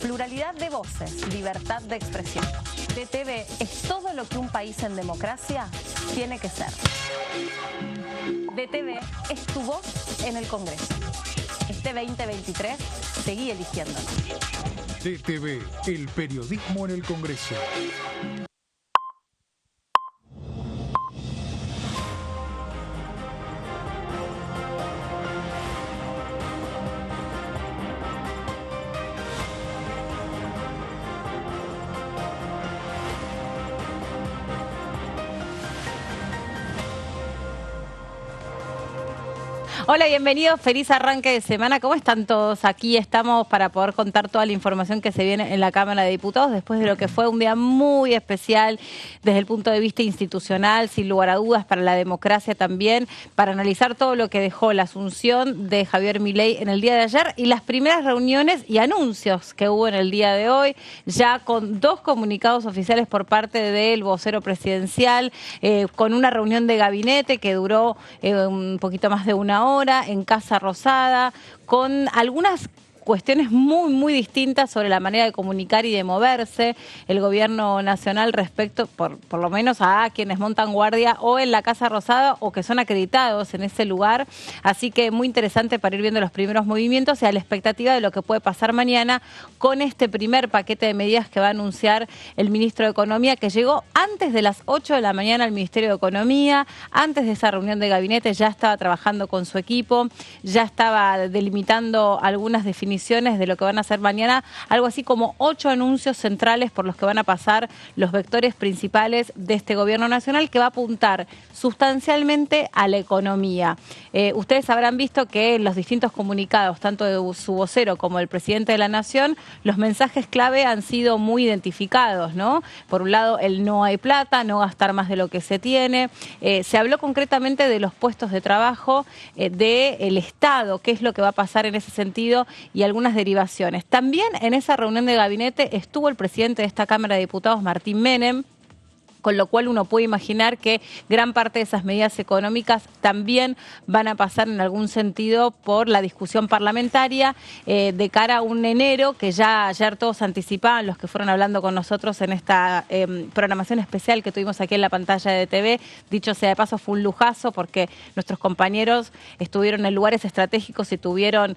Pluralidad de voces, libertad de expresión. DTV es todo lo que un país en democracia tiene que ser. DTV es tu voz en el Congreso. Este 2023, seguí eligiéndonos. DTV, el periodismo en el Congreso. Hola, bienvenidos, feliz arranque de semana. ¿Cómo están todos? Aquí estamos para poder contar toda la información que se viene en la Cámara de Diputados después de lo que fue un día muy especial desde el punto de vista institucional, sin lugar a dudas, para la democracia también, para analizar todo lo que dejó la asunción de Javier Milei en el día de ayer y las primeras reuniones y anuncios que hubo en el día de hoy, ya con 2 comunicados oficiales por parte del vocero presidencial, con una reunión de gabinete que duró un poquito más de una hora en Casa Rosada, con algunas cuestiones muy distintas sobre la manera de comunicar y de moverse el gobierno nacional respecto, por lo menos a quienes montan guardia o en la Casa Rosada o que son acreditados en ese lugar. Así que muy interesante para ir viendo los primeros movimientos y a la expectativa de lo que puede pasar mañana con este primer paquete de medidas que va a anunciar el ministro de Economía, que llegó antes de las 8 de la mañana al Ministerio de Economía. Antes de esa reunión de gabinete ya estaba trabajando con su equipo, ya estaba delimitando algunas definiciones de lo que van a hacer mañana, algo así como 8 anuncios centrales por los que van a pasar los vectores principales de este gobierno nacional, que va a apuntar sustancialmente a la economía. Ustedes habrán visto que en los distintos comunicados, tanto de su vocero como del presidente de la Nación, los mensajes clave han sido muy identificados, ¿no? Por un lado, el no hay plata, no gastar más de lo que se tiene. Se habló concretamente de los puestos de trabajo del Estado, qué es lo que va a pasar en ese sentido y algunas derivaciones. También en esa reunión de gabinete estuvo el presidente de esta Cámara de Diputados, Martín Menem, con lo cual uno puede imaginar que gran parte de esas medidas económicas también van a pasar en algún sentido por la discusión parlamentaria de cara a un enero que ya ayer todos anticipaban, los que fueron hablando con nosotros en esta programación especial que tuvimos aquí en la pantalla de TV. Dicho sea de paso, fue un lujazo porque nuestros compañeros estuvieron en lugares estratégicos y tuvieron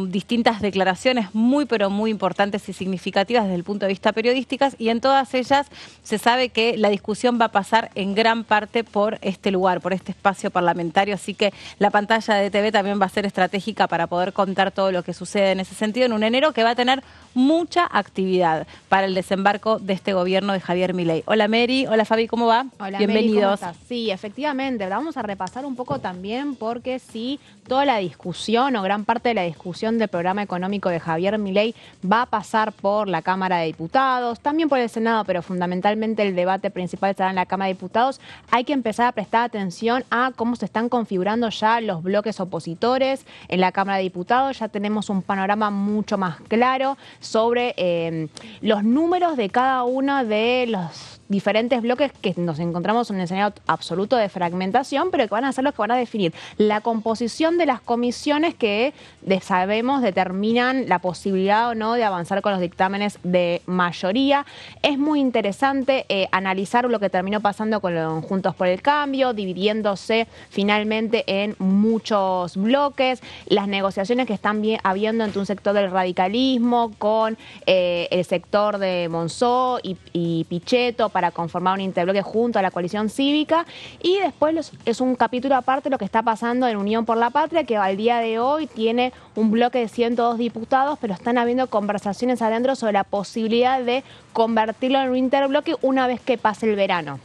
distintas declaraciones pero muy importantes y significativas desde el punto de vista periodísticas, y en todas ellas se sabe que la discusión va a pasar en gran parte por este lugar, por este espacio parlamentario, así que la pantalla de TV también va a ser estratégica para poder contar todo lo que sucede en ese sentido en un enero que va a tener mucha actividad para el desembarco de este gobierno de Javier Milei. Hola Mary, hola Fabi, ¿cómo va? Hola bienvenidos. Mary, ¿cómo estás? Sí, efectivamente, vamos a repasar un poco también porque sí, toda la discusión o gran parte de la discusión del programa económico de Javier Milei va a pasar por la Cámara de Diputados, también por el Senado, pero fundamentalmente el debate principal estará en la Cámara de Diputados. Hay que empezar a prestar atención a cómo se están configurando ya los bloques opositores en la Cámara de Diputados. Ya tenemos un panorama mucho más claro sobre los números de cada uno de los diferentes bloques que nos encontramos en un escenario absoluto de fragmentación, pero que van a ser los que van a definir la composición de las comisiones que sabemos determinan la posibilidad o no de avanzar con los dictámenes de mayoría. Es muy interesante analizar lo que terminó pasando con los Juntos por el Cambio, dividiéndose finalmente en muchos bloques, las negociaciones que están habiendo entre un sector del radicalismo con el sector de Monzó y Pichetto para conformar un interbloque junto a la coalición cívica, y después es un capítulo aparte lo que está pasando en Unión por la Patria, que al día de hoy tiene un bloque de 102 diputados, pero están habiendo conversaciones adentro sobre la posibilidad de convertirlo en un interbloque una vez que pase el verano.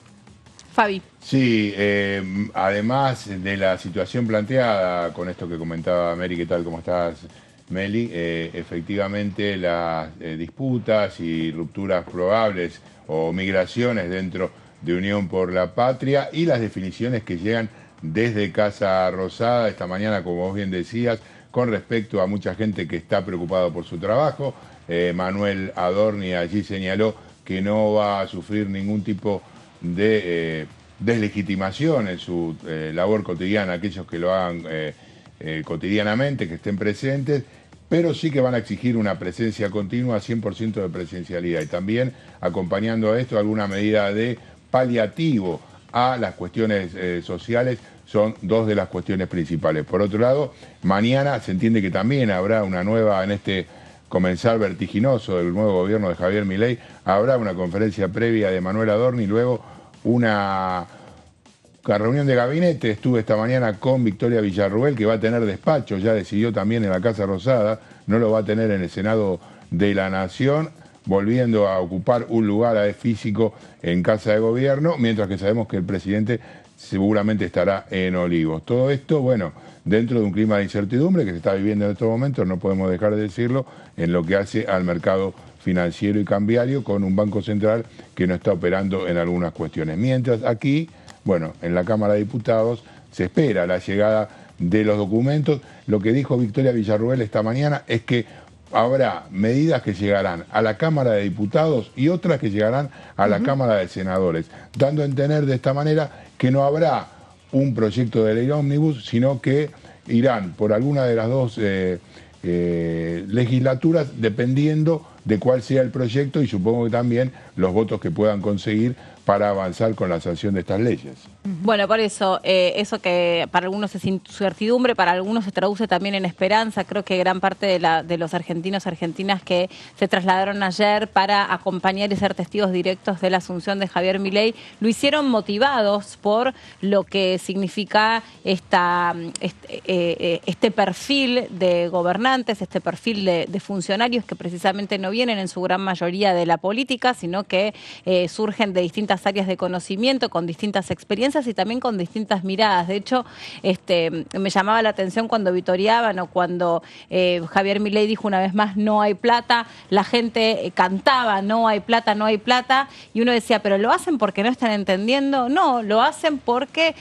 Fabi. Sí, además de la situación planteada con esto que comentaba Mary, ¿qué tal? ¿Cómo estás, Meli? Efectivamente, las disputas y rupturas probables o migraciones dentro de Unión por la Patria y las definiciones que llegan desde Casa Rosada esta mañana, como vos bien decías, con respecto a mucha gente que está preocupada por su trabajo. Manuel Adorni allí señaló que no va a sufrir ningún tipo de deslegitimación en su labor cotidiana, aquellos que lo hagan cotidianamente, que estén presentes, pero sí que van a exigir una presencia continua, 100% de presencialidad, y también acompañando a esto alguna medida de paliativo a las cuestiones sociales, son dos de las cuestiones principales. Por otro lado, mañana se entiende que también habrá una nueva, en este comenzar vertiginoso del nuevo gobierno de Javier Milei, habrá una conferencia previa de Manuel Adorni y luego una reunión de gabinete. Estuve esta mañana con Victoria Villarruel, que va a tener despacho, ya decidió también en la Casa Rosada, no lo va a tener en el Senado de la Nación, volviendo a ocupar un lugar físico en Casa de Gobierno, mientras que sabemos que el presidente seguramente estará en Olivos. Todo esto, bueno, dentro de un clima de incertidumbre que se está viviendo en estos momentos, no podemos dejar de decirlo, en lo que hace al mercado financiero y cambiario, con un Banco Central que no está operando en algunas cuestiones. Mientras aquí, bueno, en la Cámara de Diputados se espera la llegada de los documentos. Lo que dijo Victoria Villarruel esta mañana es que habrá medidas que llegarán a la Cámara de Diputados y otras que llegarán a la Cámara de Senadores, dando a entender de esta manera que no habrá un proyecto de ley ómnibus, sino que irán por alguna de las dos legislaturas, dependiendo de cuál sea el proyecto y supongo que también los votos que puedan conseguir para avanzar con la sanción de estas leyes. Bueno, por eso, eso que para algunos es incertidumbre, para algunos se traduce también en esperanza. Creo que gran parte de los argentinos, argentinas que se trasladaron ayer para acompañar y ser testigos directos de la asunción de Javier Milei, lo hicieron motivados por lo que significa este perfil de gobernantes, este perfil de funcionarios que precisamente no vienen en su gran mayoría de la política, sino que surgen de distintas áreas de conocimiento, con distintas experiencias y también con distintas miradas. De hecho, me llamaba la atención cuando vitoreaban o cuando Javier Milei dijo una vez más no hay plata, la gente cantaba no hay plata, no hay plata, y uno decía, pero ¿lo hacen porque no están entendiendo? No, lo hacen porque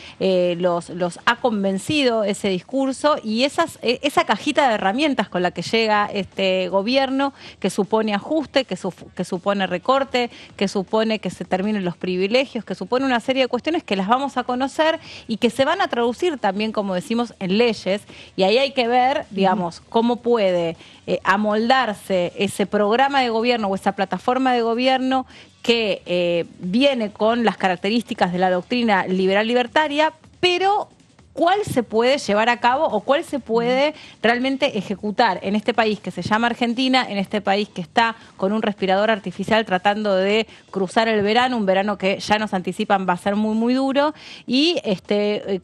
los ha convencido ese discurso y esa cajita de herramientas con la que llega este gobierno, que supone ajuste, que supone recorte, que supone que se terminen los privilegios, que supone una serie de cuestiones que las vamos a conocer y que se van a traducir también, como decimos, en leyes, y ahí hay que ver, digamos, cómo puede amoldarse ese programa de gobierno o esa plataforma de gobierno que viene con las características de la doctrina liberal libertaria, pero cuál se puede llevar a cabo o cuál se puede realmente ejecutar en este país que se llama Argentina, en este país que está con un respirador artificial tratando de cruzar el verano, un verano que ya nos anticipan va a ser muy, muy duro, y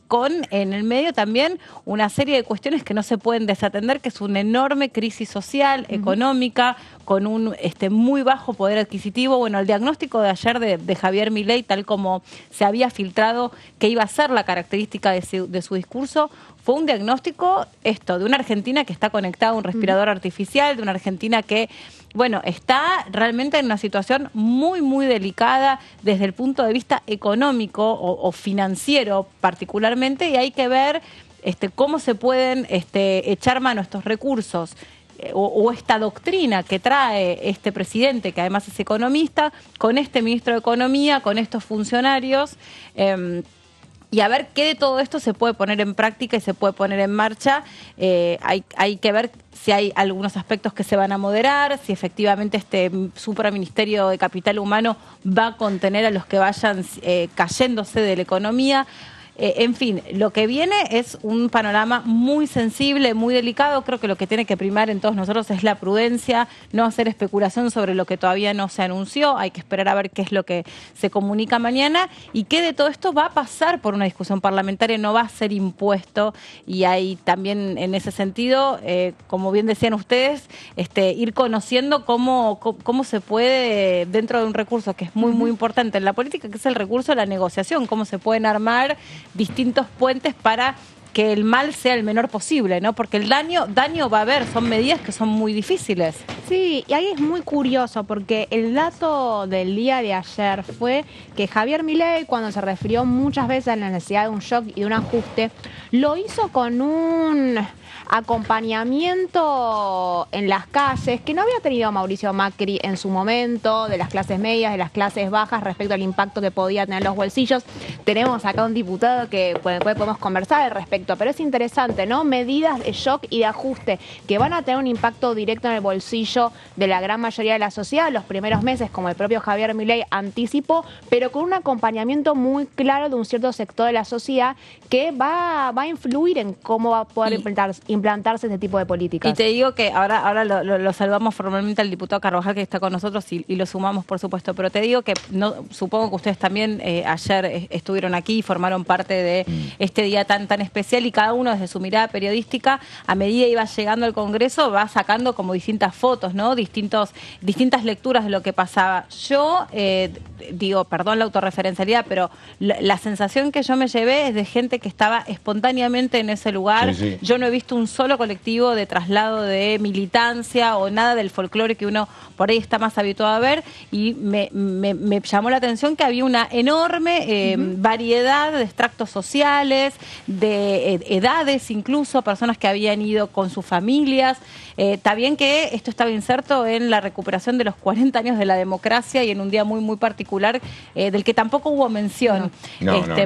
con en el medio también una serie de cuestiones que no se pueden desatender, que es una enorme crisis social, económica, con un muy bajo poder adquisitivo. Bueno, el diagnóstico de ayer de Javier Milei, tal como se había filtrado que iba a ser la característica de su discurso, fue un diagnóstico de una Argentina que está conectada a un respirador artificial, de una Argentina que, bueno, está realmente en una situación muy, muy delicada desde el punto de vista económico o financiero particularmente, y hay que ver cómo se pueden echar mano a estos recursos o esta doctrina que trae este presidente, que además es economista, con este ministro de Economía, con estos funcionarios, y a ver qué de todo esto se puede poner en práctica y se puede poner en marcha. Hay que ver si hay algunos aspectos que se van a moderar, si efectivamente este supraministerio de Capital Humano va a contener a los que vayan cayéndose de la economía. En fin, lo que viene es un panorama muy sensible, muy delicado. Creo que lo que tiene que primar en todos nosotros es la prudencia, no hacer especulación sobre lo que todavía no se anunció. Hay que esperar a ver qué es lo que se comunica mañana y qué de todo esto va a pasar por una discusión parlamentaria, no va a ser impuesto. Y hay también en ese sentido, como bien decían ustedes, ir conociendo cómo se puede, dentro de un recurso que es muy, muy importante en la política, que es el recurso de la negociación, cómo se pueden armar distintos puentes para que el mal sea el menor posible, ¿no? Porque el daño va a haber, son medidas que son muy difíciles. Sí, y ahí es muy curioso porque el dato del día de ayer fue que Javier Milei, cuando se refirió muchas veces a la necesidad de un shock y de un ajuste, lo hizo con un acompañamiento en las calles que no había tenido Mauricio Macri en su momento, de las clases medias, de las clases bajas, respecto al impacto que podía tener los bolsillos. Tenemos acá un diputado que podemos conversar al respecto, pero es interesante, ¿no? Medidas de shock y de ajuste que van a tener un impacto directo en el bolsillo de la gran mayoría de la sociedad los primeros meses, como el propio Javier Milei anticipó, pero con un acompañamiento muy claro de un cierto sector de la sociedad que va a influir en cómo va a poder implantarse este tipo de políticas. Y te digo que ahora lo saludamos formalmente al diputado Carvajal, que está con nosotros, y lo sumamos, por supuesto, pero te digo que supongo que ustedes también ayer estuvieron aquí y formaron parte de este día tan especial, y cada uno desde su mirada periodística, a medida iba llegando al Congreso, va sacando como distintas fotos, ¿no? Distintas lecturas de lo que pasaba. Yo digo, perdón la autorreferencialidad, pero la sensación que yo me llevé es de gente que estaba espontáneamente en ese lugar. Sí, sí. Yo no he visto un solo colectivo de traslado de militancia o nada del folclore que uno por ahí está más habituado a ver, y me llamó la atención que había una enorme variedad de extractos sociales, de edades incluso, personas que habían ido con sus familias. Está bien que esto estaba inserto en la recuperación de los 40 años de la democracia y en un día muy particular del que tampoco hubo mención,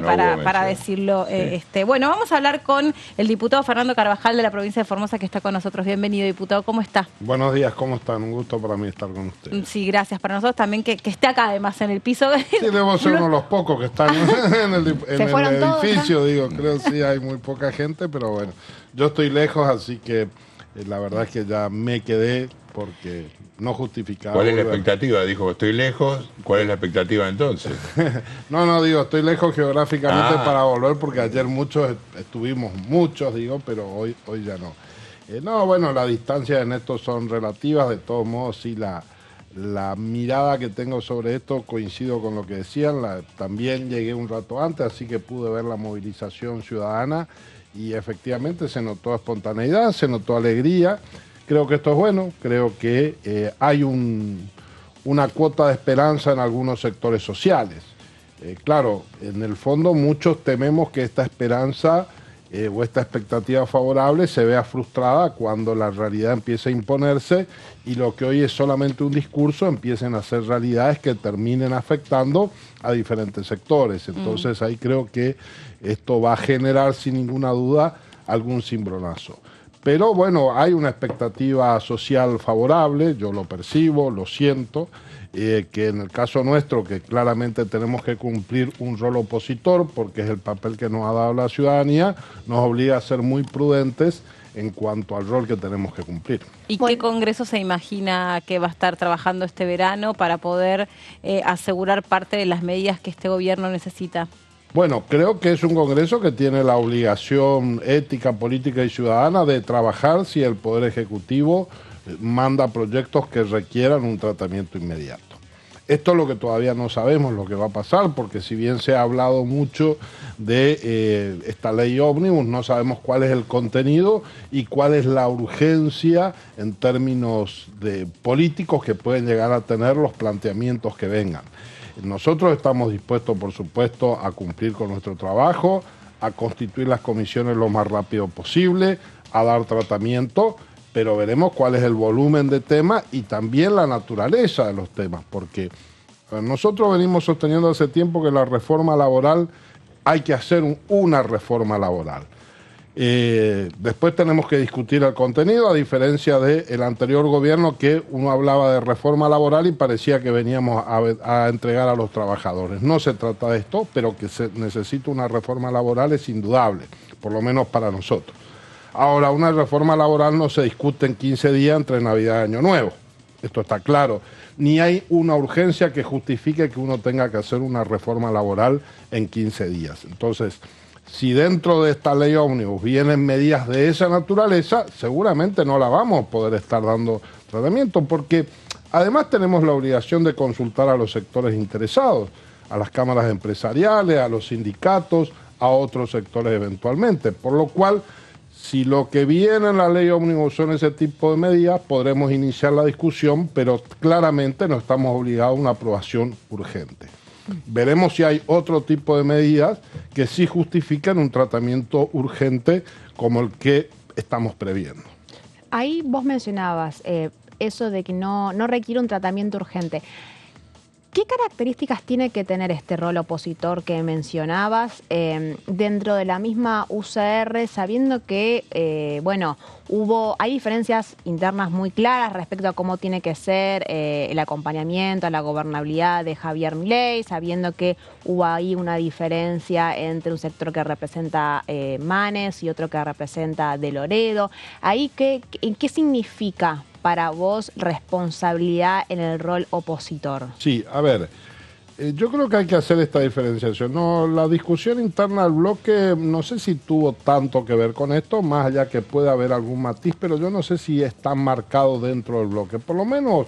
para decirlo. Sí. Bueno, vamos a hablar con el diputado Fernando Carvajal de la provincia de Formosa, que está con nosotros. Bienvenido, diputado, ¿cómo está? Buenos días, ¿cómo están? Un gusto para mí estar con ustedes. Sí, gracias. Para nosotros también que esté acá además en el piso. Sí, debo ser uno de los pocos que están en el edificio, todos, digo, creo que sí hay muy poca gente, pero bueno, yo estoy lejos, así que la verdad es que ya me quedé porque no justificaba. ¿Cuál es la expectativa? Dijo, estoy lejos. ¿Cuál es la expectativa entonces? No, digo, estoy lejos geográficamente para volver, porque ayer estuvimos muchos, pero hoy ya no. No, bueno, las distancias en esto son relativas, de todos modos, sí, la mirada que tengo sobre esto coincido con lo que decían. También llegué un rato antes, así que pude ver la movilización ciudadana y efectivamente se notó espontaneidad, se notó alegría. Creo que esto es bueno, creo que hay una cuota de esperanza en algunos sectores sociales. Claro, en el fondo muchos tememos que esta esperanza o esta expectativa favorable se vea frustrada cuando la realidad empiece a imponerse y lo que hoy es solamente un discurso empiecen a ser realidades que terminen afectando a diferentes sectores. Entonces ahí creo que esto va a generar sin ninguna duda algún cimbronazo. Pero bueno, hay una expectativa social favorable, yo lo percibo, lo siento, que en el caso nuestro, que claramente tenemos que cumplir un rol opositor, porque es el papel que nos ha dado la ciudadanía, nos obliga a ser muy prudentes en cuanto al rol que tenemos que cumplir. ¿Y qué Congreso se imagina que va a estar trabajando este verano para poder asegurar parte de las medidas que este gobierno necesita? Bueno, creo que es un Congreso que tiene la obligación ética, política y ciudadana de trabajar si el Poder Ejecutivo manda proyectos que requieran un tratamiento inmediato. Esto es lo que todavía no sabemos lo que va a pasar, porque si bien se ha hablado mucho de esta ley ómnibus, no sabemos cuál es el contenido y cuál es la urgencia en términos de políticos que pueden llegar a tener los planteamientos que vengan. Nosotros estamos dispuestos, por supuesto, a cumplir con nuestro trabajo, a constituir las comisiones lo más rápido posible, a dar tratamiento, pero veremos cuál es el volumen de temas y también la naturaleza de los temas, porque nosotros venimos sosteniendo hace tiempo que la reforma laboral, hay que hacer una reforma laboral. Después tenemos que discutir el contenido, a diferencia del anterior gobierno, que uno hablaba de reforma laboral y parecía que veníamos a entregar a los trabajadores. No se trata de esto, pero que se necesita una reforma laboral es indudable, por lo menos para nosotros. Ahora, una reforma laboral no se discute en 15 días entre Navidad y Año Nuevo, esto está claro. Ni hay una urgencia que justifique que uno tenga que hacer una reforma laboral en 15 días. Entonces, si dentro de esta ley ómnibus vienen medidas de esa naturaleza, seguramente no la vamos a poder estar dando tratamiento, porque además tenemos la obligación de consultar a los sectores interesados, a las cámaras empresariales, a los sindicatos, a otros sectores eventualmente, por lo cual, si lo que viene en la ley ómnibus son ese tipo de medidas, podremos iniciar la discusión, pero claramente no estamos obligados a una aprobación urgente. Veremos si hay otro tipo de medidas que sí justifican un tratamiento urgente como el que estamos previendo. Ahí vos mencionabas eso de que no requiere un tratamiento urgente. ¿Qué características tiene que tener este rol opositor que mencionabas dentro de la misma UCR, sabiendo que, hay diferencias internas muy claras respecto a cómo tiene que ser el acompañamiento a la gobernabilidad de Javier Milei, sabiendo que hubo ahí una diferencia entre un sector que representa Manes y otro que representa De Loredo? Ahí, ¿qué significa para vos responsabilidad en el rol opositor? Sí, a ver, yo creo que hay que hacer esta diferenciación. No, la discusión interna del bloque no sé si tuvo tanto que ver con esto, más allá que puede haber algún matiz, pero yo no sé si está marcado dentro del bloque. Por lo menos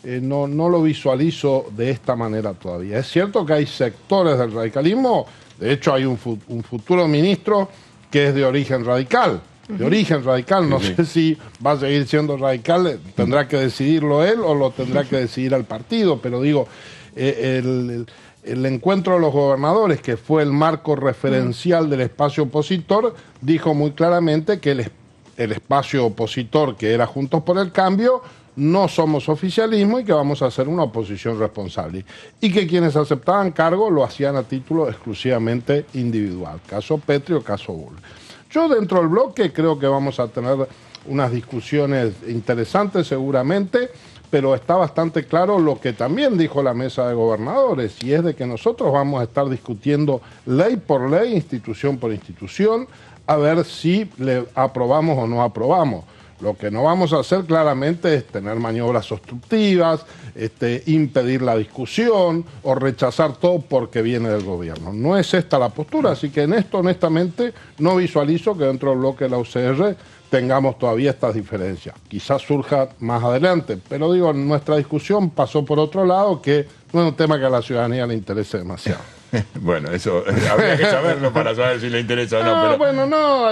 no lo visualizo de esta manera todavía. Es cierto que hay sectores del radicalismo, de hecho hay un futuro ministro que es de origen radical. No sé si va a seguir siendo radical, tendrá que decidirlo él o lo tendrá que decidir el partido, pero digo, el encuentro de los gobernadores, que fue el marco referencial del espacio opositor, dijo muy claramente que el espacio opositor, que era Juntos por el Cambio, no somos oficialismo y que vamos a hacer una oposición responsable. Y que quienes aceptaban cargo lo hacían a título exclusivamente individual, caso Petri, caso Bull. Yo dentro del bloque creo que vamos a tener unas discusiones interesantes seguramente, pero está bastante claro lo que también dijo la mesa de gobernadores, y es de que nosotros vamos a estar discutiendo ley por ley, institución por institución, a ver si le aprobamos o no aprobamos. Lo que no vamos a hacer claramente es tener maniobras obstructivas, impedir la discusión o rechazar todo porque viene del gobierno. No es esta la postura, así que en esto honestamente no visualizo que dentro del bloque de la UCR tengamos todavía estas diferencias. Quizás surja más adelante, pero digo, nuestra discusión pasó por otro lado, que no es un tema que a la ciudadanía le interese demasiado. Bueno, eso habría que saberlo para saber si le interesa o no.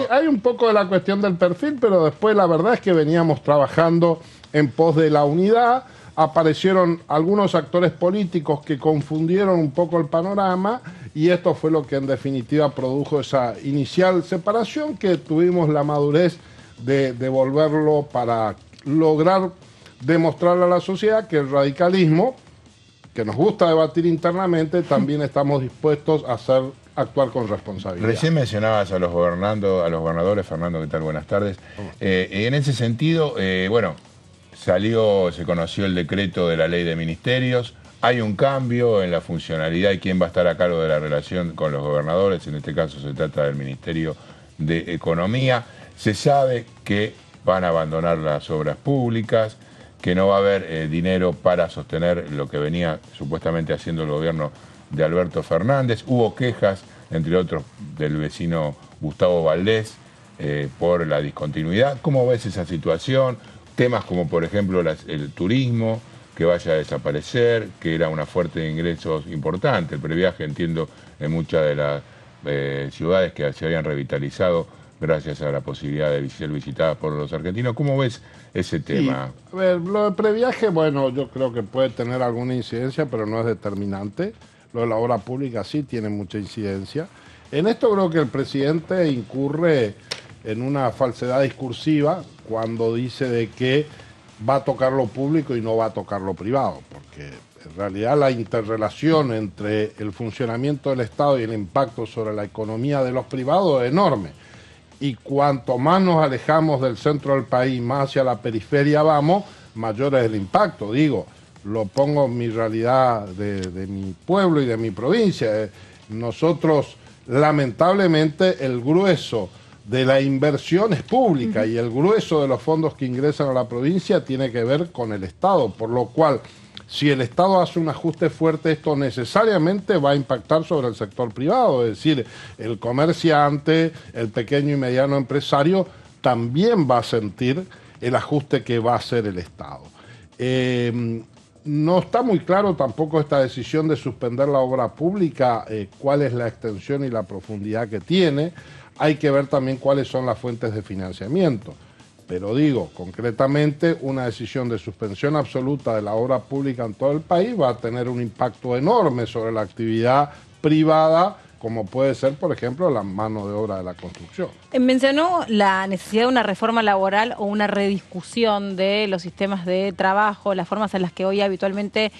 Hay un poco de la cuestión del perfil, pero después la verdad es que veníamos trabajando en pos de la unidad. Aparecieron algunos actores políticos que confundieron un poco el panorama y esto fue lo que en definitiva produjo esa inicial separación, que tuvimos la madurez de devolverlo para lograr demostrarle a la sociedad que el radicalismo, que nos gusta debatir internamente, también estamos dispuestos a actuar con responsabilidad. Recién mencionabas a los gobernadores, Fernando, ¿qué tal? Buenas tardes. En ese sentido, se conoció el decreto de la ley de ministerios, hay un cambio en la funcionalidad y quién va a estar a cargo de la relación con los gobernadores, en este caso se trata del Ministerio de Economía, se sabe que van a abandonar las obras públicas, que no va a haber dinero para sostener lo que venía supuestamente haciendo el gobierno de Alberto Fernández. Hubo quejas, entre otros, del vecino Gustavo Valdés por la discontinuidad. ¿Cómo ves esa situación? Temas como, por ejemplo, el turismo, que vaya a desaparecer, que era una fuente de ingresos importante. El previaje, entiendo, en muchas de las ciudades que se habían revitalizado gracias a la posibilidad de ser visitadas por los argentinos. ¿Cómo ves ese tema? Sí. A ver, lo de previaje, bueno, yo creo que puede tener alguna incidencia, pero no es determinante. Lo de la obra pública sí tiene mucha incidencia. En esto creo que el presidente incurre en una falsedad discursiva cuando dice de que va a tocar lo público y no va a tocar lo privado, porque en realidad la interrelación entre el funcionamiento del Estado y el impacto sobre la economía de los privados es enorme. Y cuanto más nos alejamos del centro del país, más hacia la periferia vamos, mayor es el impacto. Digo, lo pongo en mi realidad de mi pueblo y de mi provincia. Nosotros, lamentablemente, el grueso de la inversión es pública y el grueso de los fondos que ingresan a la provincia tiene que ver con el Estado, por lo cual, si el Estado hace un ajuste fuerte, esto necesariamente va a impactar sobre el sector privado, es decir, el comerciante, el pequeño y mediano empresario también va a sentir el ajuste que va a hacer el Estado. No está muy claro tampoco esta decisión de suspender la obra pública, cuál es la extensión y la profundidad que tiene. Hay que ver también cuáles son las fuentes de financiamiento. Pero digo, concretamente, una decisión de suspensión absoluta de la obra pública en todo el país va a tener un impacto enorme sobre la actividad privada como puede ser, por ejemplo, la mano de obra de la construcción. Mencionó la necesidad de una reforma laboral o una rediscusión de los sistemas de trabajo, las formas en las que hoy habitualmente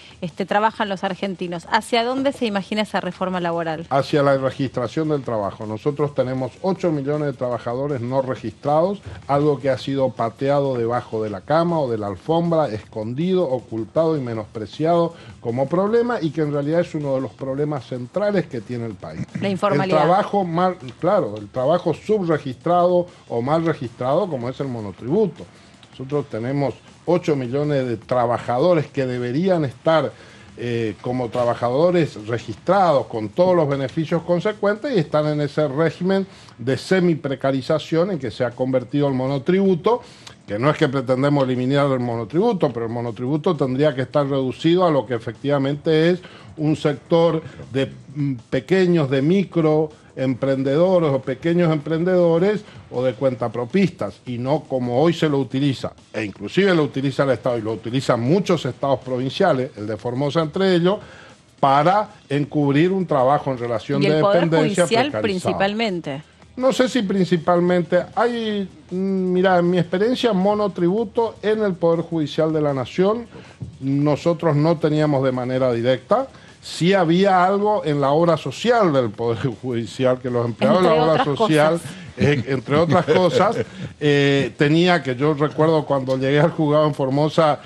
trabajan los argentinos. ¿Hacia dónde se imagina esa reforma laboral? Hacia la registración del trabajo. Nosotros tenemos 8 millones de trabajadores no registrados, algo que ha sido pateado debajo de la cama o de la alfombra, escondido, ocultado y menospreciado como problema, y que en realidad es uno de los problemas centrales que tiene el país. La informalidad. El trabajo subregistrado o mal registrado, como es el monotributo. Nosotros tenemos 8 millones de trabajadores que deberían estar como trabajadores registrados con todos los beneficios consecuentes, y están en ese régimen de semi-precarización en que se ha convertido el monotributo, que no es que pretendemos eliminar el monotributo, pero el monotributo tendría que estar reducido a lo que efectivamente es un sector de pequeños, de microemprendedores o pequeños emprendedores o de cuentapropistas, y no como hoy se lo utiliza, e inclusive lo utiliza el Estado y lo utilizan muchos estados provinciales, el de Formosa entre ellos, para encubrir un trabajo en relación de dependencia. ¿Y el Poder Judicial precarizado. Principalmente? No sé si principalmente. Hay, mira, en mi experiencia, monotributo en el Poder Judicial de la Nación, nosotros no teníamos de manera directa. Sí había algo en la obra social del Poder Judicial, que los empleados de la obra social, entre otras cosas, tenía, que yo recuerdo cuando llegué al juzgado en Formosa,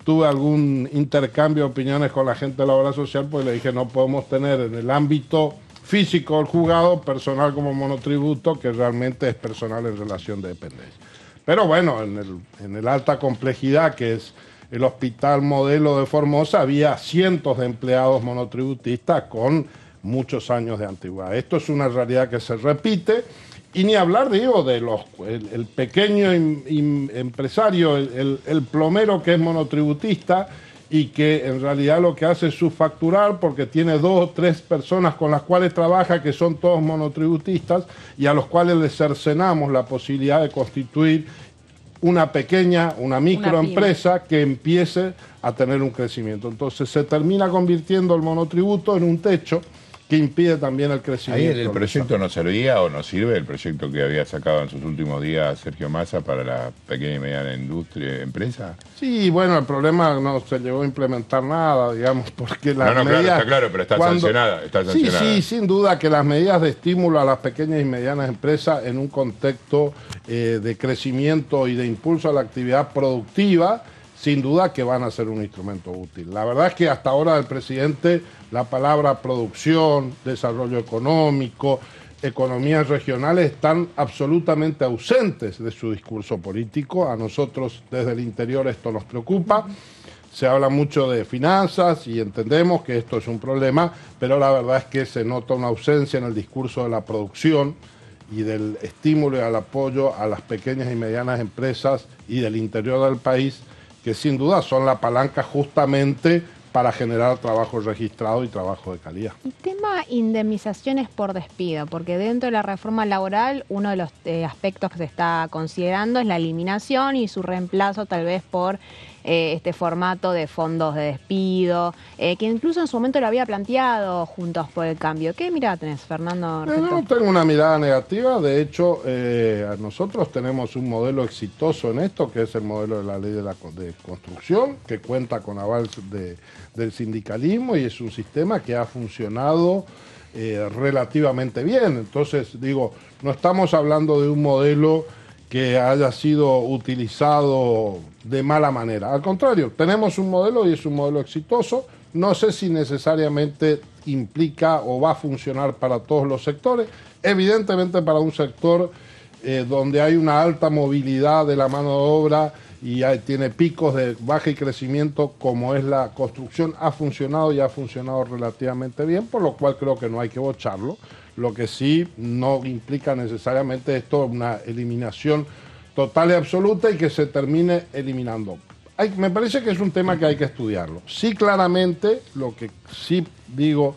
tuve algún intercambio de opiniones con la gente de la obra social, pues le dije, no podemos tener en el ámbito físico del juzgado personal como monotributo, que realmente es personal en relación de dependencia. Pero bueno, en el alta complejidad, que es el hospital modelo de Formosa, había cientos de empleados monotributistas con muchos años de antigüedad. Esto es una realidad que se repite, y ni hablar, digo, de el pequeño empresario, el plomero que es monotributista y que en realidad lo que hace es subfacturar porque tiene 2 o 3 personas con las cuales trabaja que son todos monotributistas, y a los cuales les cercenamos la posibilidad de constituir una microempresa que empiece a tener un crecimiento. Entonces se termina convirtiendo el monotributo en un techo que impide también el crecimiento. Ahí el proyecto no servía o no sirve, el proyecto que había sacado en sus últimos días Sergio Massa para la pequeña y mediana empresa. Sí, bueno, el problema no se llegó a implementar nada, digamos, porque las medidas... Claro, está claro, pero está sancionada. Sí, sin duda que las medidas de estímulo a las pequeñas y medianas empresas en un contexto de crecimiento y de impulso a la actividad productiva, sin duda que van a ser un instrumento útil. La verdad es que hasta ahora el presidente, la palabra producción, desarrollo económico, economías regionales están absolutamente ausentes de su discurso político. A nosotros desde el interior esto nos preocupa. Se habla mucho de finanzas y entendemos que esto es un problema, pero la verdad es que se nota una ausencia en el discurso de la producción y del estímulo y al apoyo a las pequeñas y medianas empresas y del interior del país, que sin duda son la palanca justamente para generar trabajo registrado y trabajo de calidad. El tema indemnizaciones por despido, porque dentro de la reforma laboral uno de los aspectos que se está considerando es la eliminación y su reemplazo tal vez por este formato de fondos de despido, que incluso en su momento lo había planteado Juntos por el Cambio. ¿Qué mirada tenés, Fernando? No tengo una mirada negativa. De hecho, nosotros tenemos un modelo exitoso en esto, que es el modelo de la ley de construcción, que cuenta con aval del sindicalismo, y es un sistema que ha funcionado relativamente bien. Entonces, digo, no estamos hablando de un modelo que haya sido utilizado de mala manera. Al contrario, tenemos un modelo y es un modelo exitoso. No sé si necesariamente implica o va a funcionar para todos los sectores. Evidentemente para un sector donde hay una alta movilidad de la mano de obra y tiene picos de baja y crecimiento como es la construcción, ha funcionado y ha funcionado relativamente bien, por lo cual creo que no hay que bocharlo. Lo que sí no implica necesariamente esto una eliminación total y absoluta y que se termine eliminando. Me parece que es un tema que hay que estudiarlo. Sí, claramente, lo que sí digo,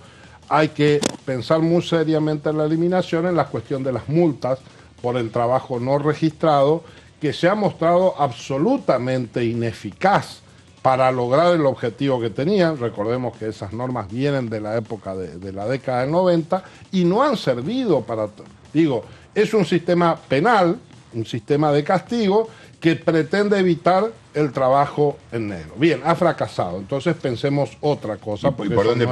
hay que pensar muy seriamente en la eliminación, en la cuestión de las multas por el trabajo no registrado, que se ha mostrado absolutamente ineficaz para lograr el objetivo que tenían. Recordemos que esas normas vienen de la época de la década del 90 y no han servido para... Digo, es un sistema penal, un sistema de castigo que pretende evitar el trabajo en negro. Bien, ha fracasado, entonces pensemos otra cosa. ¿Y por dónde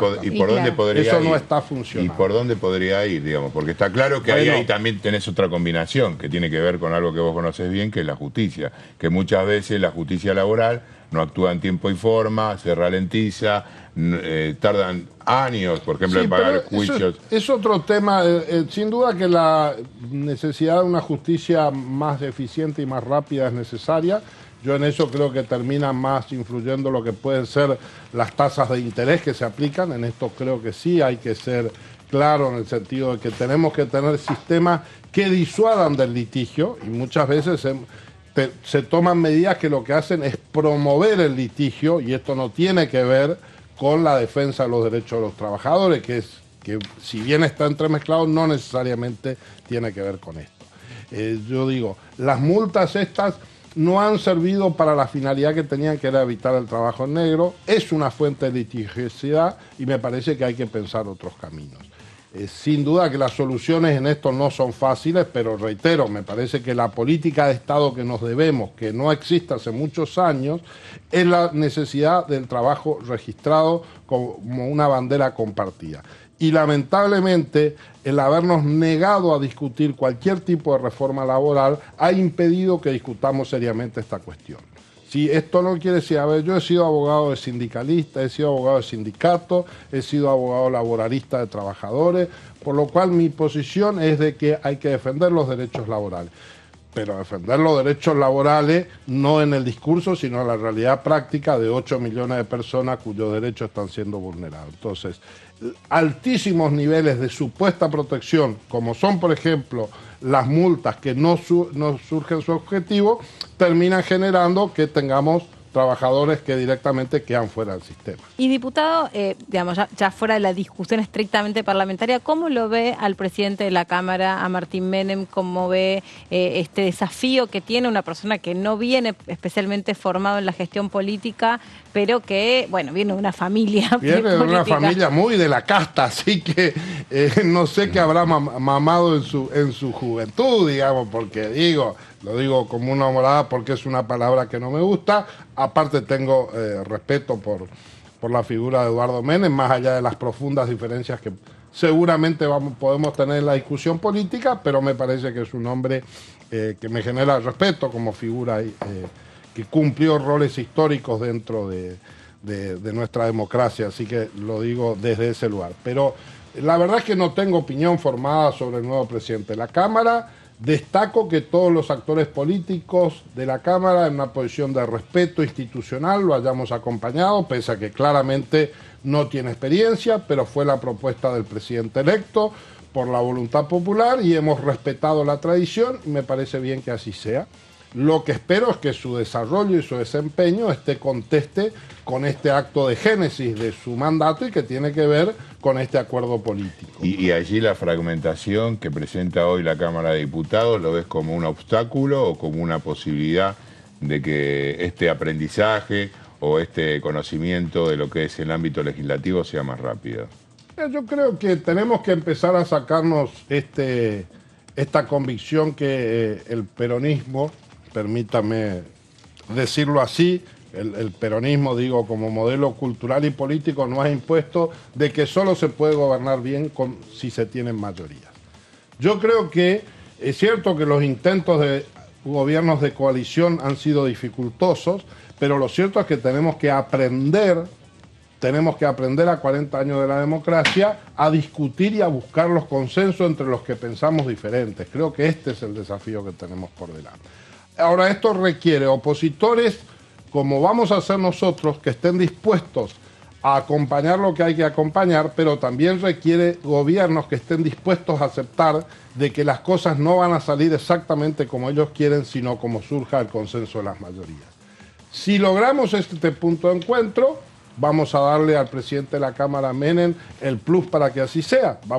podría ir? Eso no está funcionando. ¿Y por dónde podría ir, digamos? Porque está claro que ahí también tenés otra combinación que tiene que ver con algo que vos conocés bien, que es la justicia. Que muchas veces la justicia laboral no actúa en tiempo y forma, se ralentiza, tardan años, por ejemplo, en pagar juicios. Es otro tema. Sin duda que la necesidad de una justicia más eficiente y más rápida es necesaria. Yo en eso creo que termina más influyendo lo que pueden ser las tasas de interés que se aplican. En esto creo que sí hay que ser claro en el sentido de que tenemos que tener sistemas que disuadan del litigio y muchas veces se toman medidas que lo que hacen es promover el litigio y esto no tiene que ver con la defensa de los derechos de los trabajadores, que si bien está entremezclado no necesariamente tiene que ver con esto. Yo digo, las multas estas no han servido para la finalidad que tenían, que era evitar el trabajo en negro. Es una fuente de litigiosidad y me parece que hay que pensar otros caminos. Sin duda que las soluciones en esto no son fáciles, pero reitero, me parece que la política de Estado que nos debemos, que no existe hace muchos años, es la necesidad del trabajo registrado como una bandera compartida. Y lamentablemente el habernos negado a discutir cualquier tipo de reforma laboral ha impedido que discutamos seriamente esta cuestión. Si esto no quiere decir, a ver, yo he sido abogado de sindicalista, he sido abogado de sindicato, he sido abogado laboralista de trabajadores, por lo cual mi posición es de que hay que defender los derechos laborales. Pero defender los derechos laborales no en el discurso, sino en la realidad práctica de 8 millones de personas cuyos derechos están siendo vulnerados. Entonces, altísimos niveles de supuesta protección, como son, por ejemplo, las multas que no surgen su objetivo, terminan generando que tengamos trabajadores que directamente quedan fuera del sistema. Y diputado, digamos, ya fuera de la discusión estrictamente parlamentaria, ¿cómo lo ve al presidente de la Cámara, a Martín Menem? ¿Cómo ve este desafío que tiene una persona que no viene especialmente formado en la gestión política, pero que, bueno, viene de una familia Viene de una familia muy de la casta, así que no sé qué habrá mamado en su juventud, digamos, porque lo digo como una morada porque es una palabra que no me gusta. Aparte tengo respeto por la figura de Eduardo Menem, más allá de las profundas diferencias que seguramente podemos tener en la discusión política, pero me parece que es un hombre que me genera respeto como figura que cumplió roles históricos dentro de nuestra democracia, así que lo digo desde ese lugar. Pero la verdad es que no tengo opinión formada sobre el nuevo presidente de la Cámara. Destaco que todos los actores políticos de la Cámara, en una posición de respeto institucional, lo hayamos acompañado, pese a que claramente no tiene experiencia, pero fue la propuesta del presidente electo por la voluntad popular y hemos respetado la tradición y me parece bien que así sea. Lo que espero es que su desarrollo y su desempeño conteste con este acto de génesis de su mandato y que tiene que ver con este acuerdo político. Y allí la fragmentación que presenta hoy la Cámara de Diputados, ¿lo ves como un obstáculo o como una posibilidad de que este aprendizaje o este conocimiento de lo que es el ámbito legislativo sea más rápido? Yo creo que tenemos que empezar a sacarnos esta convicción que el peronismo, permítame decirlo así, el peronismo, digo, como modelo cultural y político, no ha impuesto de que solo se puede gobernar bien si se tienen mayorías. Yo creo que es cierto que los intentos de gobiernos de coalición han sido dificultosos, pero lo cierto es que tenemos que aprender a 40 años de la democracia a discutir y a buscar los consensos entre los que pensamos diferentes. Creo que este es el desafío que tenemos por delante. Ahora, esto requiere opositores, como vamos a hacer nosotros, que estén dispuestos a acompañar lo que hay que acompañar, pero también requiere gobiernos que estén dispuestos a aceptar de que las cosas no van a salir exactamente como ellos quieren, sino como surja el consenso de las mayorías. Si logramos este punto de encuentro, vamos a darle al presidente de la Cámara, Menem, el plus para que así sea. Va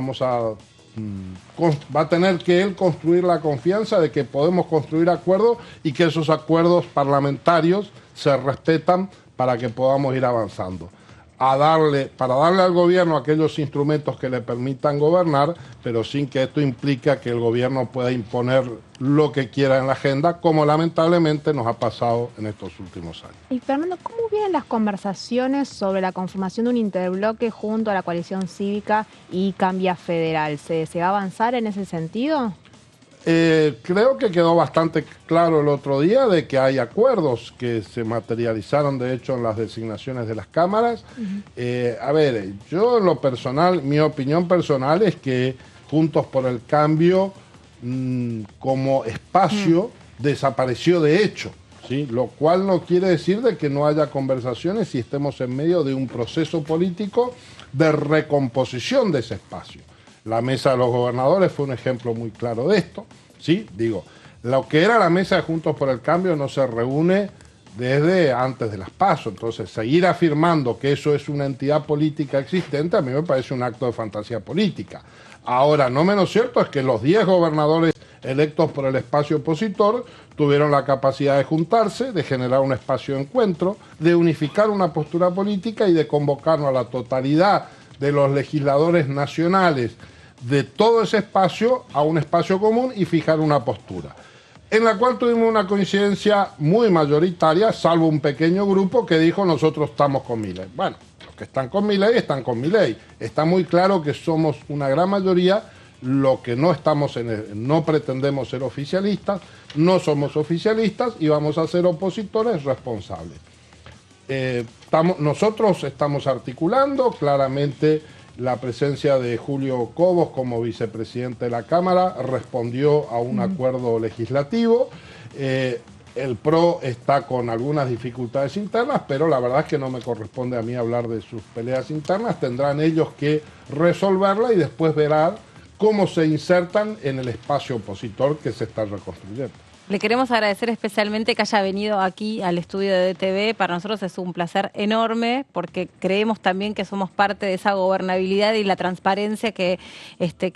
a tener que él construir la confianza de que podemos construir acuerdos y que esos acuerdos parlamentarios se respetan para que podamos ir avanzando. Para darle al gobierno aquellos instrumentos que le permitan gobernar, pero sin que esto implique que el gobierno pueda imponer lo que quiera en la agenda, como lamentablemente nos ha pasado en estos últimos años. Y Fernando, ¿cómo vienen las conversaciones sobre la conformación de un interbloque junto a la coalición cívica y Cambia Federal? ¿Se va a avanzar en ese sentido? Creo que quedó bastante claro el otro día de que hay acuerdos que se materializaron de hecho en las designaciones de las cámaras. A ver, yo en lo personal, mi opinión personal es que Juntos por el Cambio como espacio desapareció de hecho, ¿sí? Lo cual no quiere decir de que no haya conversaciones y estemos en medio de un proceso político de recomposición de ese espacio. La mesa de los gobernadores fue un ejemplo muy claro de esto, ¿sí? Digo, lo que era la mesa de Juntos por el Cambio no se reúne desde antes de las PASO, entonces seguir afirmando que eso es una entidad política existente a mí me parece un acto de fantasía política. Ahora, no menos cierto es que los 10 gobernadores electos por el espacio opositor tuvieron la capacidad de juntarse, de generar un espacio de encuentro, de unificar una postura política y de convocarnos a la totalidad de los legisladores nacionales de todo ese espacio a un espacio común y fijar una postura, en la cual tuvimos una coincidencia muy mayoritaria, salvo un pequeño grupo que dijo nosotros estamos con Milei. Bueno, los que están con Milei están con Milei. Está muy claro que somos una gran mayoría, lo que no estamos no pretendemos ser oficialistas, no somos oficialistas y vamos a ser opositores responsables. Nosotros estamos articulando claramente la presencia de Julio Cobos como vicepresidente de la Cámara, respondió a un acuerdo legislativo. El PRO está con algunas dificultades internas, pero la verdad es que no me corresponde a mí hablar de sus peleas internas, tendrán ellos que resolverla y después verán cómo se insertan en el espacio opositor que se está reconstruyendo. Le queremos agradecer especialmente que haya venido aquí al estudio de DTV. Para nosotros es un placer enorme porque creemos también que somos parte de esa gobernabilidad y la transparencia que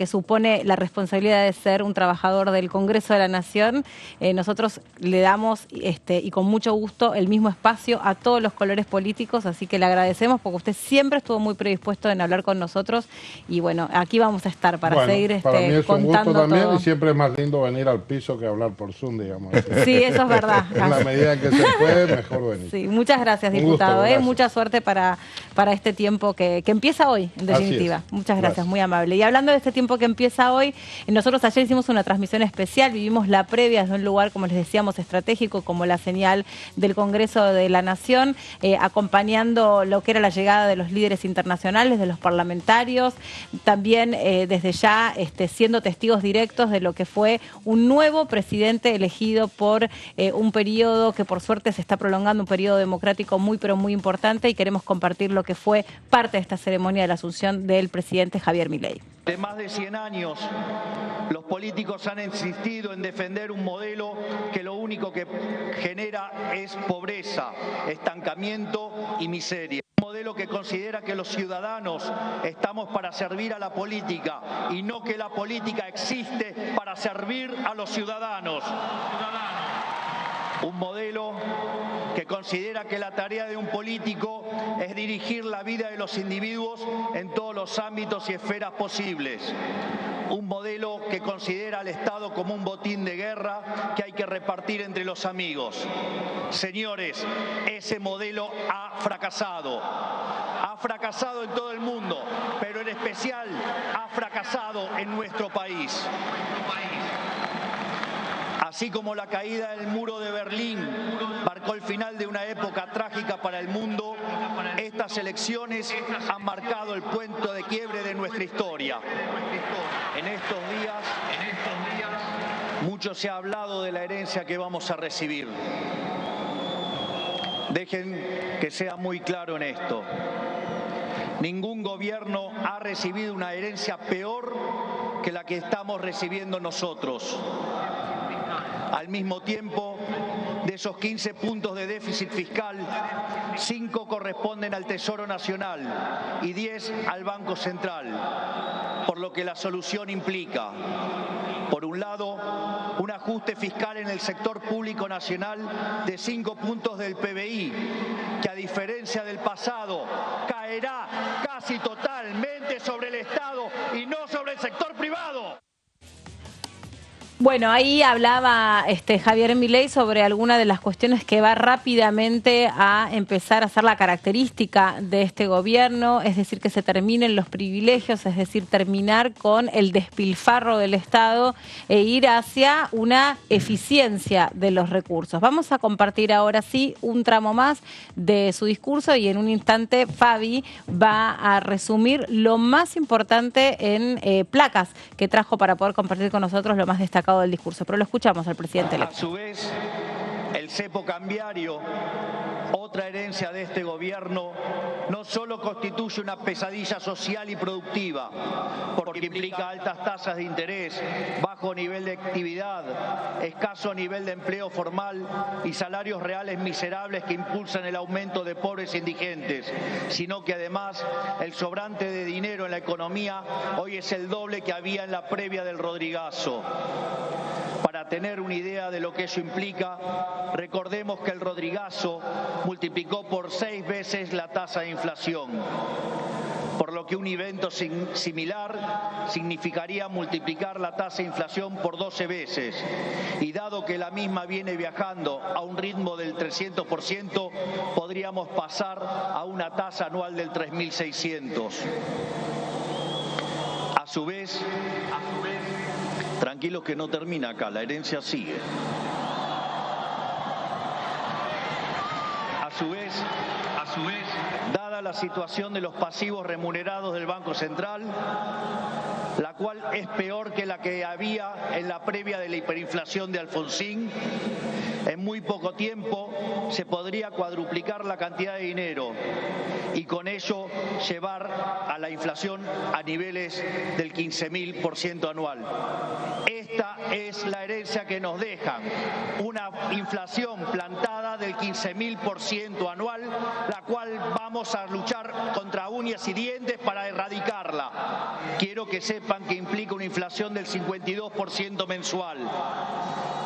supone la responsabilidad de ser un trabajador del Congreso de la Nación. Nosotros le damos y con mucho gusto el mismo espacio a todos los colores políticos, así que le agradecemos porque usted siempre estuvo muy predispuesto en hablar con nosotros y bueno, aquí vamos a estar para seguir para mí es un gusto también todo. Y siempre es más lindo venir al piso que hablar por Zoom, digamos. Sí, eso es verdad. En la medida en que se puede, mejor venir. Sí, muchas gracias, diputado. Gusto, gracias. Mucha suerte para este tiempo que empieza hoy, en definitiva. Muchas gracias, muy amable. Y hablando de este tiempo que empieza hoy, nosotros ayer hicimos una transmisión especial, vivimos la previa desde un lugar, como les decíamos, estratégico, como la señal del Congreso de la Nación, acompañando lo que era la llegada de los líderes internacionales, de los parlamentarios, también desde ya siendo testigos directos de lo que fue un nuevo presidente elegido por un periodo que por suerte se está prolongando, un periodo democrático muy pero muy importante, y queremos compartir lo que fue parte de esta ceremonia de la asunción del presidente Javier Milei. De más de 100 años, los políticos han insistido en defender un modelo que lo único que genera es pobreza, estancamiento y miseria. Un modelo que considera que los ciudadanos estamos para servir a la política y no que la política existe para servir a los ciudadanos. Un modelo que considera que la tarea de un político es dirigir la vida de los individuos en todos los ámbitos y esferas posibles. Un modelo que considera al Estado como un botín de guerra que hay que repartir entre los amigos. Señores, ese modelo ha fracasado. Ha fracasado en todo el mundo, pero en especial ha fracasado en nuestro país. Así como la caída del muro de Berlín marcó el final de una época trágica para el mundo, estas elecciones han marcado el punto de quiebre de nuestra historia. En estos días, mucho se ha hablado de la herencia que vamos a recibir. Dejen que sea muy claro en esto. Ningún gobierno ha recibido una herencia peor que la que estamos recibiendo nosotros. Al mismo tiempo, De esos 15 puntos de déficit fiscal, 5 corresponden al Tesoro Nacional y 10 al Banco Central, por lo que la solución implica, por un lado, un ajuste fiscal en el sector público nacional de 5 puntos del PBI, que a diferencia del pasado caerá casi totalmente sobre el Estado y no sobre el sector privado. Bueno, ahí hablaba Javier Milei sobre algunas de las cuestiones que va rápidamente a empezar a ser la característica de este gobierno, es decir, que se terminen los privilegios, es decir, terminar con el despilfarro del Estado e ir hacia una eficiencia de los recursos. Vamos a compartir ahora sí un tramo más de su discurso y en un instante Fabi va a resumir lo más importante en placas que trajo para poder compartir con nosotros lo más destacado del discurso, pero lo escuchamos al presidente electo. A su vez, el cepo cambiario, otra herencia de este gobierno, no solo constituye una pesadilla social y productiva, porque implica altas tasas de interés, bajo nivel de actividad, escaso nivel de empleo formal y salarios reales miserables que impulsan el aumento de pobres e indigentes, sino que además el sobrante de dinero en la economía hoy es el doble que había en la previa del Rodrigazo. Para tener una idea de lo que eso implica, recordemos que el Rodrigazo multiplicó por 6 veces la tasa de inflación, por lo que un evento similar significaría multiplicar la tasa de inflación por 12 veces. Y dado que la misma viene viajando a un ritmo del 300%, podríamos pasar a una tasa anual del 3.600. A su vez, tranquilos que no termina acá, la herencia sigue. A su vez, dada la situación de los pasivos remunerados del Banco Central, la cual es peor que la que había en la previa de la hiperinflación de Alfonsín, en muy poco tiempo se podría cuadruplicar la cantidad de dinero y con ello llevar a la inflación a niveles del 15.000% anual. Esta es la herencia que nos dejan, una inflación plantada del 15.000% anual, la cual vamos a luchar contra uñas y dientes para erradicarla. Quiero que sepan que implica una inflación del 52% mensual,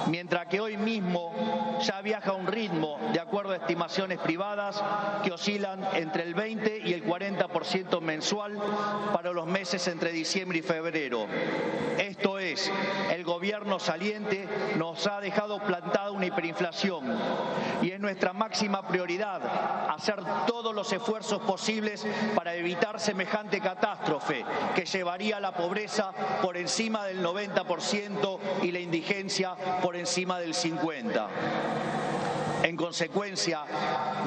mientras que hoy mismo ya viaja a un ritmo, de acuerdo a estimaciones privadas, que oscilan entre el 20 y el 40% mensual para los meses entre diciembre y febrero. Esto es, el gobierno saliente nos ha dejado plantada una hiperinflación y es nuestra máxima prioridad hacer todos los esfuerzos posibles para evitar semejante catástrofe que llevaría a la pobreza por encima del 90% y la indigencia por encima del 50%. En consecuencia,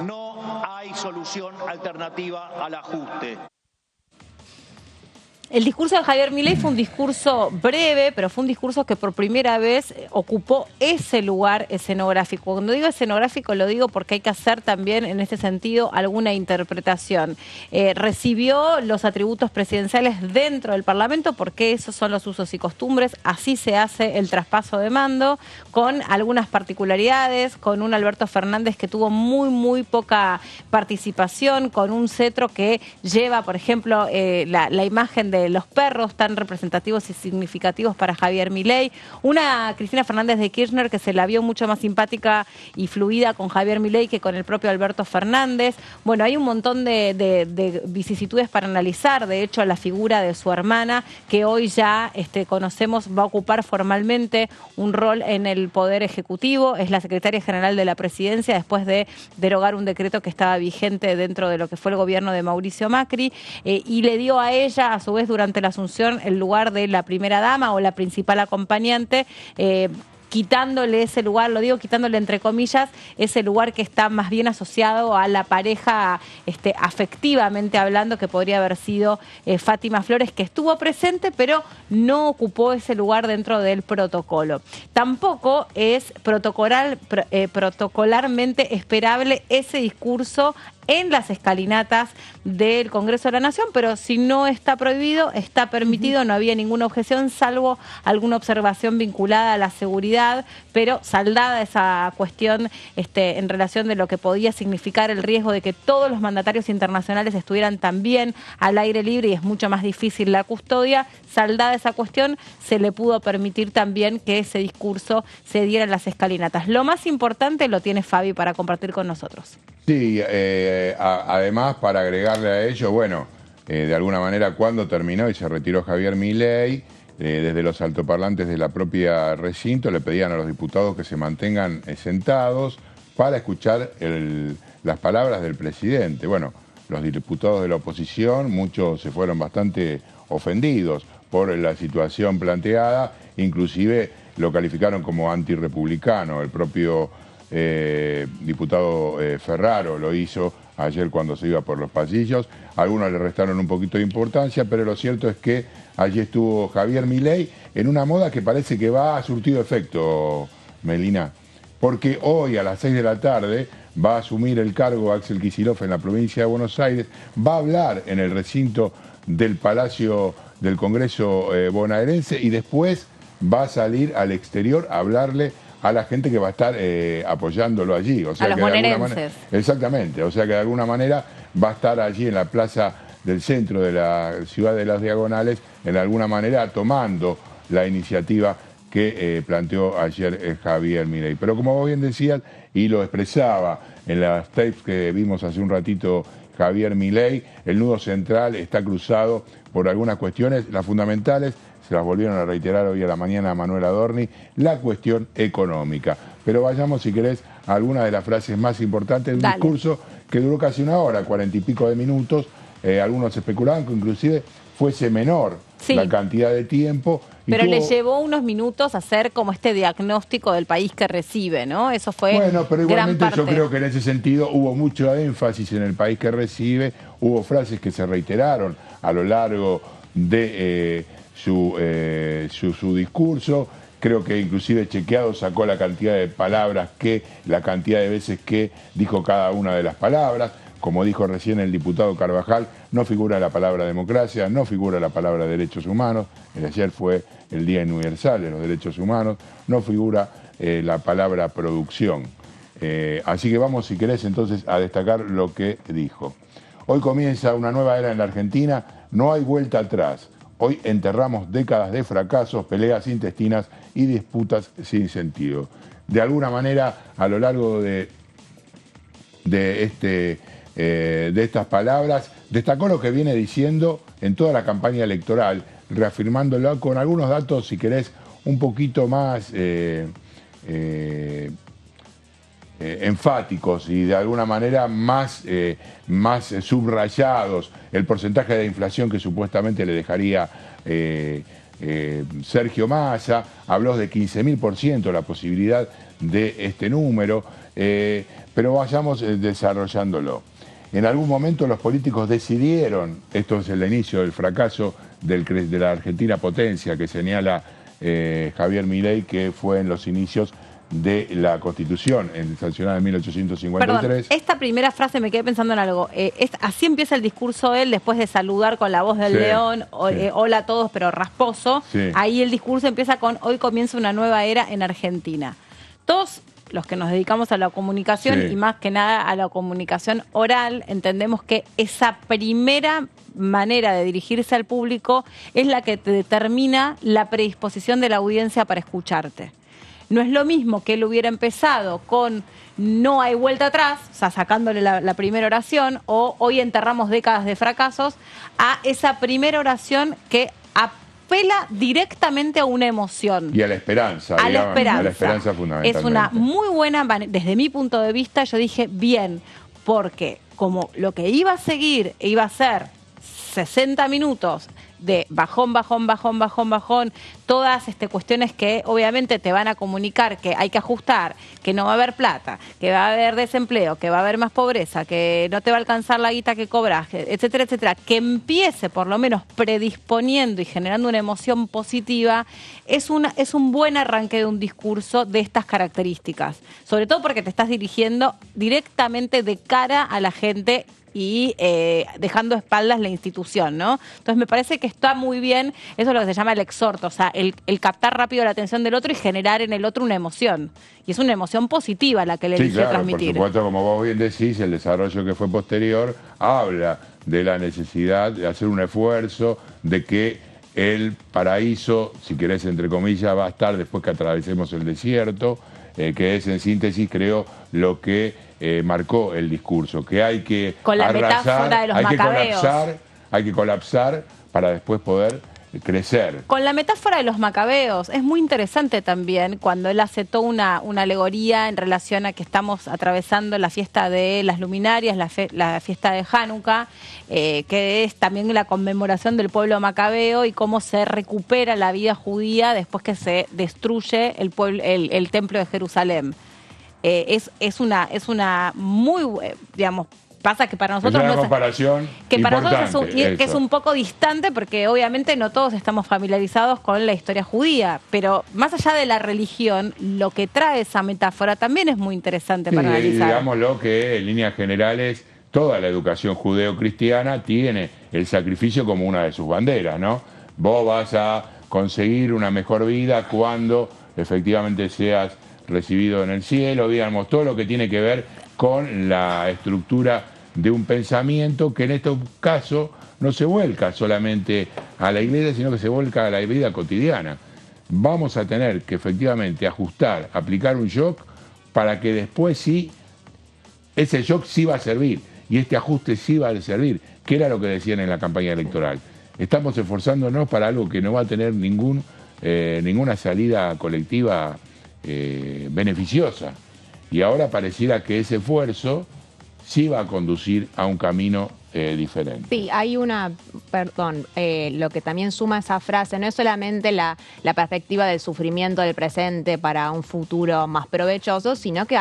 no hay solución alternativa al ajuste. El discurso de Javier Milei fue un discurso breve, pero fue un discurso que por primera vez ocupó ese lugar escenográfico. Cuando digo escenográfico lo digo porque hay que hacer también en este sentido alguna interpretación. Recibió los atributos presidenciales dentro del Parlamento porque esos son los usos y costumbres. Así se hace el traspaso de mando, con algunas particularidades, con un Alberto Fernández que tuvo muy poca participación, con un cetro que lleva, por ejemplo, la imagen de los perros tan representativos y significativos para Javier Milei, una Cristina Fernández de Kirchner que se la vio mucho más simpática y fluida con Javier Milei que con el propio Alberto Fernández. Bueno, hay un montón de vicisitudes para analizar. De hecho, la figura de su hermana, que hoy ya conocemos, va a ocupar formalmente un rol en el Poder Ejecutivo, es la secretaria general de la Presidencia después de derogar un decreto que estaba vigente dentro de lo que fue el gobierno de Mauricio Macri, y le dio a ella, a su vez, durante la asunción, el lugar de la primera dama o la principal acompañante, quitándole ese lugar, lo digo quitándole entre comillas, ese lugar que está más bien asociado a la pareja afectivamente hablando, que podría haber sido Fátima Flores, que estuvo presente pero no ocupó ese lugar dentro del protocolo. Tampoco es protocolarmente esperable ese discurso en las escalinatas del Congreso de la Nación, pero si no está prohibido, está permitido, no había ninguna objeción, salvo alguna observación vinculada a la seguridad, pero saldada esa cuestión en relación de lo que podía significar el riesgo de que todos los mandatarios internacionales estuvieran también al aire libre y es mucho más difícil la custodia, saldada esa cuestión, se le pudo permitir también que ese discurso se diera en las escalinatas. Lo más importante lo tiene Fabi para compartir con nosotros. Sí, además, para agregarle a ello, bueno, de alguna manera cuando terminó y se retiró Javier Milei, desde los altoparlantes de la propia recinto le pedían a los diputados que se mantengan sentados para escuchar las palabras del presidente. Bueno, los diputados de la oposición, muchos se fueron bastante ofendidos por la situación planteada, inclusive lo calificaron como antirrepublicano. El propio diputado Ferraro lo hizo ayer cuando se iba por los pasillos. Algunos le restaron un poquito de importancia, pero lo cierto es que allí estuvo Javier Milei en una moda que parece que va a surtir efecto, Melina, porque hoy a las 6 de la tarde va a asumir el cargo Axel Kicillof en la provincia de Buenos Aires, va a hablar en el recinto del Palacio del Congreso bonaerense y después va a salir al exterior a hablarle a la gente que va a estar apoyándolo allí. O sea, a los bonaerenses. Exactamente, o sea que de alguna manera va a estar allí en la plaza del centro de la ciudad de Las Diagonales, en alguna manera tomando la iniciativa que planteó ayer Javier Milei. Pero como vos bien decías, y lo expresaba en las tapes que vimos hace un ratito Javier Milei, el nudo central está cruzado por algunas cuestiones, las fundamentales, se las volvieron a reiterar hoy a la mañana a Manuel Adorni, la cuestión económica. Pero vayamos, si querés, a alguna de las frases más importantes de un discurso que duró casi una hora, 40 y pico de minutos. Algunos especulaban que inclusive fuese menor la cantidad de tiempo. Pero le llevó unos minutos hacer como este diagnóstico del país que recibe, ¿no? Eso fue bueno, pero igualmente gran parte. Yo creo que en ese sentido hubo mucho énfasis en el país que recibe, hubo frases que se reiteraron a lo largo de su discurso. Creo que inclusive Chequeado sacó la cantidad de palabras la cantidad de veces que dijo cada una de las palabras. Como dijo recién el diputado Carvajal, no figura la palabra democracia, no figura la palabra derechos humanos. Ayer fue el Día Universal de los Derechos Humanos, no figura la palabra producción. Así que vamos, si querés, entonces a destacar lo que dijo. Hoy comienza una nueva era en la Argentina, no hay vuelta atrás. Hoy enterramos décadas de fracasos, peleas intestinas y disputas sin sentido. De alguna manera, a lo largo de estas palabras, destacó lo que viene diciendo en toda la campaña electoral, reafirmándolo con algunos datos, si querés, un poquito más enfáticos y de alguna manera más subrayados. El porcentaje de inflación que supuestamente le dejaría Sergio Massa, habló de 15.000% la posibilidad de este número, pero vayamos desarrollándolo. En algún momento los políticos decidieron, esto es el inicio del fracaso de la Argentina potencia que señala Javier Milei, que fue en los inicios de la Constitución, sancionada en 1853. Perdón, esta primera frase me quedé pensando en algo. Así empieza el discurso él después de saludar con la voz del león, hola a todos pero rasposo. Sí. Ahí el discurso empieza con hoy comienza una nueva era en Argentina. Todos los que nos dedicamos a la comunicación y más que nada a la comunicación oral, entendemos que esa primera manera de dirigirse al público es la que te determina la predisposición de la audiencia para escucharte. No es lo mismo que él hubiera empezado con no hay vuelta atrás, o sea, sacándole la primera oración, o hoy enterramos décadas de fracasos, a esa primera oración que apela directamente a una emoción. Y a la esperanza. A la esperanza fundamentalmente. Es una muy buena manera, desde mi punto de vista, yo dije, bien, porque como lo que iba a seguir iba a ser 60 minutos de bajón, todas cuestiones que obviamente te van a comunicar que hay que ajustar, que no va a haber plata, que va a haber desempleo, que va a haber más pobreza, que no te va a alcanzar la guita que cobras, etcétera, etcétera, que empiece por lo menos predisponiendo y generando una emoción positiva, es un buen arranque de un discurso de estas características, sobre todo porque te estás dirigiendo directamente de cara a la gente y dejando espaldas la institución, ¿no? Entonces me parece que está muy bien, eso es lo que se llama el exhorto, o sea, el captar rápido la atención del otro y generar en el otro una emoción. Y es una emoción positiva la que le eligió transmitir. Por supuesto, como vos bien decís, el desarrollo que fue posterior habla de la necesidad de hacer un esfuerzo, de que el paraíso, si querés, entre comillas, va a estar después que atravesemos el desierto, que es en síntesis, creo, lo que marcó el discurso, que hay que con la metáfora de los macabeos. Hay que colapsar para después poder crecer. Con la metáfora de los macabeos, es muy interesante también cuando él hace toda una alegoría en relación a que estamos atravesando la fiesta de las luminarias, la fiesta de Hanukkah, que es también la conmemoración del pueblo macabeo y cómo se recupera la vida judía después que se destruye el templo de Jerusalén. Es una muy, digamos, pasa que para nosotros es una comparación que para nosotros que es un poco distante porque obviamente no todos estamos familiarizados con la historia judía, pero más allá de la religión, lo que trae esa metáfora también es muy interesante para analizar. Digámoslo que en líneas generales toda la educación judeo-cristiana tiene el sacrificio como una de sus banderas, ¿no? Vos vas a conseguir una mejor vida cuando efectivamente seas recibido en el cielo, digamos, todo lo que tiene que ver con la estructura de un pensamiento que en este caso no se vuelca solamente a la iglesia, sino que se vuelca a la vida cotidiana. Vamos a tener que efectivamente ajustar, aplicar un shock para que después sí, ese shock sí va a servir y este ajuste sí va a servir, que era lo que decían en la campaña electoral. Estamos esforzándonos para algo que no va a tener ninguna salida colectiva beneficiosa. Y ahora pareciera que ese esfuerzo sí va a conducir a un camino diferente. Sí, hay lo que también suma esa frase, no es solamente la perspectiva del sufrimiento del presente para un futuro más provechoso, sino que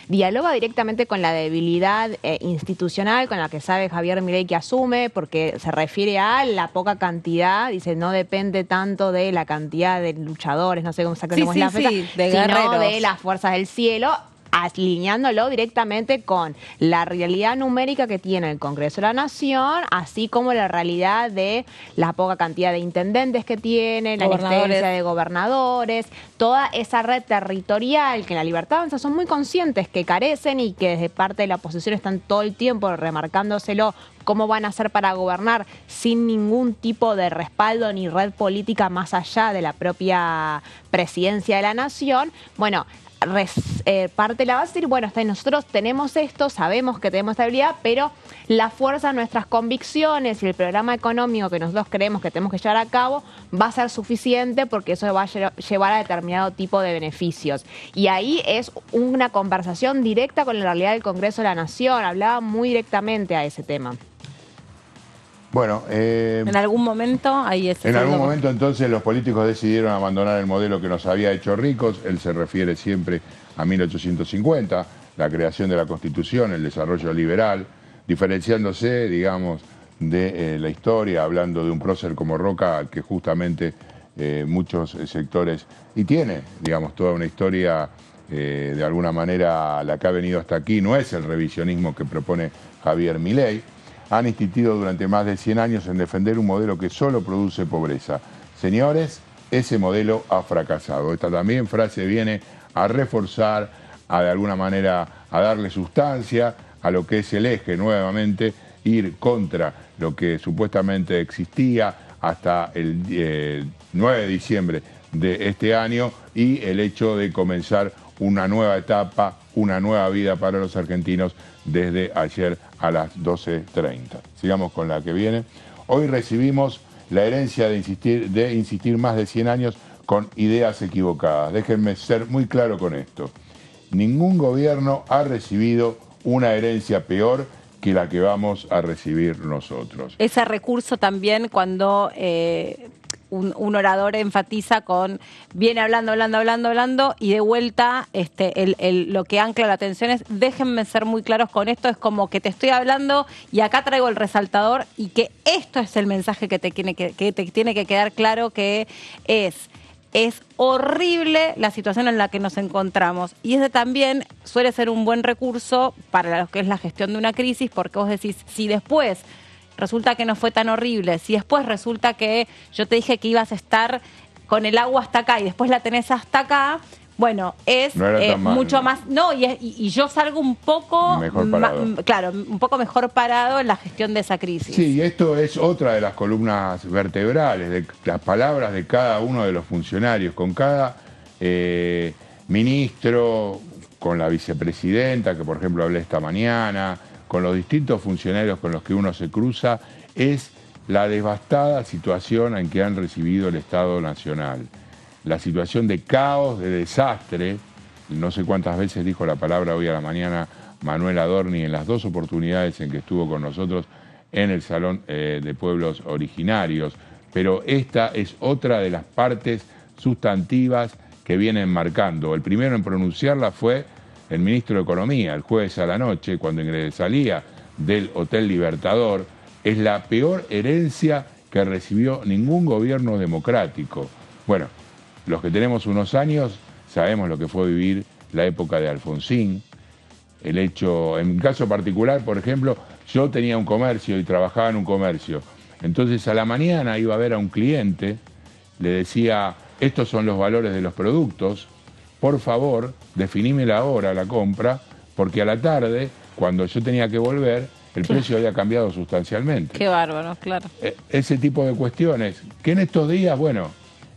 dialoga directamente con la debilidad institucional con la que sabe Javier Milei que asume, porque se refiere a la poca cantidad, dice, no depende tanto de la cantidad de luchadores, no sé cómo sacamos la fecha, sino de las fuerzas del cielo, alineándolo directamente con la realidad numérica que tiene el Congreso de la Nación, así como la realidad de la poca cantidad de intendentes que tiene, la existencia de gobernadores, toda esa red territorial que en la Libertad Avanza son muy conscientes que carecen y que desde parte de la oposición están todo el tiempo remarcándoselo cómo van a hacer para gobernar sin ningún tipo de respaldo ni red política más allá de la propia presidencia de la Nación. Bueno, parte la va a decir, bueno, nosotros tenemos esto, sabemos que tenemos estabilidad, pero la fuerza de nuestras convicciones y el programa económico que nosotros creemos que tenemos que llevar a cabo va a ser suficiente porque eso va a llevar a determinado tipo de beneficios. Y ahí es una conversación directa con la realidad del Congreso de la Nación, hablaba muy directamente a ese tema. Bueno, en algún momento entonces los políticos decidieron abandonar el modelo que nos había hecho ricos. Él se refiere siempre a 1850, la creación de la Constitución, el desarrollo liberal, diferenciándose, digamos, de la historia, hablando de un prócer como Roca, que justamente muchos sectores, y tiene, digamos, toda una historia, de alguna manera, la que ha venido hasta aquí, no es el revisionismo que propone Javier Milei. Han insistido durante más de 100 años en defender un modelo que solo produce pobreza. Señores, ese modelo ha fracasado. Esta también frase viene a reforzar, de alguna manera, a darle sustancia a lo que es el eje, nuevamente, ir contra lo que supuestamente existía hasta el 9 de diciembre de este año y el hecho de comenzar una nueva etapa, una nueva vida para los argentinos desde ayer a las 12:30. Sigamos con la que viene. Hoy recibimos la herencia de insistir más de 100 años con ideas equivocadas. Déjenme ser muy claro con esto. Ningún gobierno ha recibido una herencia peor que la que vamos a recibir nosotros. Ese recurso también cuando un orador enfatiza con, viene hablando y de vuelta lo que ancla la atención es, déjenme ser muy claros con esto, es como que te estoy hablando y acá traigo el resaltador y que esto es el mensaje que te tiene que quedar claro, que es horrible la situación en la que nos encontramos. Y ese también suele ser un buen recurso para lo que es la gestión de una crisis, porque vos decís, si después resulta que no fue tan horrible, si después resulta que yo te dije que ibas a estar con el agua hasta acá y después la tenés hasta acá, bueno, es mucho más... No, y yo salgo un poco... Mejor parado. Claro, un poco mejor parado en la gestión de esa crisis. Sí, y esto es otra de las columnas vertebrales, de las palabras de cada uno de los funcionarios, con cada ministro, con la vicepresidenta, que por ejemplo hablé esta mañana, con los distintos funcionarios con los que uno se cruza, es la devastada situación en que han recibido el Estado Nacional. La situación de caos, de desastre, no sé cuántas veces dijo la palabra hoy a la mañana Manuel Adorni en las dos oportunidades en que estuvo con nosotros en el Salón de Pueblos Originarios, pero esta es otra de las partes sustantivas que vienen marcando. El primero en pronunciarla fue el ministro de Economía, el jueves a la noche, cuando salía del Hotel Libertador. Es la peor herencia que recibió ningún gobierno democrático. Bueno, los que tenemos unos años sabemos lo que fue vivir la época de Alfonsín. El hecho, en mi caso particular, por ejemplo, yo tenía un comercio y trabajaba en un comercio. Entonces a la mañana iba a ver a un cliente, le decía, estos son los valores de los productos, por favor, definime la hora, la compra, porque a la tarde, cuando yo tenía que volver, el precio había cambiado sustancialmente. Qué bárbaro, claro. Ese tipo de cuestiones, que en estos días, bueno,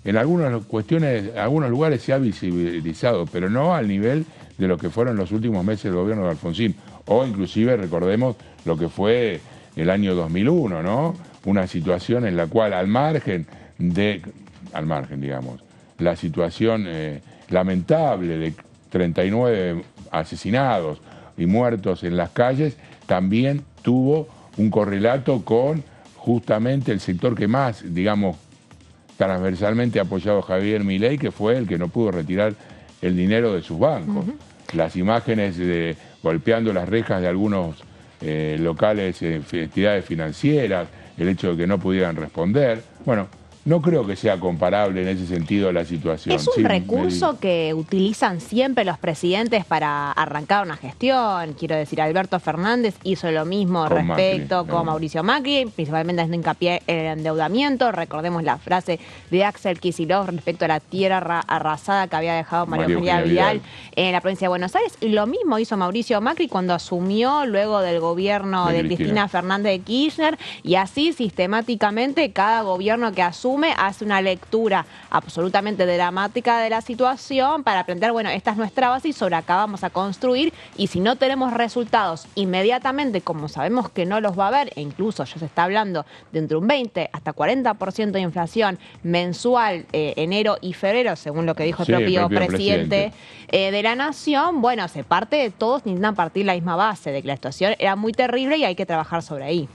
en algunas cuestiones, algunos lugares se ha visibilizado, pero no al nivel de lo que fueron los últimos meses del gobierno de Alfonsín. O inclusive recordemos lo que fue el año 2001, ¿no? Una situación en la cual al margen, digamos, la situación lamentable de 39 asesinados y muertos en las calles, también tuvo un correlato con justamente el sector que más, digamos, transversalmente ha apoyado a Javier Milei, que fue el que no pudo retirar el dinero de sus bancos. Las imágenes de golpeando las rejas de algunos locales, entidades financieras, el hecho de que no pudieran responder. Bueno, no creo que sea comparable en ese sentido la situación. Es un recurso que utilizan siempre los presidentes para arrancar una gestión. Quiero decir, Alberto Fernández hizo lo mismo con Mauricio Macri, principalmente haciendo hincapié en el endeudamiento. Recordemos la frase de Axel Kicillof respecto a la tierra arrasada que había dejado María Eugenia Vidal en la provincia de Buenos Aires. Y lo mismo hizo Mauricio Macri cuando asumió luego del gobierno de Cristina Fernández de Kirchner. Y así sistemáticamente cada gobierno que asume hace una lectura absolutamente dramática de la situación para plantear, bueno, esta es nuestra base y sobre acá vamos a construir, y si no tenemos resultados inmediatamente, como sabemos que no los va a haber, e incluso ya se está hablando de entre un 20 hasta 40% de inflación mensual enero y febrero, según lo que dijo el propio presidente de la Nación, bueno, se parte de todos, intentan partir la misma base, de que la situación era muy terrible y hay que trabajar sobre ahí.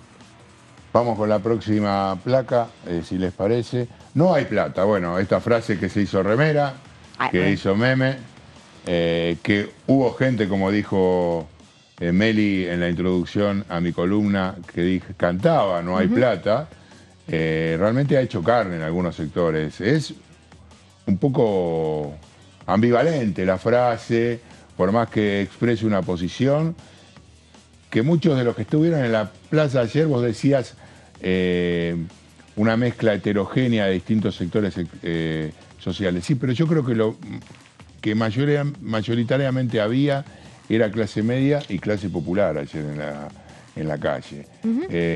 Vamos con la próxima placa, si les parece. No hay plata. Bueno, esta frase que se hizo remera, que hizo meme, que hubo gente, como dijo Meli en la introducción a mi columna, que cantaba no hay plata, realmente ha hecho carne en algunos sectores. Es un poco ambivalente la frase, por más que exprese una posición, que muchos de los que estuvieron en la plaza ayer, vos decías, una mezcla heterogénea de distintos sectores sociales. Sí, pero yo creo que lo que mayoritariamente había era clase media y clase popular ayer en la calle.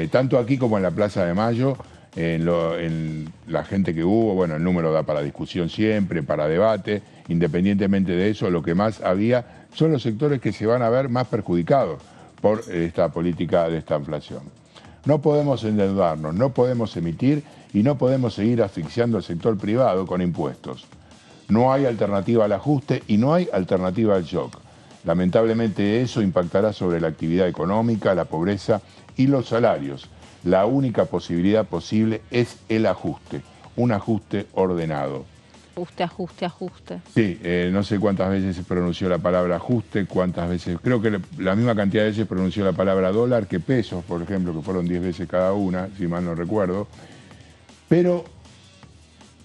Tanto aquí como en la Plaza de Mayo, en la gente que hubo, bueno, el número da para discusión siempre, para debate. Independientemente de eso, lo que más había son los sectores que se van a ver más perjudicados por esta política de esta inflación. No podemos endeudarnos, no podemos emitir y no podemos seguir asfixiando al sector privado con impuestos. No hay alternativa al ajuste y no hay alternativa al shock. Lamentablemente eso impactará sobre la actividad económica, la pobreza y los salarios. La única posibilidad posible es el ajuste, un ajuste ordenado. Ajuste. Sí, no sé cuántas veces se pronunció la palabra ajuste, cuántas veces, creo que la misma cantidad de veces pronunció la palabra dólar que pesos, por ejemplo, que fueron 10 veces cada una, si mal no recuerdo. Pero,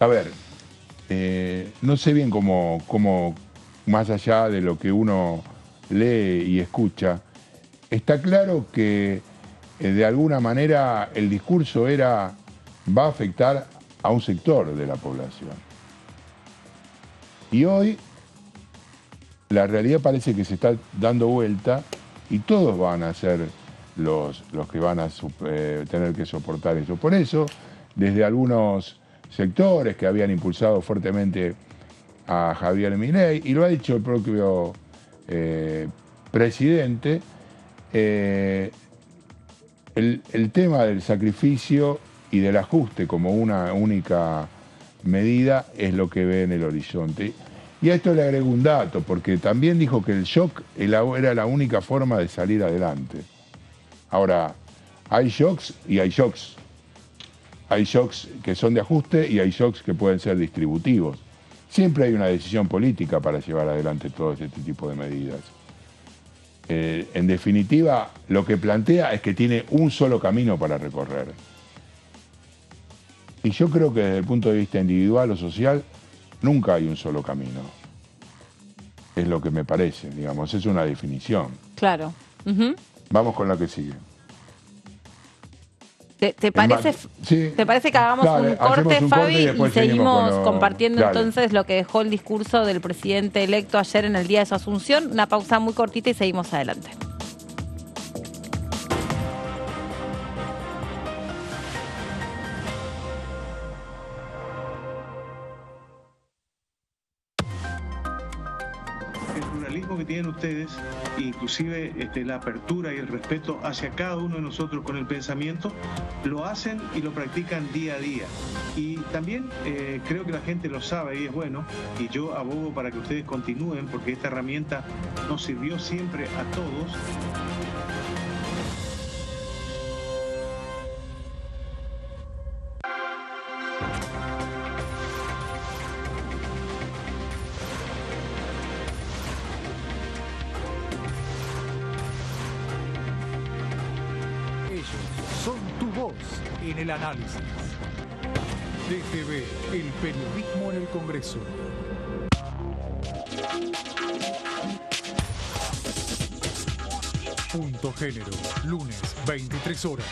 a ver, no sé bien cómo, más allá de lo que uno lee y escucha, está claro que de alguna manera el discurso va a afectar a un sector de la población. Y hoy la realidad parece que se está dando vuelta y todos van a ser los que van a tener que soportar eso. Por eso, desde algunos sectores que habían impulsado fuertemente a Javier Milei, y lo ha dicho el propio presidente, el tema del sacrificio y del ajuste como una única medida es lo que ve en el horizonte. Y a esto le agrego un dato, porque también dijo que el shock era la única forma de salir adelante. Ahora, hay shocks y hay shocks. Hay shocks que son de ajuste y hay shocks que pueden ser distributivos. Siempre hay una decisión política para llevar adelante todo este tipo de medidas. En definitiva, lo que plantea es que tiene un solo camino para recorrer. Y yo creo que desde el punto de vista individual o social, nunca hay un solo camino. Es lo que me parece, digamos, es una definición. Claro. Vamos con la que sigue. ¿Te parece, sí. ¿Te parece que hagamos un corte, Fabi, y seguimos compartiendo Dale. entonces lo que dejó el discurso del presidente electo ayer en el día de su asunción? Una pausa muy cortita y seguimos adelante. Que tienen ustedes, inclusive la apertura y el respeto hacia cada uno de nosotros con el pensamiento, lo hacen y lo practican día a día. Y también creo que la gente lo sabe y es bueno, y yo abogo para que ustedes continúen, porque esta herramienta nos sirvió siempre a todos. Son tu voz en el análisis. DTV, el periodismo en el Congreso. Punto Género, lunes, 23 horas.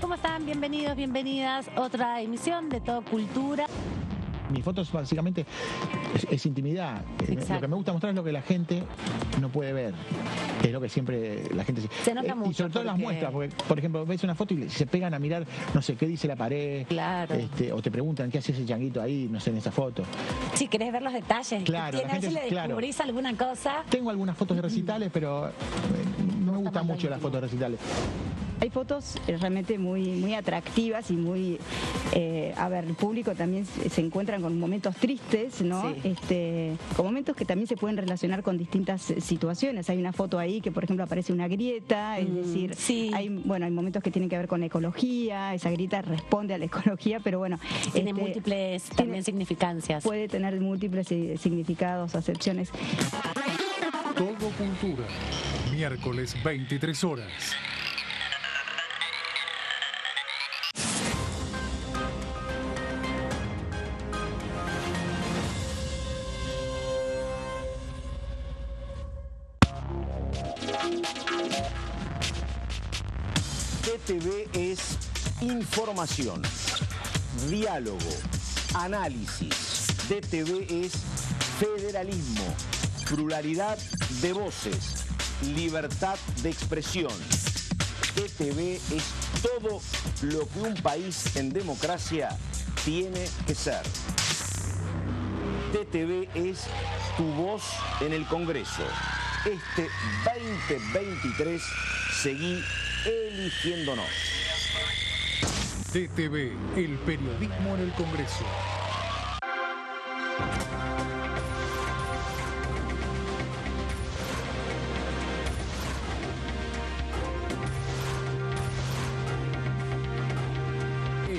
¿Cómo están? Bienvenidos, bienvenidas. Otra emisión de Todo Cultura. Mis fotos básicamente es intimidad. Lo que me gusta mostrar es lo que la gente no puede ver. Es lo que siempre la gente se nota mucho. Y sobre todo en las muestras, porque, por ejemplo, ves una foto y se pegan a mirar, no sé, qué dice la pared. Claro. O te preguntan qué hace ese changuito ahí, no sé, en esa foto. Si querés ver los detalles. Claro. A ver si le descubrís alguna cosa. Tengo algunas fotos de recitales, pero no me gustan mucho las fotos de recitales. Hay fotos realmente muy atractivas y muy, el público también se encuentran con momentos tristes, ¿no? Sí. Con momentos que también se pueden relacionar con distintas situaciones. Hay una foto ahí que, por ejemplo, aparece una grieta, es decir, sí. hay momentos que tienen que ver con la ecología, esa grieta responde a la ecología, pero bueno. Tiene múltiples también significancias. Puede tener múltiples significados, acepciones. Todo Cultura, miércoles 23 horas. DTV es información, diálogo, análisis. DTV es federalismo, pluralidad de voces, libertad de expresión. DTV es todo lo que un país en democracia tiene que ser. DTV es tu voz en el Congreso. Este 2023 seguí eligiéndonos. DTV, el periodismo en el Congreso.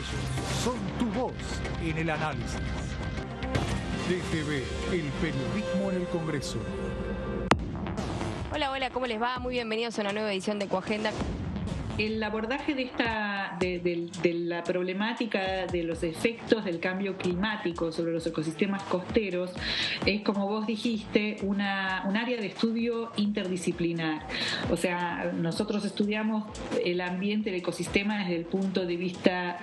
Ellos son tu voz en el análisis. DTV, el periodismo en el Congreso. Hola, hola, ¿cómo les va? Muy bienvenidos a una nueva edición de Coagenda. El abordaje de la problemática de los efectos del cambio climático sobre los ecosistemas costeros es, como vos dijiste, un área de estudio interdisciplinar. O sea, nosotros estudiamos el ambiente, el ecosistema desde el punto de vista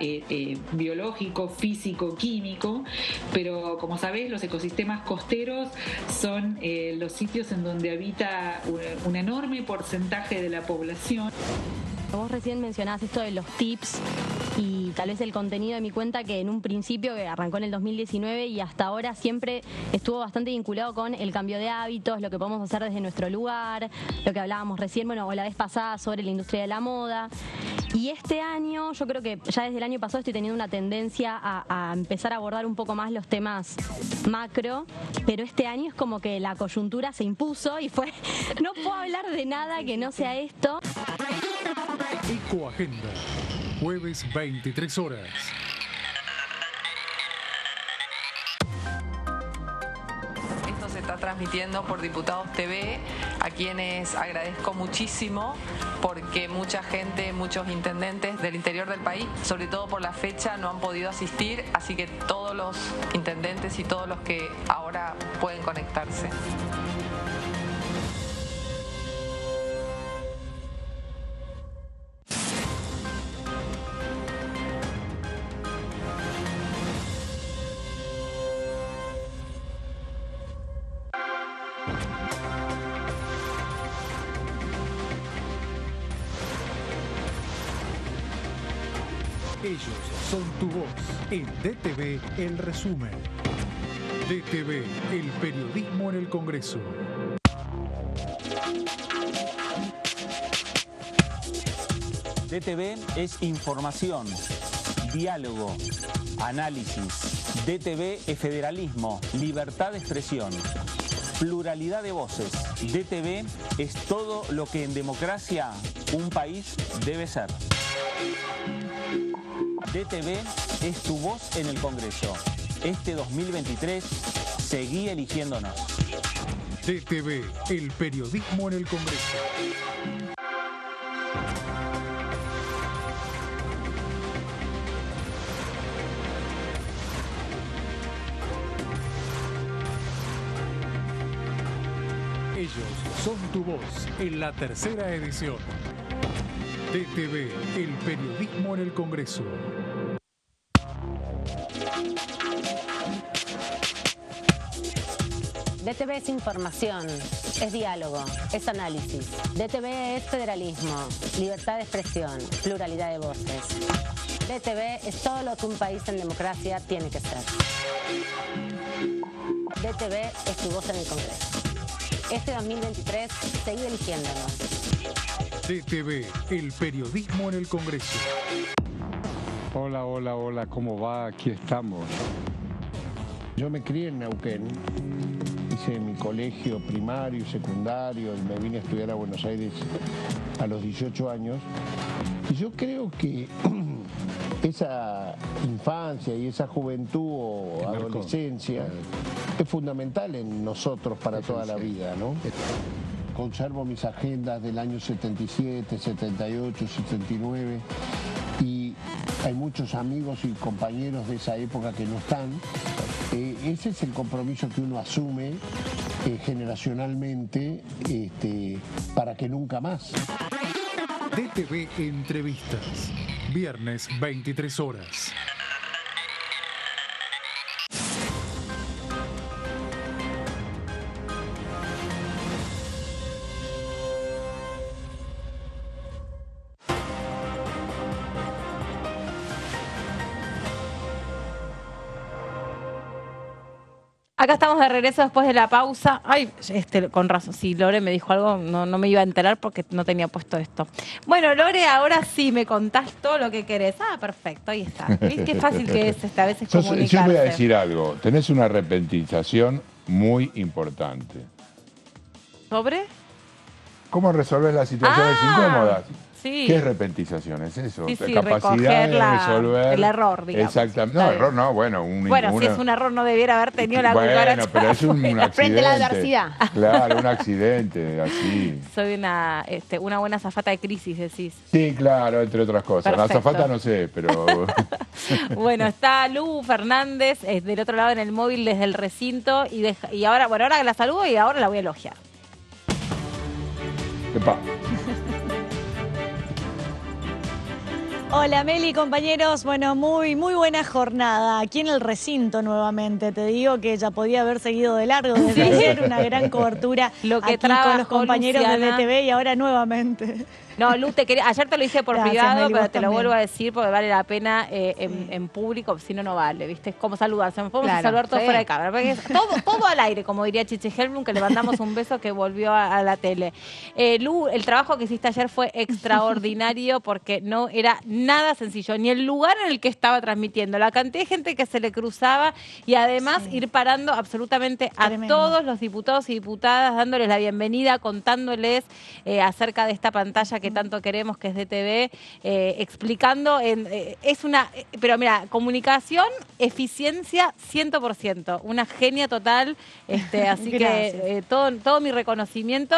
biológico, físico, químico, pero como sabés, los ecosistemas costeros son los sitios en donde habita un enorme porcentaje de la población. Vos recién mencionabas esto de los tips y tal vez el contenido de mi cuenta, que en un principio, que arrancó en el 2019 y hasta ahora siempre estuvo bastante vinculado con el cambio de hábitos, lo que podemos hacer desde nuestro lugar, lo que hablábamos recién, bueno, o la vez pasada sobre la industria de la moda. Y este año, yo creo que ya desde el año pasado estoy teniendo una tendencia a empezar a abordar un poco más los temas macro, pero este año es como que la coyuntura se impuso y fue, no puedo hablar de nada que no sea esto. Ecoagenda, jueves 23 horas. Esto se está transmitiendo por Diputados TV, a quienes agradezco muchísimo porque mucha gente, muchos intendentes del interior del país, sobre todo por la fecha, no han podido asistir, así que todos los intendentes y todos los que ahora pueden conectarse. Ellos son tu voz en DTV, el resumen. DTV, el periodismo en el Congreso. DTV es información, diálogo, análisis. DTV es federalismo, libertad de expresión, pluralidad de voces. DTV es todo lo que en democracia un país debe ser. DTV es tu voz en el Congreso. Este 2023, seguí eligiéndonos. DTV, el periodismo en el Congreso. Ellos son tu voz en la tercera edición. DTV, el periodismo en el Congreso. DTV es información, es diálogo, es análisis. DTV es federalismo, libertad de expresión, pluralidad de voces. DTV es todo lo que un país en democracia tiene que ser. DTV es tu voz en el Congreso. Este 2023, seguí eligiéndonos. DTV, el periodismo en el Congreso. Hola, hola, hola, ¿cómo va? Aquí estamos. Yo me crié en Neuquén, hice mi colegio primario y secundario y me vine a estudiar a Buenos Aires a los 18 años. Y yo creo que esa infancia y esa juventud o adolescencia es fundamental en nosotros para toda la vida, ¿no? Conservo mis agendas del año 77, 78, 79 y hay muchos amigos y compañeros de esa época que no están. Ese es el compromiso que uno asume generacionalmente para que nunca más. DTV Entrevistas, viernes 23 horas. Acá estamos de regreso después de la pausa. Ay, con razón, si Lore me dijo algo, no me iba a enterar porque no tenía puesto esto. Bueno, Lore, ahora sí me contás todo lo que querés. Ah, perfecto, ahí está. ¿Viste qué fácil que es a veces comunicarse? Yo voy a decir algo. Tenés una repentización muy importante. ¿Sobre? ¿Cómo resolvés las situaciones incómodas? Sí. ¿Qué es repentización? Es eso, Sí, sí, capacidad de recoger resolver. el error, digamos. Exactamente. No, error no, bueno. Si es un error no debiera haber tenido la Bueno, cucaracha. pero es un accidente. Frente a la adversidad. Claro, un accidente, así. Soy una buena azafata de crisis, decís. Sí, claro, entre otras cosas. La Perfecto. azafata no sé, pero... Bueno, está Lu Fernández del otro lado en el móvil desde el recinto y ahora la saludo y ahora la voy a elogiar. Epa. Hola Meli, compañeros. Bueno, muy buena jornada. Aquí en el recinto nuevamente. Te digo que ya podía haber seguido de largo desde ayer, una gran cobertura Lo que aquí con los trabajó compañeros Luciana. de DTV y ahora nuevamente. No, Lu, ayer te lo dije por Gracias, privado, Meli, pero vos te lo también. vuelvo a decir porque vale la pena en público, si no, no vale, ¿viste? Es como saludarse. Nos podemos Claro, saludar todos sí. fuera de cámara. Porque es todo al aire, como diría Chiche Helblum, que le mandamos un beso que volvió a la tele. Lu, el trabajo que hiciste ayer fue extraordinario porque no era nada sencillo. Ni el lugar en el que estaba transmitiendo, la cantidad de gente que se le cruzaba y además ir parando absolutamente a Tremendo. todos los diputados y diputadas, dándoles la bienvenida, contándoles acerca de esta pantalla que tanto queremos, que es DTV, explicando, pero mira, comunicación, eficiencia 100%, una genia total, así que todo mi reconocimiento.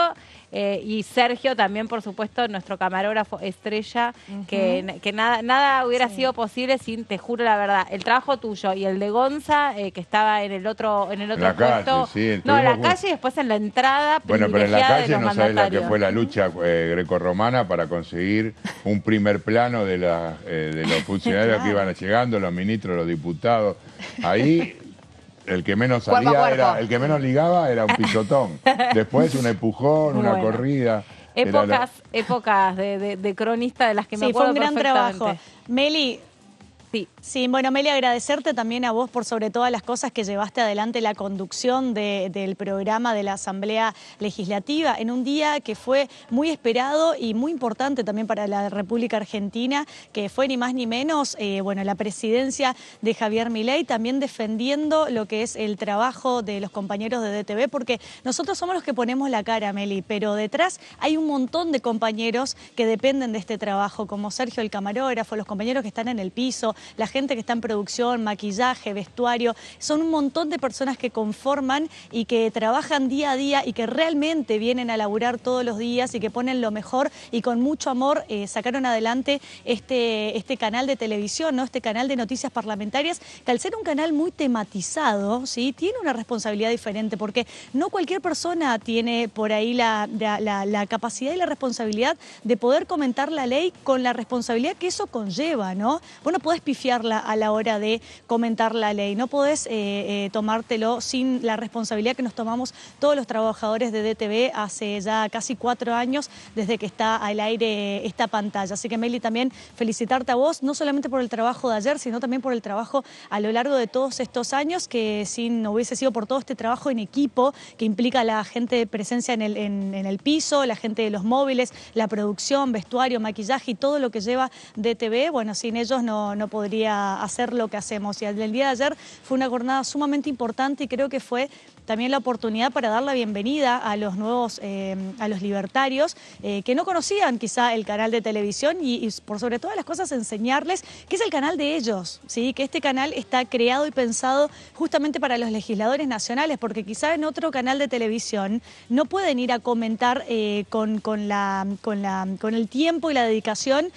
Y Sergio también, por supuesto, nuestro camarógrafo estrella, que nada hubiera sido posible sin, te juro la verdad, el trabajo tuyo y el de Gonza, que estaba en el otro la puesto. calle, sí, No, en la estuvimos calle y después en la entrada. Bueno, pero en la privilegiada de calle los no sabes la que mandatarios. fue la lucha grecorromana para conseguir un primer plano de los funcionarios que iban llegando, los ministros, los diputados. Ahí el que menos Cuerpo a salía cuerpo. el que menos ligaba era un pisotón. Después un empujón, una Bueno. corrida. Épocas de cronista de las que me Sí, acuerdo fue un gran perfectamente. trabajo. Meli. Sí, bueno, Meli, agradecerte también a vos por sobre todas las cosas que llevaste adelante la conducción del programa de la Asamblea Legislativa en un día que fue muy esperado y muy importante también para la República Argentina, que fue ni más ni menos, la presidencia de Javier Milei, también defendiendo lo que es el trabajo de los compañeros de DTV, porque nosotros somos los que ponemos la cara, Meli, pero detrás hay un montón de compañeros que dependen de este trabajo, como Sergio el camarógrafo, los compañeros que están en el piso, la gente que está en producción, maquillaje, vestuario, son un montón de personas que conforman y que trabajan día a día y que realmente vienen a laburar todos los días y que ponen lo mejor y con mucho amor sacaron adelante este canal de televisión, ¿no? Este canal de noticias parlamentarias, que al ser un canal muy tematizado, ¿sí? Tiene una responsabilidad diferente, porque no cualquier persona tiene por ahí la capacidad y la responsabilidad de poder comentar la ley con la responsabilidad que eso conlleva, ¿no? Vos no podés pifiarla a la hora de comentar la ley, no podés tomártelo sin la responsabilidad que nos tomamos todos los trabajadores de DTV hace ya casi 4 años desde que está al aire esta pantalla. Así que Meli, también felicitarte a vos, no solamente por el trabajo de ayer, sino también por el trabajo a lo largo de todos estos años, que si no hubiese sido por todo este trabajo en equipo que implica la gente de presencia en el piso, la gente de los móviles, la producción, vestuario, maquillaje y todo lo que lleva DTV, bueno, sin ellos no podría hacer lo que hacemos. Y el día de ayer fue una jornada sumamente importante y creo que fue también la oportunidad para dar la bienvenida a los nuevos, a los libertarios que no conocían quizá el canal de televisión y por sobre todas las cosas enseñarles que es el canal de ellos, ¿sí? Que este canal está creado y pensado justamente para los legisladores nacionales, porque quizá en otro canal de televisión no pueden ir a comentar con el tiempo y la dedicación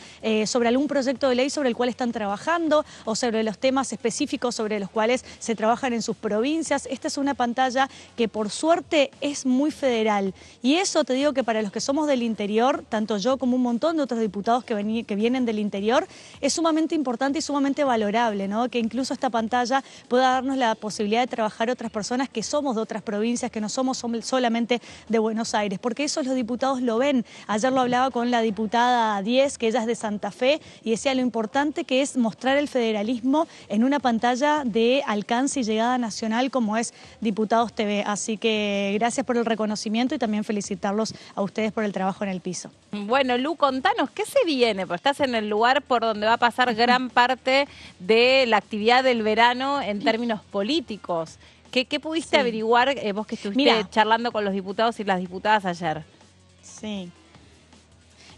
sobre algún proyecto de ley sobre el cual están trabajando o sobre los temas específicos sobre los cuales se trabajan en sus provincias. Esta es una pantalla que por suerte es muy federal y eso te digo que para los que somos del interior, tanto yo como un montón de otros diputados que vienen del interior, es sumamente importante y sumamente valorable, ¿no? Que incluso esta pantalla pueda darnos la posibilidad de trabajar otras personas que somos de otras provincias, que no somos solamente de Buenos Aires, porque eso los diputados lo ven. Ayer lo hablaba con la diputada 10, que ella es de Santa Fe, y decía lo importante que es mostrar el federalismo en una pantalla de alcance y llegada nacional como es Diputados TV. Así que gracias por el reconocimiento y también felicitarlos a ustedes por el trabajo en el piso. Bueno, Lu, contanos, ¿qué se viene? Porque estás en el lugar por donde va a pasar gran parte de la actividad del verano en términos políticos. ¿Qué pudiste averiguar vos que estuviste charlando con los diputados y las diputadas ayer? Sí.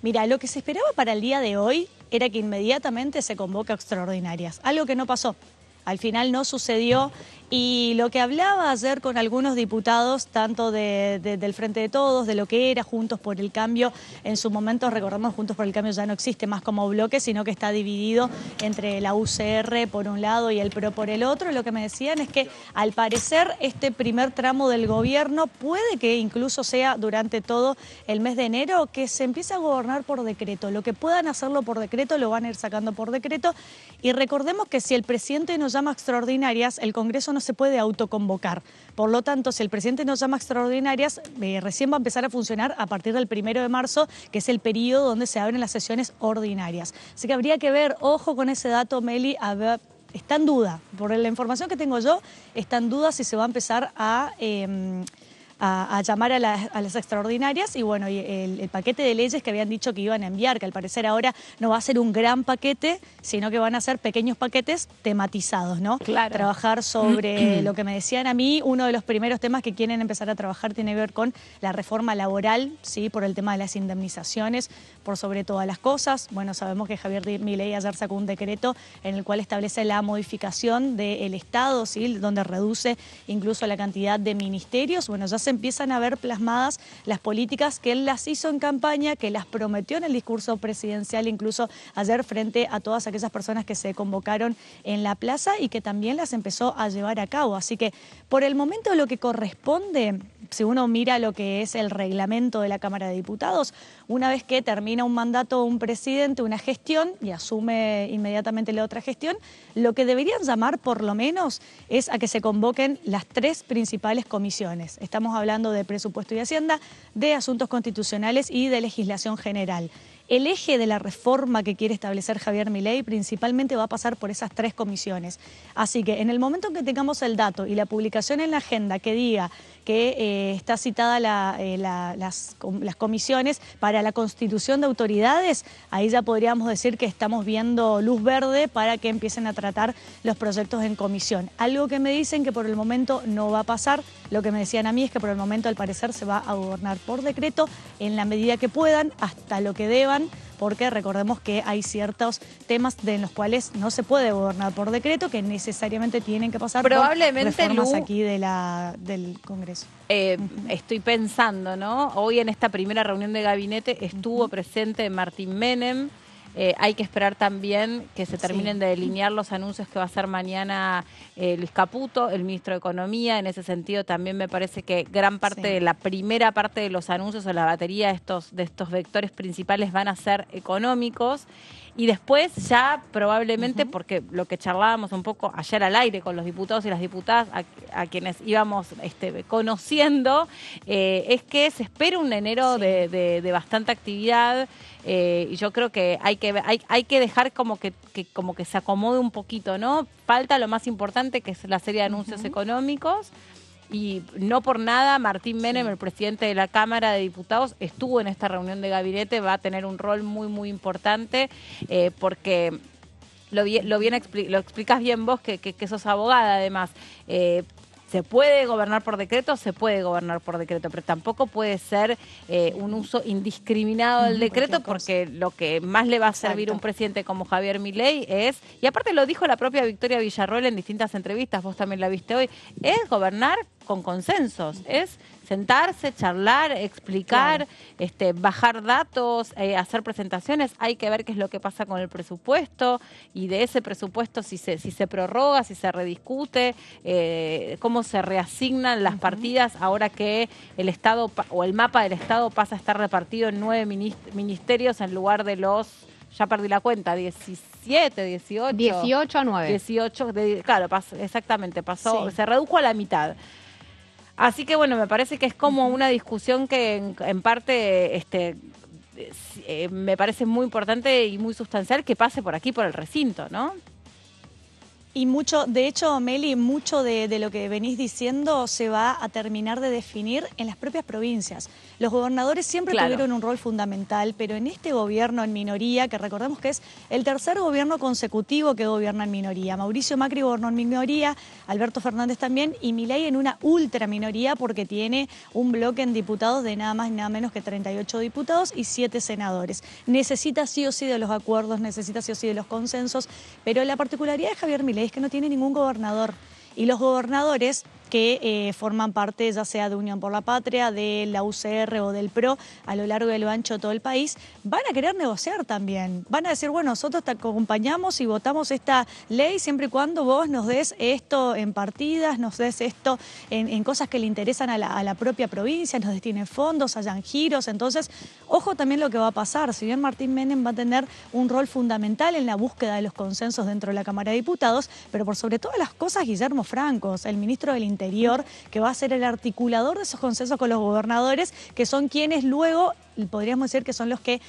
Mira, lo que se esperaba para el día de hoy era que inmediatamente se convoque a extraordinarias, algo que no pasó. Al final no sucedió y lo que hablaba ayer con algunos diputados, tanto del Frente de Todos, de lo que era Juntos por el Cambio, en su momento, recordemos, Juntos por el Cambio ya no existe más como bloque, sino que está dividido entre la UCR por un lado y el PRO por el otro. Lo que me decían es que al parecer este primer tramo del gobierno puede que incluso sea durante todo el mes de enero que se empiece a gobernar por decreto. Lo que puedan hacerlo por decreto lo van a ir sacando por decreto y recordemos que si el presidente nos llama a extraordinarias, el Congreso no se puede autoconvocar. Por lo tanto, si el presidente nos llama a extraordinarias, recién va a empezar a funcionar a partir del 1 de marzo, que es el periodo donde se abren las sesiones ordinarias. Así que habría que ver, ojo con ese dato, Meli, está en duda. Por la información que tengo yo, está en duda si se va a empezar a llamar a las extraordinarias y bueno, y el paquete de leyes que habían dicho que iban a enviar, que al parecer ahora no va a ser un gran paquete, sino que van a ser pequeños paquetes tematizados, ¿no? Claro. Trabajar sobre lo que me decían a mí, uno de los primeros temas que quieren empezar a trabajar tiene que ver con la reforma laboral, ¿sí? Por el tema de las indemnizaciones, por sobre todas las cosas. Bueno, sabemos que Javier Milei ayer sacó un decreto en el cual establece la modificación del Estado, ¿sí? Donde reduce incluso la cantidad de ministerios. Bueno, ya se empiezan a ver plasmadas las políticas que él las hizo en campaña, que las prometió en el discurso presidencial, incluso ayer frente a todas aquellas personas que se convocaron en la plaza y que también las empezó a llevar a cabo. Así que por el momento lo que corresponde, si uno mira lo que es el reglamento de la Cámara de Diputados, una vez que termina un mandato un presidente, una gestión y asume inmediatamente la otra gestión, lo que deberían llamar por lo menos es a que se convoquen las 3 principales comisiones. Estamos hablando de Presupuesto y Hacienda, de Asuntos Constitucionales y de Legislación General. El eje de la reforma que quiere establecer Javier Milei principalmente va a pasar por esas 3 comisiones. Así que en el momento en que tengamos el dato y la publicación en la agenda que diga que está citada las comisiones para la constitución de autoridades, ahí ya podríamos decir que estamos viendo luz verde para que empiecen a tratar los proyectos en comisión. Algo que me dicen que por el momento no va a pasar, lo que me decían a mí es que por el momento al parecer se va a gobernar por decreto en la medida que puedan, hasta lo que deban, porque recordemos que hay ciertos temas en los cuales no se puede gobernar por decreto, que necesariamente tienen que pasar probablemente, por reformas Lu, aquí del Congreso. Estoy pensando, ¿no? Hoy en esta primera reunión de gabinete estuvo presente Martín Menem. Hay que esperar también que se terminen de delinear los anuncios que va a hacer mañana Luis Caputo, el ministro de Economía. En ese sentido también me parece que gran parte de la primera parte de los anuncios o la batería de estos vectores principales van a ser económicos. Y después ya probablemente, porque lo que charlábamos un poco ayer al aire con los diputados y las diputadas a quienes íbamos conociendo, es que se espera un enero de bastante actividad. Y yo creo que hay que dejar como que se acomode un poquito, ¿no? Falta lo más importante, que es la serie de anuncios económicos. Y no por nada Martín Menem, el presidente de la Cámara de Diputados, estuvo en esta reunión de gabinete, va a tener un rol muy, muy importante, porque lo explicás bien vos, que sos abogada además. ¿Se puede gobernar por decreto? Se puede gobernar por decreto, pero tampoco puede ser un uso indiscriminado del decreto, porque lo que más le va a servir a un presidente como Javier Milei es, y aparte lo dijo la propia Victoria Villarroel en distintas entrevistas, vos también la viste hoy, es gobernar con consensos, es sentarse, charlar, explicar, bajar datos, hacer presentaciones. Hay que ver qué es lo que pasa con el presupuesto y de ese presupuesto si se prorroga, si se rediscute, cómo se reasignan las partidas ahora que el Estado o el mapa del Estado pasa a estar repartido en 9 ministerios en lugar de los, ya perdí la cuenta, 17, 18. 18 a 9. 18, claro, exactamente, pasó, se redujo a la mitad. Así que bueno, me parece que es como una discusión que en parte me parece muy importante y muy sustancial que pase por aquí, por el recinto, ¿no? Y mucho, de hecho, Meli, mucho de lo que venís diciendo se va a terminar de definir en las propias provincias. Los gobernadores siempre tuvieron un rol fundamental, pero en este gobierno en minoría, que recordemos que es el tercer gobierno consecutivo que gobierna en minoría. Mauricio Macri gobernó en minoría, Alberto Fernández también, y Milei en una ultra minoría porque tiene un bloque en diputados de nada más y nada menos que 38 diputados y 7 senadores. Necesita sí o sí de los acuerdos, necesita sí o sí de los consensos, pero la particularidad de Javier Milei es que no tiene ningún gobernador. Y los gobernadores que forman parte ya sea de Unión por la Patria, de la UCR o del PRO a lo largo y lo ancho de todo el país, van a querer negociar también. Van a decir, bueno, nosotros te acompañamos y votamos esta ley siempre y cuando vos nos des esto en partidas, nos des esto en cosas que le interesan a la propia provincia, nos destinen fondos, hayan giros. Entonces, ojo también lo que va a pasar. Si bien Martín Menem va a tener un rol fundamental en la búsqueda de los consensos dentro de la Cámara de Diputados, pero por sobre todas las cosas, Guillermo Francos, el ministro del Interior, que va a ser el articulador de esos consensos con los gobernadores, que son quienes luego, podríamos decir que son los que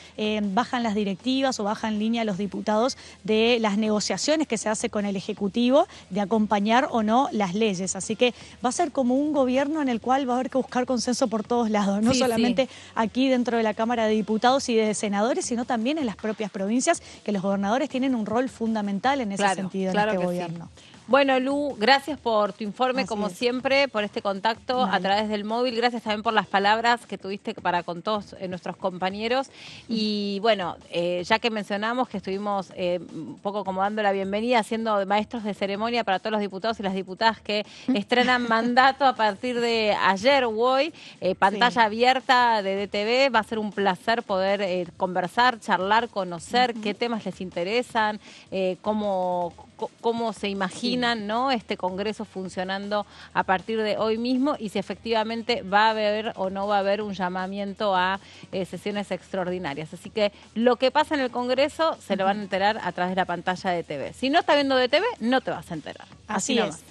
bajan las directivas o bajan línea a los diputados de las negociaciones que se hace con el Ejecutivo, de acompañar o no las leyes. Así que va a ser como un gobierno en el cual va a haber que buscar consenso por todos lados, no solamente aquí dentro de la Cámara de Diputados y de senadores, sino también en las propias provincias, que los gobernadores tienen un rol fundamental en ese sentido en este gobierno. Bueno, Lu, gracias por tu informe, como siempre, por este contacto a través del móvil. Gracias también por las palabras que tuviste para con todos nuestros compañeros. Y bueno, ya que mencionamos que estuvimos un poco como dando la bienvenida, haciendo maestros de ceremonia para todos los diputados y las diputadas que estrenan mandato a partir de ayer o hoy, pantalla abierta de DTV. Va a ser un placer poder conversar, charlar, conocer qué temas les interesan, cómo se imaginan, ¿no?, este Congreso funcionando a partir de hoy mismo y si efectivamente va a haber o no va a haber un llamamiento a sesiones extraordinarias. Así que lo que pasa en el Congreso se lo van a enterar a través de la pantalla de TV. Si no está viendo de TV, no te vas a enterar. Así es.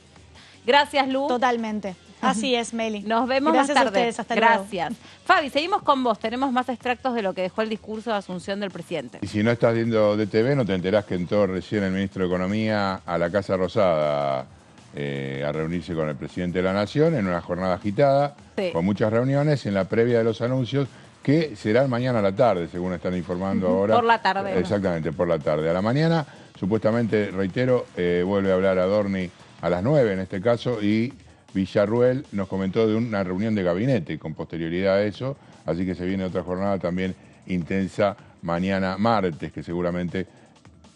Gracias, Lu. Totalmente. Así es, Meli. Nos vemos Gracias más tarde. A ustedes. Hasta Gracias. luego. Fabi, seguimos con vos. Tenemos más extractos de lo que dejó el discurso de asunción del presidente. Y si no estás viendo DTV, no te enterás que entró recién el ministro de Economía a la Casa Rosada a reunirse con el presidente de la Nación en una jornada agitada, con muchas reuniones en la previa de los anuncios que serán mañana a la tarde, según están informando ahora. Por la tarde. Exactamente, por la tarde. A la mañana, supuestamente, reitero, vuelve a hablar Adorni a las 9 en este caso y Villarruel nos comentó de una reunión de gabinete con posterioridad a eso, así que se viene otra jornada también intensa mañana martes, que seguramente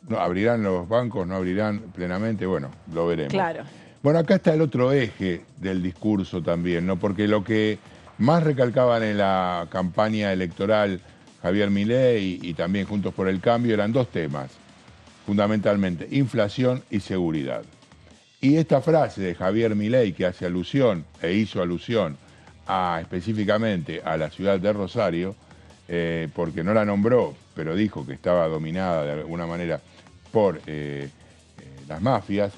no abrirán los bancos, no abrirán plenamente, bueno, lo veremos. Claro. Bueno, acá está el otro eje del discurso también, ¿no? Porque lo que más recalcaban en la campaña electoral Javier Milei y también Juntos por el Cambio eran dos temas, fundamentalmente, inflación y seguridad. Y esta frase de Javier Milei que hace alusión e hizo alusión específicamente a la ciudad de Rosario, porque no la nombró, pero dijo que estaba dominada de alguna manera por las mafias,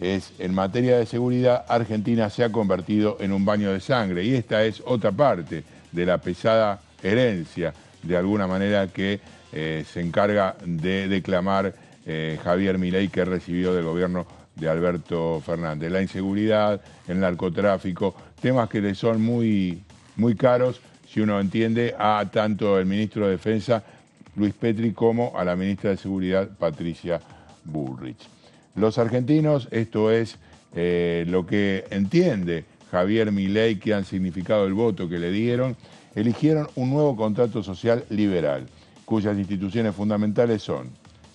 es en materia de seguridad, Argentina se ha convertido en un baño de sangre. Y esta es otra parte de la pesada herencia, de alguna manera, que se encarga de declamar Javier Milei, que recibió del gobierno de Alberto Fernández. La inseguridad, el narcotráfico, temas que le son muy, muy caros, si uno entiende, a tanto el ministro de Defensa, Luis Petri, como a la ministra de Seguridad, Patricia Bullrich. Los argentinos, esto es lo que entiende Javier Milei, que han significado el voto que le dieron, eligieron un nuevo contrato social liberal, cuyas instituciones fundamentales son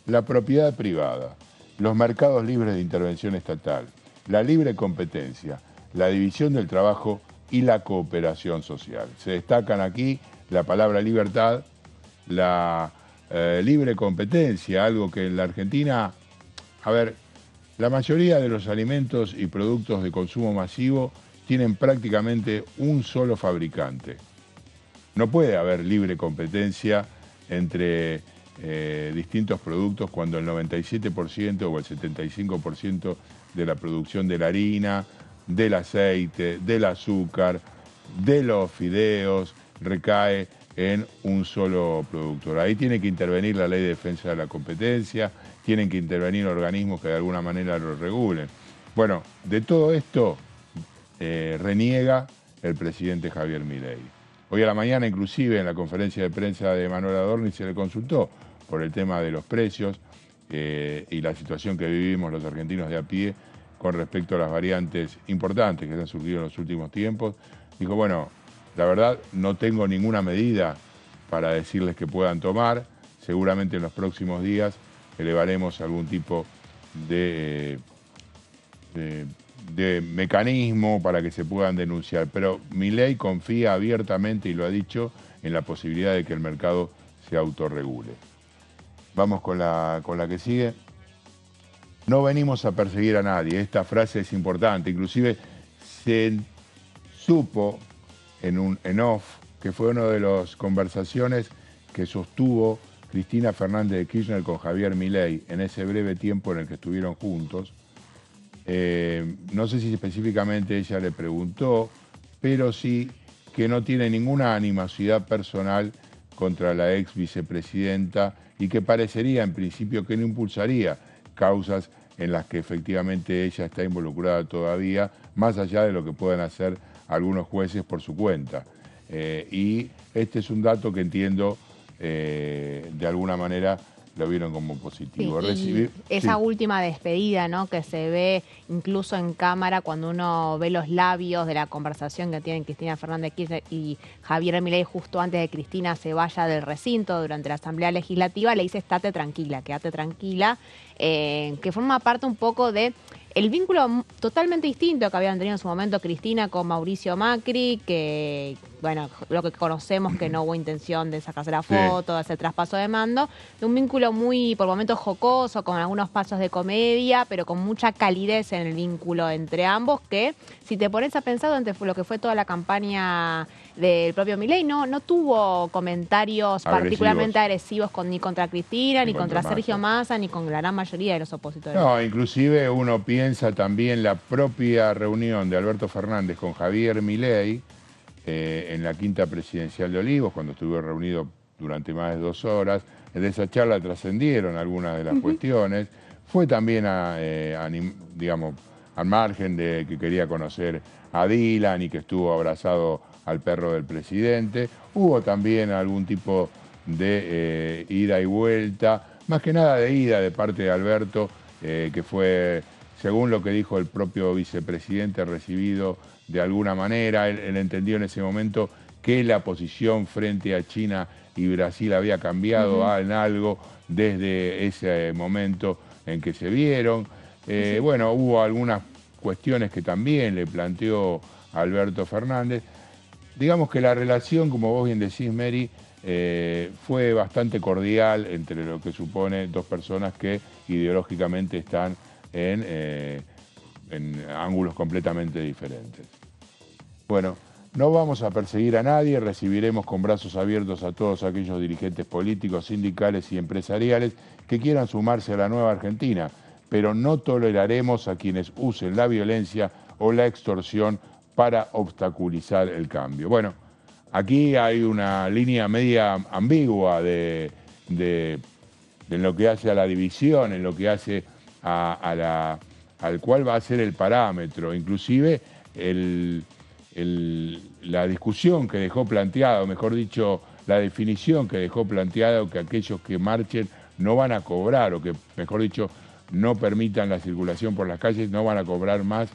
la propiedad privada, los mercados libres de intervención estatal, la libre competencia, la división del trabajo y la cooperación social. Se destacan aquí la palabra libertad, la libre competencia, algo que en la Argentina, a ver, la mayoría de los alimentos y productos de consumo masivo tienen prácticamente un solo fabricante. No puede haber libre competencia entre distintos productos cuando el 97% o el 75% de la producción de la harina, del aceite, del azúcar, de los fideos recae en un solo productor. Ahí tiene que intervenir la Ley de Defensa de la Competencia, tienen que intervenir organismos que de alguna manera lo regulen. Bueno, de todo esto reniega el presidente Javier Milei. Hoy a la mañana, inclusive, en la conferencia de prensa de Manuel Adorni se le consultó por el tema de los precios y la situación que vivimos los argentinos de a pie con respecto a las variantes importantes que han surgido en los últimos tiempos. Dijo, bueno, la verdad no tengo ninguna medida para decirles que puedan tomar. Seguramente en los próximos días elevaremos algún tipo de mecanismo para que se puedan denunciar. Pero Milei confía abiertamente, y lo ha dicho, en la posibilidad de que el mercado se autorregule. Vamos con la que sigue. No venimos a perseguir a nadie. Esta frase es importante. Inclusive se supo en off que fue una de las conversaciones que sostuvo Cristina Fernández de Kirchner con Javier Milei en ese breve tiempo en el que estuvieron juntos. No sé si específicamente ella le preguntó, pero sí que no tiene ninguna animosidad personal contra la ex vicepresidenta y que parecería en principio que no impulsaría causas en las que efectivamente ella está involucrada todavía, más allá de lo que puedan hacer algunos jueces por su cuenta. Y este es un dato que entiendo de alguna manera lo vieron como positivo. Sí, esa última despedida, ¿no?, que se ve incluso en cámara cuando uno ve los labios de la conversación que tienen Cristina Fernández de Kirchner y Javier Milei justo antes de que Cristina se vaya del recinto durante la Asamblea Legislativa, le dice estate tranquila, quédate tranquila, que forma parte un poco de el vínculo totalmente distinto que habían tenido en su momento Cristina con Mauricio Macri, que, bueno, lo que conocemos que no hubo intención de sacarse la foto, de hacer traspaso de mando, de un vínculo muy, por momentos, jocoso, con algunos pasos de comedia, pero con mucha calidez en el vínculo entre ambos, que si te pones a pensar durante lo que fue toda la campaña del propio Milei, no tuvo comentarios particularmente agresivos ni contra Cristina, ni contra Sergio Massa, ni con la gran mayoría de los opositores. No, inclusive uno piensa también la propia reunión de Alberto Fernández con Javier Milei en la quinta presidencial de Olivos, cuando estuvo reunido durante más de 2 horas. De esa charla trascendieron algunas de las cuestiones. Fue también, digamos, al margen de que quería conocer a Dylan y que estuvo abrazado al perro del presidente. Hubo también algún tipo de ida y vuelta, más que nada de ida de parte de Alberto, que fue, según lo que dijo el propio vicepresidente, recibido de alguna manera. Él entendió en ese momento que la posición frente a China y Brasil había cambiado en algo desde ese momento en que se vieron. Bueno, hubo algunas cuestiones que también le planteó Alberto Fernández. Digamos que la relación, como vos bien decís, Mary, fue bastante cordial entre lo que supone dos personas que ideológicamente están en ángulos completamente diferentes. Bueno, no vamos a perseguir a nadie, recibiremos con brazos abiertos a todos aquellos dirigentes políticos, sindicales y empresariales que quieran sumarse a la nueva Argentina, pero no toleraremos a quienes usen la violencia o la extorsión para obstaculizar el cambio. Bueno, aquí hay una línea media ambigua de lo que hace a la división, en lo que hace al cual va a ser el parámetro, inclusive la discusión que dejó planteado, mejor dicho, la definición que dejó planteado que aquellos que marchen no van a cobrar, o que, mejor dicho, no permitan la circulación por las calles, no van a cobrar más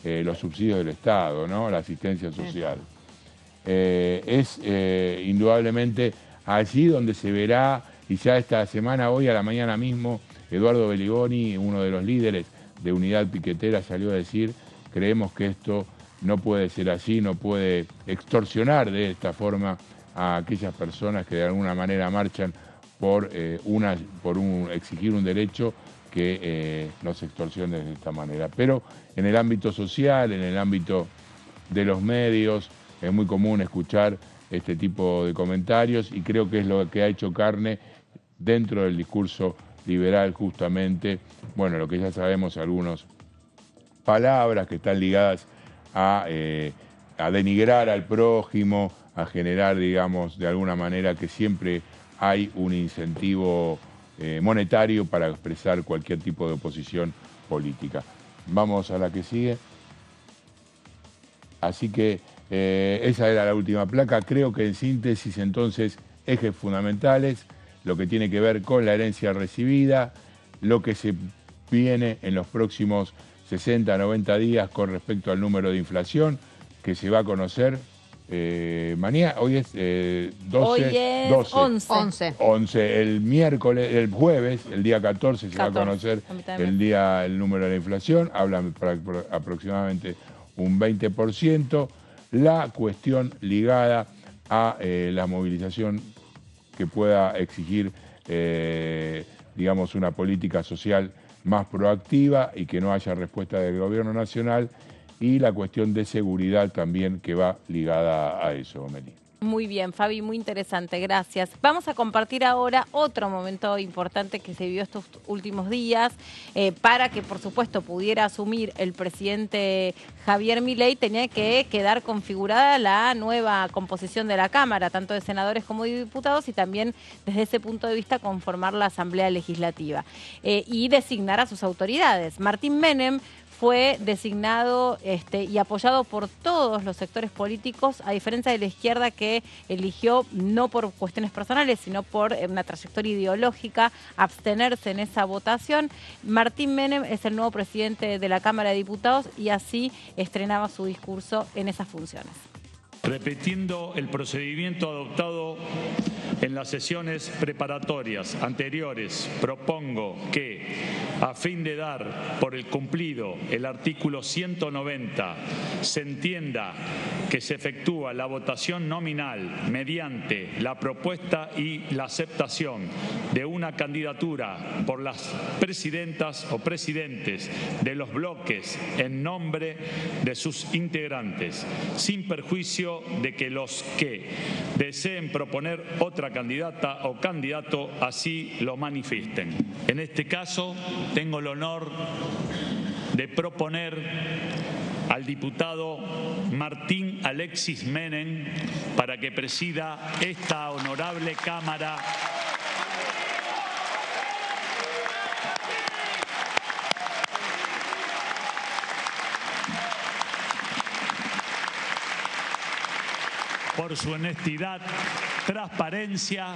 los subsidios del Estado, ¿no?, la asistencia social. Es indudablemente allí donde se verá, y ya esta semana, hoy a la mañana mismo, Eduardo Beligoni, uno de los líderes de Unidad Piquetera, salió a decir: creemos que esto no puede ser así, no puede extorsionar de esta forma a aquellas personas que de alguna manera marchan por exigir un derecho, que nos extorsionen de esta manera. Pero en el ámbito social, en el ámbito de los medios, es muy común escuchar este tipo de comentarios, y creo que es lo que ha hecho carne dentro del discurso liberal, justamente, bueno, lo que ya sabemos, algunas palabras que están ligadas a denigrar al prójimo, a generar, digamos, de alguna manera que siempre hay un incentivo monetario para expresar cualquier tipo de oposición política. Vamos a la que sigue. Así que esa era la última placa. Creo que en síntesis entonces ejes fundamentales, lo que tiene que ver con la herencia recibida, lo que se viene en los próximos 60, 90 días con respecto al número de inflación que se va a conocer mañana. Hoy es 12, hoy es 12. 11. El jueves, el día 14, se va a conocer el número de la inflación. Hablan para aproximadamente un 20%. La cuestión ligada a la movilización que pueda exigir, digamos, una política social más proactiva y que no haya respuesta del gobierno nacional, y la cuestión de seguridad también que va ligada a eso, Meli. Muy bien, Fabi, muy interesante, gracias. Vamos a compartir ahora otro momento importante que se vivió estos últimos días. Para que, por supuesto, pudiera asumir el presidente Javier Milei, tenía que quedar configurada la nueva composición de la Cámara, tanto de senadores como de diputados, y también, desde ese punto de vista, conformar la Asamblea Legislativa y designar a sus autoridades. Martín Menem fue designado y apoyado por todos los sectores políticos, a diferencia de la izquierda, que eligió, no por cuestiones personales, sino por una trayectoria ideológica, abstenerse en esa votación. Martín Menem es el nuevo presidente de la Cámara de Diputados y así estrenaba su discurso en esas funciones. Repitiendo el procedimiento adoptado en las sesiones preparatorias anteriores, propongo que, a fin de dar por el cumplido el artículo 190, se entienda que se efectúa la votación nominal mediante la propuesta y la aceptación de una candidatura por las presidentas o presidentes de los bloques en nombre de sus integrantes, sin perjuicio de que los que deseen proponer otra candidata o candidato así lo manifiesten. En este caso, tengo el honor de proponer al diputado Martín Alexis Menem para que presida esta honorable Cámara. Por su honestidad, transparencia,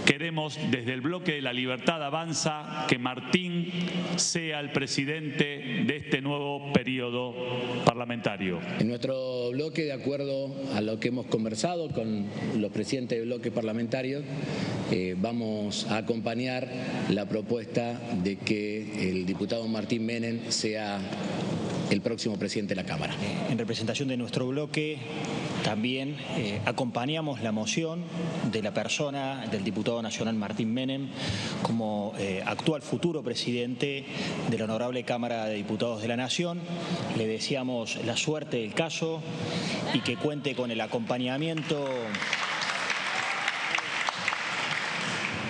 queremos desde el bloque de La Libertad Avanza que Martín sea el presidente de este nuevo periodo parlamentario. En nuestro bloque, de acuerdo a lo que hemos conversado con los presidentes de bloques parlamentarios, vamos a acompañar la propuesta de que el diputado Martín Menem sea el próximo presidente de la Cámara. En representación de nuestro bloque, también acompañamos la moción de la persona del diputado nacional Martín Menem como actual futuro presidente de la Honorable Cámara de Diputados de la Nación. Le deseamos la suerte del caso y que cuente con el acompañamiento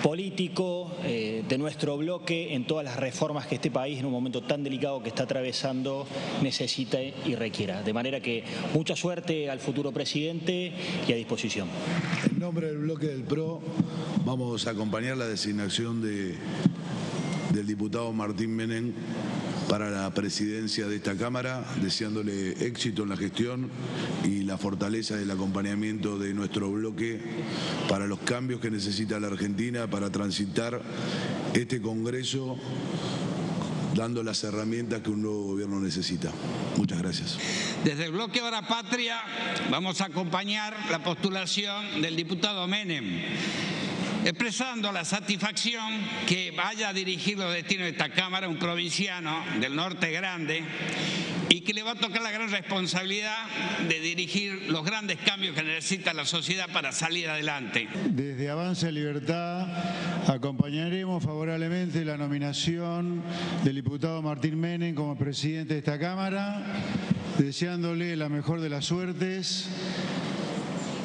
político de nuestro bloque en todas las reformas que este país, en un momento tan delicado que está atravesando, necesita y requiera. De manera que mucha suerte al futuro presidente y a disposición. En nombre del bloque del PRO vamos a acompañar la designación del diputado Martín Menem para la presidencia de esta Cámara, deseándole éxito en la gestión y la fortaleza del acompañamiento de nuestro bloque para los cambios que necesita la Argentina para transitar este Congreso, dando las herramientas que un nuevo gobierno necesita. Muchas gracias. Desde el bloque Hora Patria vamos a acompañar la postulación del diputado Menem, expresando la satisfacción que vaya a dirigir los destinos de esta Cámara un provinciano del Norte Grande y que le va a tocar la gran responsabilidad de dirigir los grandes cambios que necesita la sociedad para salir adelante. Desde Avanza Libertad acompañaremos favorablemente la nominación del diputado Martín Menem como presidente de esta Cámara, deseándole la mejor de las suertes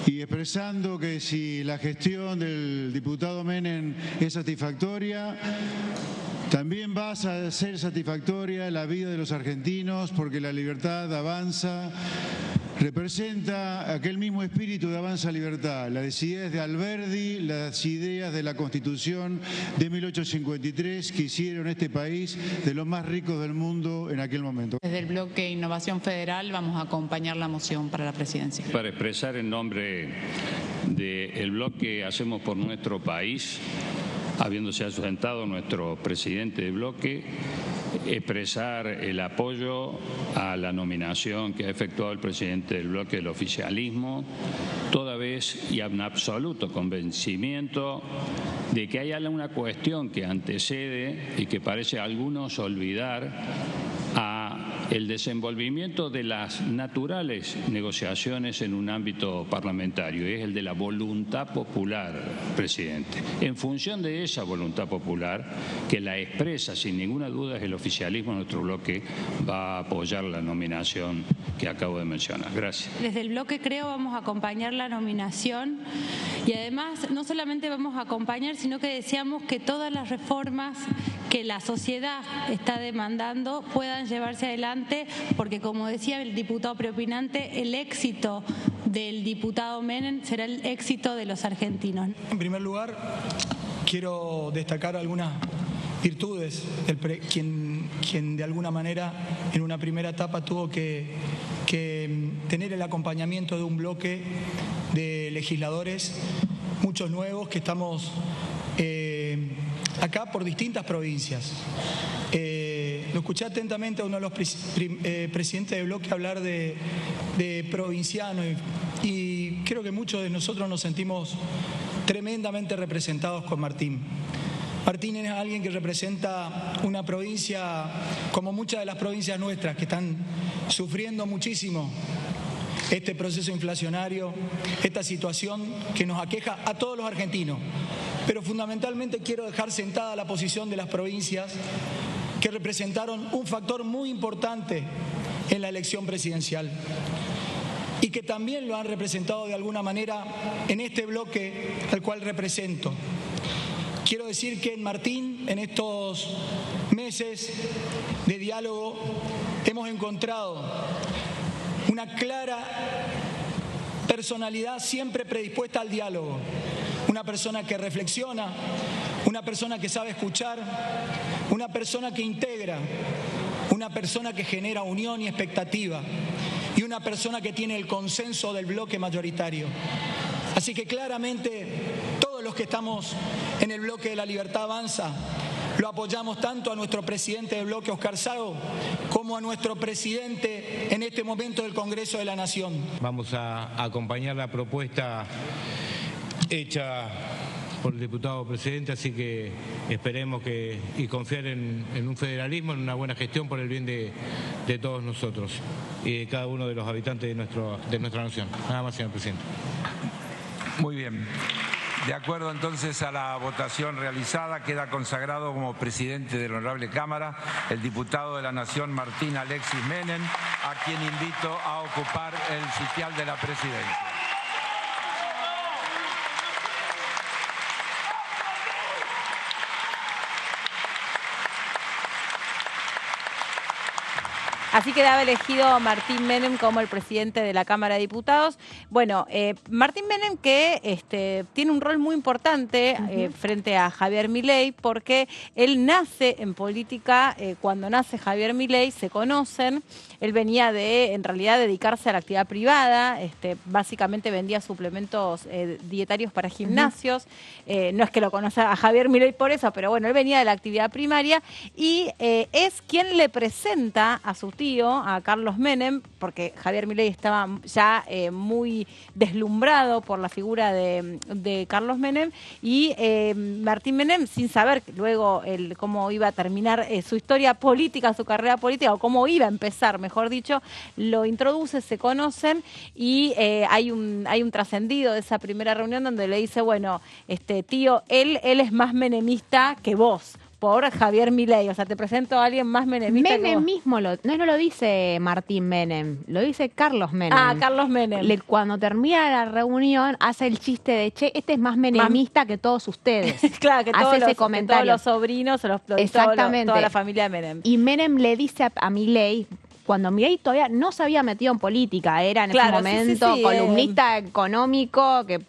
y expresando que si la gestión del diputado Menem es satisfactoria, también va a ser satisfactoria la vida de los argentinos, porque La Libertad Avanza representa aquel mismo espíritu de Avanza Libertad, las ideas de Alberdi, las ideas de la Constitución de 1853 que hicieron este país de los más ricos del mundo en aquel momento. Desde el bloque Innovación Federal vamos a acompañar la moción para la presidencia. Para expresar en nombre del bloque Hacemos por Nuestro País, habiéndose ausentado nuestro presidente de bloque, expresar el apoyo a la nominación que ha efectuado el presidente del bloque del oficialismo, toda vez y en absoluto convencimiento de que hay alguna cuestión que antecede y que parece a algunos olvidar a el desenvolvimiento de las naturales negociaciones en un ámbito parlamentario, es el de la voluntad popular, presidente. En función de esa voluntad popular, que la expresa sin ninguna duda es el oficialismo, nuestro bloque va a apoyar la nominación que acabo de mencionar. Gracias. Desde el bloque Creo vamos a acompañar la nominación y además no solamente vamos a acompañar, sino que deseamos que todas las reformas que la sociedad está demandando puedan llevarse adelante, porque como decía el diputado preopinante, el éxito del diputado Menem será el éxito de los argentinos. En primer lugar, quiero destacar algunas virtudes del quien de alguna manera en una primera etapa tuvo que tener el acompañamiento de un bloque de legisladores, muchos nuevos que estamos acá por distintas provincias. Lo escuché atentamente a uno de los presidentes de bloque hablar de provinciano y creo que muchos de nosotros nos sentimos tremendamente representados con Martín. Martín es alguien que representa una provincia como muchas de las provincias nuestras que están sufriendo muchísimo este proceso inflacionario, esta situación que nos aqueja a todos los argentinos. Pero fundamentalmente quiero dejar sentada la posición de las provincias que representaron un factor muy importante en la elección presidencial y que también lo han representado de alguna manera en este bloque al cual represento. Quiero decir que en Martín, en estos meses de diálogo, hemos encontrado una clara personalidad siempre predispuesta al diálogo, una persona que reflexiona, una persona que sabe escuchar, una persona que integra, una persona que genera unión y expectativa y una persona que tiene el consenso del bloque mayoritario. Así que claramente todos los que estamos en el bloque de La Libertad Avanza lo apoyamos tanto a nuestro presidente del bloque, Oscar Sago, como a nuestro presidente en este momento del Congreso de la Nación. Vamos a acompañar la propuesta hecha por el diputado presidente, así que esperemos y confiar en un federalismo, en una buena gestión por el bien de todos nosotros y de cada uno de los habitantes de nuestra nación. Nada más, señor presidente. Muy bien. De acuerdo entonces a la votación realizada, queda consagrado como presidente de la Honorable Cámara el diputado de la Nación Martín Alexis Menem, a quien invito a ocupar el sitial de la presidencia. Así quedaba elegido Martín Menem como el presidente de la Cámara de Diputados. Bueno, Martín Menem que tiene un rol muy importante frente a Javier Milei, porque él nace en política, cuando nace Javier Milei se conocen, él venía de, en realidad, dedicarse a la actividad privada, básicamente vendía suplementos dietarios para gimnasios, no es que lo conozca a Javier Milei por eso, pero bueno, él venía de la actividad primaria y es quien le presenta a su tío, a Carlos Menem, porque Javier Milei estaba ya muy deslumbrado por la figura de Carlos Menem y Martín Menem, sin saber luego cómo iba a terminar su historia política, su carrera política, o cómo iba a empezar, mejor dicho, lo introduce, se conocen y hay un trascendido de esa primera reunión donde le dice, bueno, tío, él es más menemista que vos. Por Javier Milei, o sea, te presento a alguien más menemista. Menem mismo, no lo dice Martín Menem, lo dice Carlos Menem. Ah, Carlos Menem. Cuando termina la reunión, hace el chiste de, che, este es más menemista que todos ustedes. Claro, que hace ese comentario. Que todos los sobrinos, exactamente, toda la familia de Menem. Y Menem le dice a Milei, cuando Milei todavía no se había metido en política, era en ese Claro, momento sí, columnista económico que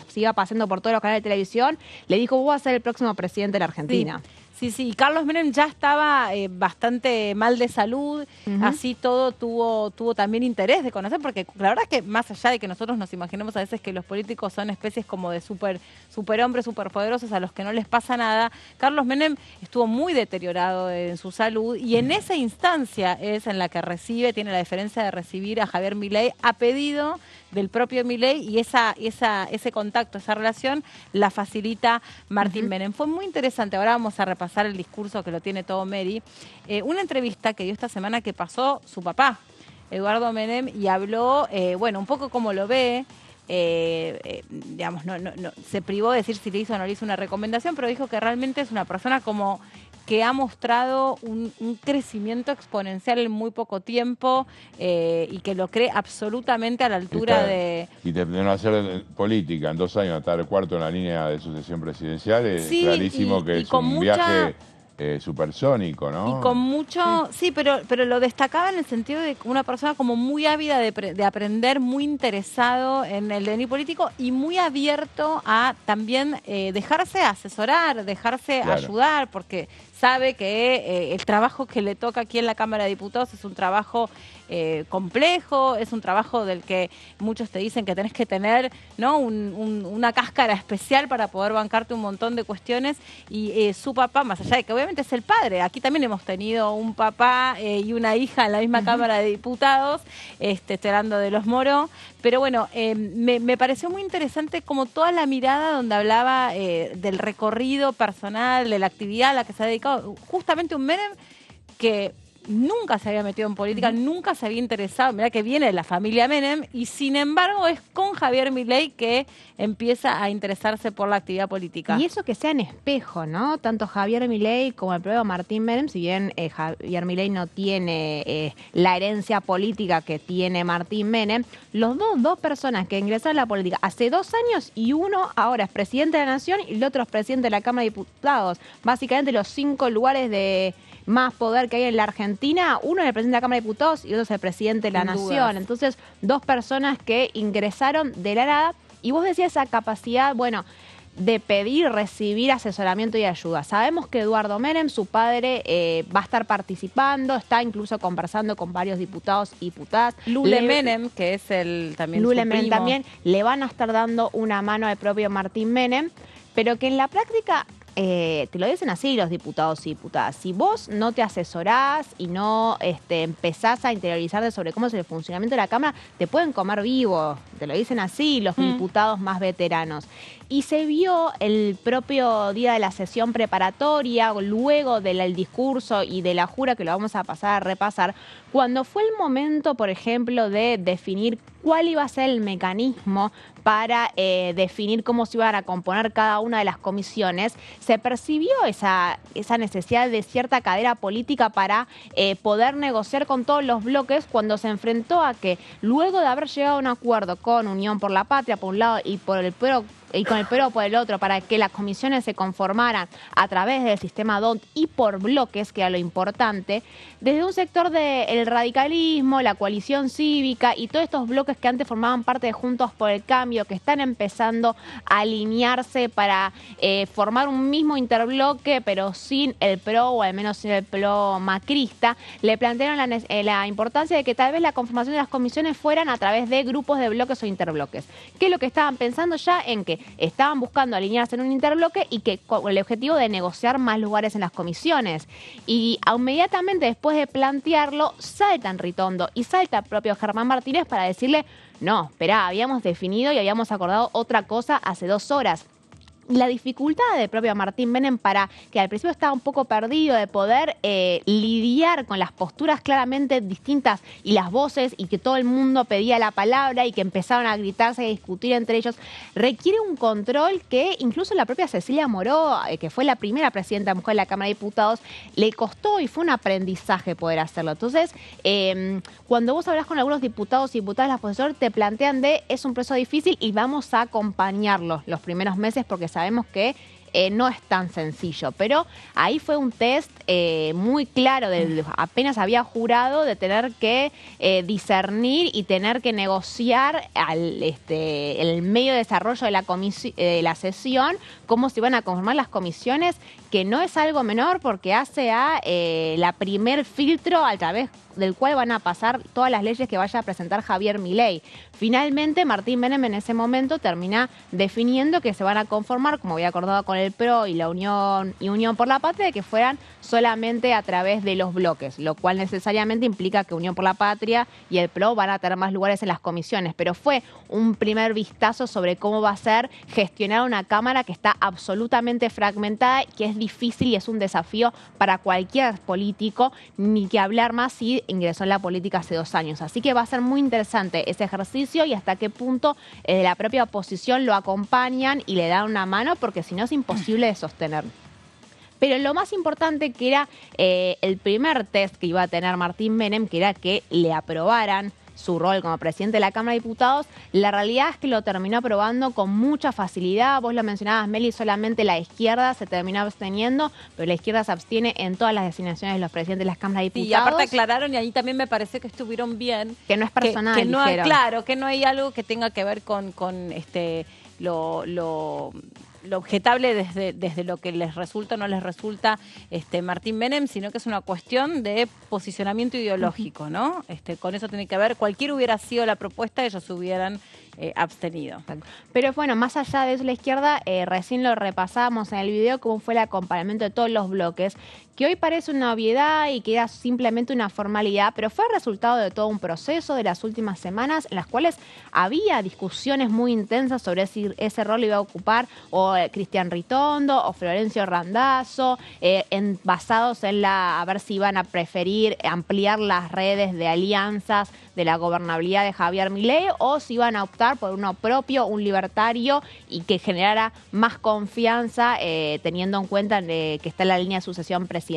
se iba pasando por todos los canales de televisión, le dijo, vos vas a ser el próximo presidente de la Argentina. Sí, Carlos Menem ya estaba bastante mal de salud, así todo tuvo también interés de conocer, porque la verdad es que más allá de que nosotros nos imaginemos a veces que los políticos son especies como de superhombres, superpoderosos a los que no les pasa nada, Carlos Menem estuvo muy deteriorado en su salud y en esa instancia es en la que tiene la diferencia de recibir a Javier Milei a pedido del propio Milei y ese contacto, esa relación la facilita Martín Menem. Fue muy interesante, ahora vamos a repasar el discurso que lo tiene todo Mary, una entrevista que dio esta semana que pasó su papá, Eduardo Menem, y habló, un poco cómo lo ve, digamos, no se privó de decir si le hizo o no le hizo una recomendación, pero dijo que realmente es una persona como que ha mostrado un crecimiento exponencial en muy poco tiempo y que lo cree absolutamente a la altura Y de no hacer política en 2 años, estar cuarto en la línea de sucesión presidencial, es clarísimo que es un viaje supersónico, ¿no? Y con mucho, sí, pero lo destacaba en el sentido de una persona como muy ávida de aprender, muy interesado en el devenir político y muy abierto a también dejarse asesorar, dejarse ayudar, porque sabe que el trabajo que le toca aquí en la Cámara de Diputados es un trabajo complejo, es un trabajo del que muchos te dicen que tenés que tener, ¿no? una cáscara especial para poder bancarte un montón de cuestiones y su papá, más allá de que obviamente es el padre, aquí también hemos tenido un papá y una hija en la misma Cámara de Diputados, estoy hablando de los Moro, pero bueno, me pareció muy interesante como toda la mirada donde hablaba del recorrido personal, de la actividad a la que se ha dedicado, justamente un Menem que nunca se había metido en política, nunca se había interesado, mirá que viene de la familia Menem, y sin embargo es con Javier Milei que empieza a interesarse por la actividad política. Y eso que sea en espejo, ¿no? Tanto Javier Milei como el propio Martín Menem, si bien Javier Milei no tiene la herencia política que tiene Martín Menem, los dos personas que ingresaron a la política hace 2 años y uno ahora es presidente de la Nación y el otro es presidente de la Cámara de Diputados. Básicamente los 5 lugares de más poder que hay en la Argentina, uno es el presidente de la Cámara de Diputados y otro es el presidente de la Nación. Entonces, 2 personas que ingresaron de la nada, y vos decías esa capacidad, de pedir, recibir asesoramiento y ayuda. Sabemos que Eduardo Menem, su padre, va a estar participando, está incluso conversando con varios diputados y diputadas. Lule Menem, que es también Lule su Menem primo. también, le van a estar dando una mano al propio Martín Menem, pero que en la práctica te lo dicen así los diputados y diputadas. Si vos no te asesorás y no empezás a interiorizarte sobre cómo es el funcionamiento de la Cámara, te pueden comer vivo. Te lo dicen así los diputados más veteranos. Y se vio el propio día de la sesión preparatoria, luego del discurso y de la jura, que lo vamos a pasar a repasar, cuando fue el momento, por ejemplo, de definir cuál iba a ser el mecanismo para definir cómo se iban a componer cada una de las comisiones, se percibió esa necesidad de cierta cadera política para poder negociar con todos los bloques, cuando se enfrentó a que, luego de haber llegado a un acuerdo con Unión por la Patria, por un lado, y con el PRO por el otro, para que las comisiones se conformaran a través del sistema DONT y por bloques, que era lo importante, desde un sector del radicalismo, la coalición cívica y todos estos bloques que antes formaban parte de Juntos por el Cambio, que están empezando a alinearse para formar un mismo interbloque, pero sin el PRO, o al menos sin el PRO macrista, le plantearon la importancia de que tal vez la conformación de las comisiones fueran a través de grupos de bloques o interbloques. ¿Qué es lo que estaban pensando ya? En que estaban buscando alinearse en un interbloque y que con el objetivo de negociar más lugares en las comisiones. Y inmediatamente después de plantearlo, salta Ritondo y salta el propio Germán Martínez para decirle: no, esperá, habíamos definido y habíamos acordado otra cosa hace 2 horas. La dificultad del propio Martín Menem, para que al principio estaba un poco perdido de poder lidiar con las posturas claramente distintas y las voces, y que todo el mundo pedía la palabra y que empezaron a gritarse y a discutir entre ellos, requiere un control que incluso la propia Cecilia Moró, que fue la primera presidenta mujer de la Cámara de Diputados, le costó, y fue un aprendizaje poder hacerlo. Entonces, cuando vos hablas con algunos diputados y diputadas, las profesoras te plantean es un proceso difícil y vamos a acompañarlos los primeros meses, porque sabemos que no es tan sencillo. Pero ahí fue un test muy claro, apenas había jurado, de tener que discernir y tener que negociar el medio de desarrollo de la sesión, cómo se iban a conformar las comisiones, que no es algo menor porque hace a la primer filtro a través del cual van a pasar todas las leyes que vaya a presentar Javier Milei. Finalmente, Martín Menem en ese momento termina definiendo que se van a conformar, como había acordado con el PRO y la Unión por la Patria, de que fueran solamente a través de los bloques, lo cual necesariamente implica que Unión por la Patria y el PRO van a tener más lugares en las comisiones. Pero fue un primer vistazo sobre cómo va a ser gestionar una Cámara que está absolutamente fragmentada, que es difícil y es un desafío para cualquier político, ni que hablar más si ingresó en la política hace 2 años. Así que va a ser muy interesante ese ejercicio y hasta qué punto la propia oposición lo acompañan y le dan una mano, porque si no es imposible de sostener. Pero lo más importante, que era el primer test que iba a tener Martín Menem, que era que le aprobaran su rol como presidente de la Cámara de Diputados, la realidad es que lo terminó aprobando con mucha facilidad. Vos lo mencionabas, Meli, solamente la izquierda se terminó absteniendo, pero la izquierda se abstiene en todas las designaciones de los presidentes de las Cámaras de Diputados. Y aparte aclararon, y ahí también me parece que estuvieron bien. Que no es personal, que no, dijeron. claro, que no hay algo que tenga que ver con lo objetable desde lo que les resulta o no les resulta Martín Menem, sino que es una cuestión de posicionamiento ideológico, ¿no? Con eso tiene que ver, cualquiera hubiera sido la propuesta, ellos hubieran abstenido. Pero bueno, más allá de eso, la izquierda, recién lo repasábamos en el video, cómo fue el acompañamiento de todos los bloques, que hoy parece una obviedad y que era simplemente una formalidad, pero fue resultado de todo un proceso de las últimas semanas en las cuales había discusiones muy intensas sobre si ese rol lo iba a ocupar o Cristian Ritondo o Florencio Randazzo, basados en a ver si iban a preferir ampliar las redes de alianzas de la gobernabilidad de Javier Milei o si iban a optar por uno propio, un libertario, y que generara más confianza teniendo en cuenta que está en la línea de sucesión presidencial.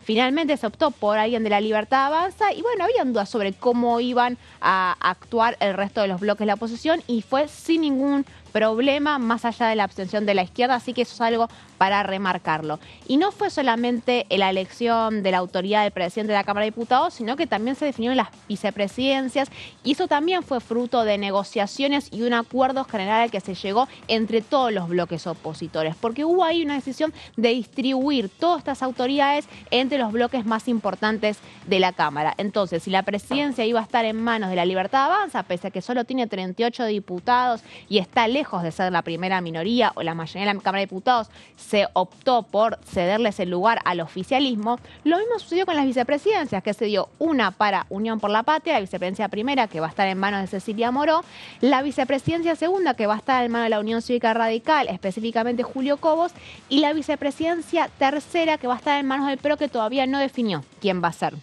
Finalmente se optó por alguien de la Libertad Avanza y bueno, había dudas sobre cómo iban a actuar el resto de los bloques de la oposición y fue sin ningún problema, más allá de la abstención de la izquierda, así que eso es algo para remarcarlo. Y no fue solamente la elección de la autoridad del presidente de la Cámara de Diputados, sino que también se definieron las vicepresidencias y eso también fue fruto de negociaciones y un acuerdo general al que se llegó entre todos los bloques opositores, porque hubo ahí una decisión de distribuir todas estas autoridades entre los bloques más importantes de la Cámara. Entonces, si la presidencia iba a estar en manos de la Libertad Avanza, pese a que solo tiene 38 diputados y está lejos de ser la primera minoría o la mayoría de la Cámara de Diputados, se optó por cederles el lugar al oficialismo. Lo mismo sucedió con las vicepresidencias, que se dio una para Unión por la Patria, la vicepresidencia primera, que va a estar en manos de Cecilia Moró, la vicepresidencia segunda, que va a estar en manos de la Unión Cívica Radical, específicamente Julio Cobos, y la vicepresidencia tercera, que va a estar en manos del PRO, que todavía no definió quién va a ser.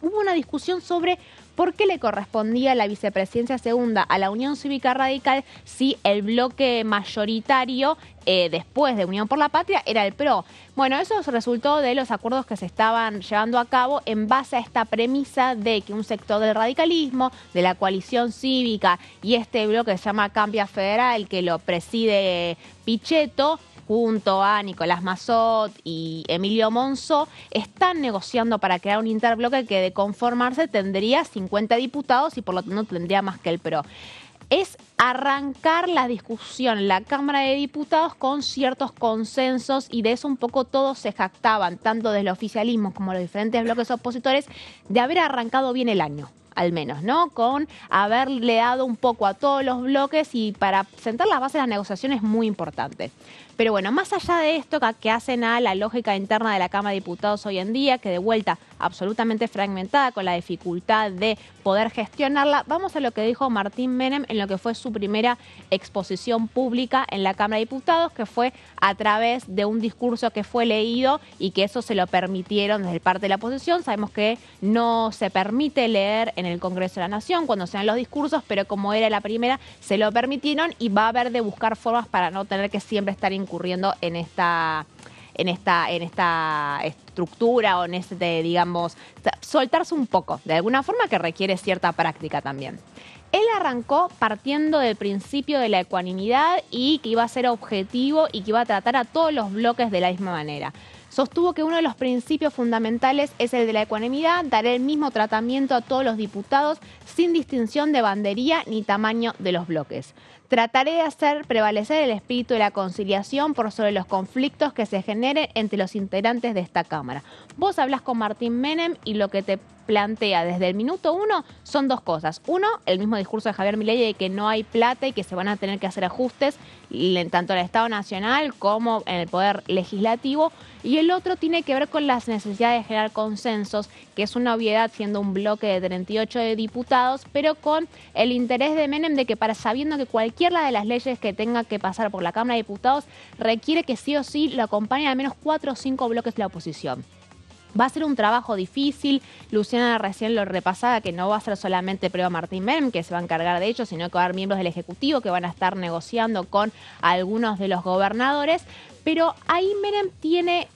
Hubo una discusión sobre por qué le correspondía la vicepresidencia segunda a la Unión Cívica Radical si el bloque mayoritario después de Unión por la Patria era el PRO. Bueno, eso resultó de los acuerdos que se estaban llevando a cabo en base a esta premisa de que un sector del radicalismo, de la coalición cívica y este bloque que se llama Cambia Federal, que lo preside Pichetto, junto a Nicolás Mazzot y Emilio Monzó, están negociando para crear un interbloque que de conformarse tendría 50 diputados y por lo tanto tendría más que el PRO. Es arrancar la discusión en la Cámara de Diputados con ciertos consensos y de eso un poco todos se jactaban, tanto desde el oficialismo como los diferentes bloques opositores, de haber arrancado bien el año. Al menos, ¿no? Con haberle dado un poco a todos los bloques y para sentar las bases de las negociaciones es muy importante. Pero bueno, más allá de esto que hacen a la lógica interna de la Cámara de Diputados hoy en día, que de vuelta absolutamente fragmentada con la dificultad de poder gestionarla, vamos a lo que dijo Martín Menem en lo que fue su primera exposición pública en la Cámara de Diputados, que fue a través de un discurso que fue leído y que eso se lo permitieron desde parte de la oposición. Sabemos que no se permite leer en el Congreso de la Nación cuando se dan los discursos, pero como era la primera, se lo permitieron y va a haber de buscar formas para no tener que siempre estar incurriendo en esta en esta estructura o en digamos, soltarse un poco, de alguna forma que requiere cierta práctica también. Él arrancó partiendo del principio de la ecuanimidad y que iba a ser objetivo y que iba a tratar a todos los bloques de la misma manera. Sostuvo que uno de los principios fundamentales es el de la ecuanimidad, dar el mismo tratamiento a todos los diputados sin distinción de bandería ni tamaño de los bloques. Trataré de hacer prevalecer el espíritu de la conciliación por sobre los conflictos que se generen entre los integrantes de esta Cámara. Vos hablás con Martín Menem y lo que te plantea desde el minuto 1 son dos cosas. Uno, el mismo discurso de Javier Milei de que no hay plata y que se van a tener que hacer ajustes tanto en el Estado Nacional como en el Poder Legislativo. Y el otro tiene que ver con las necesidades de generar consensos, que es una obviedad siendo un bloque de 38 diputados, pero con el interés de Menem de que sabiendo que cualquiera de las leyes que tenga que pasar por la Cámara de Diputados requiere que sí o sí lo acompañen al menos 4 o 5 bloques de la oposición. Va a ser un trabajo difícil. Luciana recién lo repasaba, que no va a ser solamente Pedro Martín Menem, que se va a encargar de ello, sino que va a haber miembros del Ejecutivo que van a estar negociando con algunos de los gobernadores. Pero ahí Menem tiene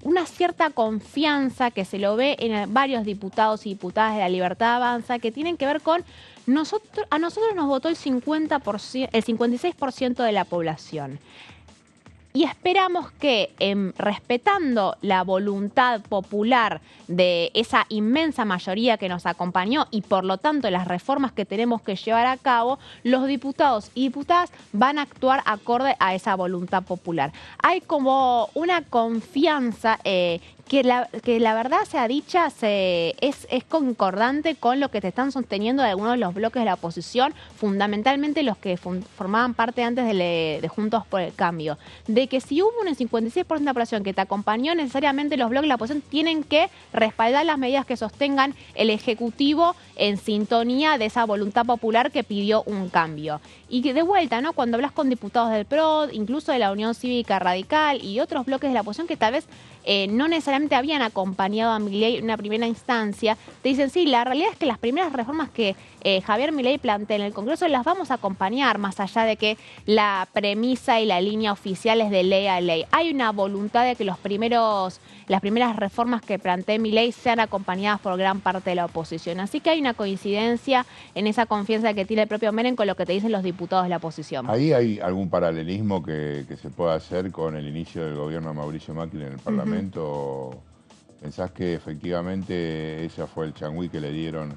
una cierta confianza que se lo ve en varios diputados y diputadas de la Libertad Avanza, que tienen que ver con a nosotros nos votó el 56% de la población. Y esperamos que, respetando la voluntad popular de esa inmensa mayoría que nos acompañó y por lo tanto las reformas que tenemos que llevar a cabo, los diputados y diputadas van a actuar acorde a esa voluntad popular. Hay como una confianza que la verdad sea dicha, es concordante con lo que te están sosteniendo de algunos de los bloques de la oposición, fundamentalmente los que formaban parte antes de Juntos por el Cambio, de que si hubo un 56% de la población que te acompañó, necesariamente los bloques de la oposición tienen que respaldar las medidas que sostengan el Ejecutivo en sintonía de esa voluntad popular que pidió un cambio. Y que de vuelta, ¿no? Cuando hablas con diputados del PRO, incluso de la Unión Cívica Radical y otros bloques de la oposición que tal vez no necesariamente habían acompañado a Milei en una primera instancia, te dicen, sí, la realidad es que las primeras reformas que Javier Milei plantea en el Congreso las vamos a acompañar, más allá de que la premisa y la línea oficial es de ley a ley. Hay una voluntad de que las primeras reformas que plantee Milei sean acompañadas por gran parte de la oposición. Así que hay una coincidencia en esa confianza que tiene el propio Menem con lo que te dicen los diputados de la oposición. ¿Ahí hay algún paralelismo que se pueda hacer con el inicio del gobierno de Mauricio Macri en el Parlamento? ¿Pensás que efectivamente ese fue el changüí que le dieron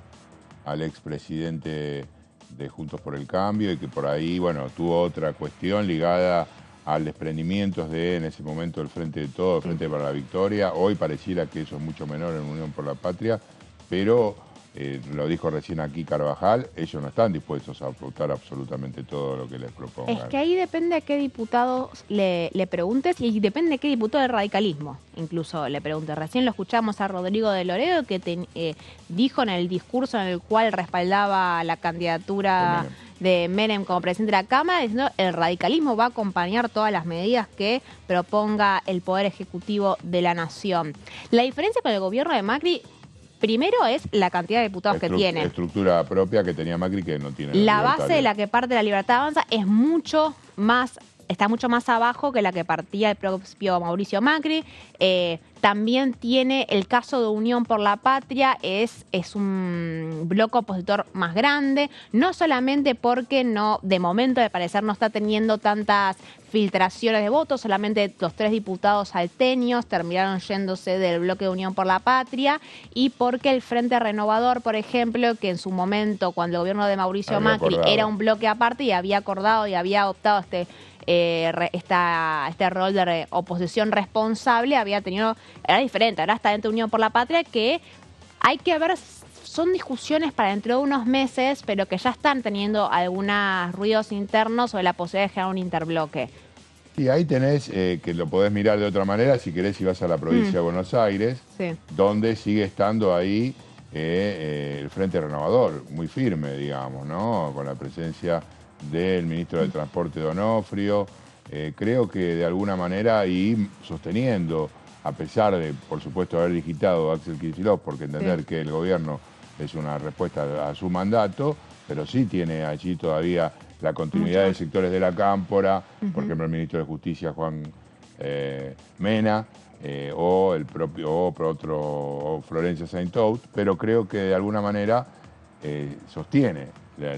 al expresidente de Juntos por el Cambio y que por ahí, bueno, tuvo otra cuestión ligada al desprendimiento en ese momento del Frente de Todo, el Frente para la Victoria? Hoy pareciera que eso es mucho menor en Unión por la Patria, pero lo dijo recién aquí Carvajal, ellos no están dispuestos a votar absolutamente todo lo que les propongan. Es que ahí depende a qué diputados le preguntes y depende a qué diputado del radicalismo incluso le preguntes. Recién lo escuchamos a Rodrigo de Loredo que dijo en el discurso en el cual respaldaba la candidatura de Menem como presidente de la Cámara, diciendo el radicalismo va a acompañar todas las medidas que proponga el Poder Ejecutivo de la Nación. La diferencia con el gobierno de Macri, primero es la cantidad de diputados que tiene. Estructura propia que tenía Macri que no tiene. La base de la que parte la Libertad Avanza es está mucho más abajo que la que partía el propio Mauricio Macri. También tiene el caso de Unión por la Patria, es un bloque opositor más grande, no solamente porque de momento al parecer no está teniendo tantas filtraciones de votos, solamente los 3 diputados salteños terminaron yéndose del bloque de Unión por la Patria, y porque el Frente Renovador, por ejemplo, que en su momento, cuando el gobierno de Mauricio Macri era un bloque aparte y había acordado y había adoptado este rol de oposición responsable, era diferente. Ahora está dentro de Unión por la Patria, que hay que ver, son discusiones para dentro de unos meses, pero que ya están teniendo algunos ruidos internos sobre la posibilidad de generar un interbloque. Y ahí tenés que lo podés mirar de otra manera si querés, si vas a la provincia de Buenos Aires, donde sigue estando ahí el Frente Renovador, muy firme, digamos, ¿no? Con la presencia del ministro del Transporte Donofrio. Creo que de alguna manera, y sosteniendo, a pesar de, por supuesto, haber digitado a Axel Kicillof, porque entender que el gobierno es una respuesta a su mandato, pero sí tiene allí todavía la continuidad de sectores de la Cámpora, por ejemplo, el ministro de Justicia, Juan Mena o el propio o Florencia Saintout, pero creo que de alguna manera sostiene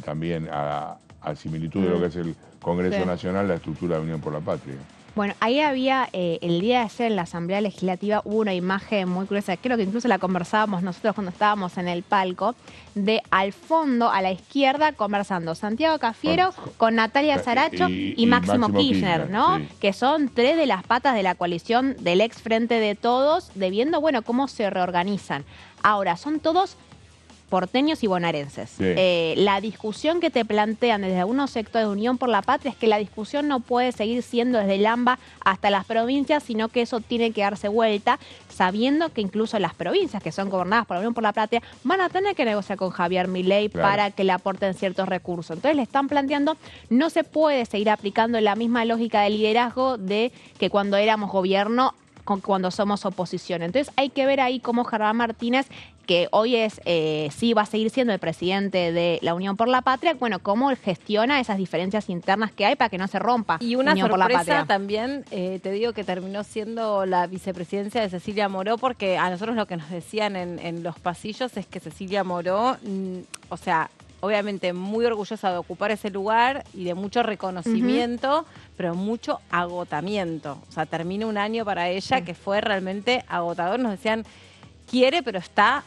también a similitud de lo que es el Congreso Nacional la estructura de Unión por la Patria. Bueno, ahí había, el día de ayer en la Asamblea Legislativa hubo una imagen muy curiosa, creo que incluso la conversábamos nosotros cuando estábamos en el palco, de al fondo, a la izquierda, conversando Santiago Cafiero con Natalia Saracho y Máximo Kirchner, ¿no? Sí. Que son tres de las patas de la coalición del ex Frente de Todos, viendo, bueno, cómo se reorganizan. Ahora, son todos porteños y bonaerenses. Sí. La discusión que te plantean desde algunos sectores de Unión por la Patria es que la discusión no puede seguir siendo desde el AMBA hasta las provincias, sino que eso tiene que darse vuelta, sabiendo que incluso las provincias que son gobernadas por la Unión por la Patria van a tener que negociar con Javier Milei para que le aporten ciertos recursos. Entonces le están planteando, no se puede seguir aplicando la misma lógica de liderazgo de que cuando éramos gobierno, cuando somos oposición. Entonces hay que ver ahí cómo Germán Martínez, que hoy es sí va a seguir siendo el presidente de la Unión por la Patria, bueno, cómo gestiona esas diferencias internas que hay para que no se rompa y una Unión por la sorpresa Patria. También, te digo que terminó siendo la vicepresidencia de Cecilia Moró, porque a nosotros lo que nos decían en los pasillos es que Cecilia Moró, o sea, obviamente muy orgullosa de ocupar ese lugar y de mucho reconocimiento, pero mucho agotamiento. O sea, termina un año para ella que fue realmente agotador. Nos decían, quiere, pero está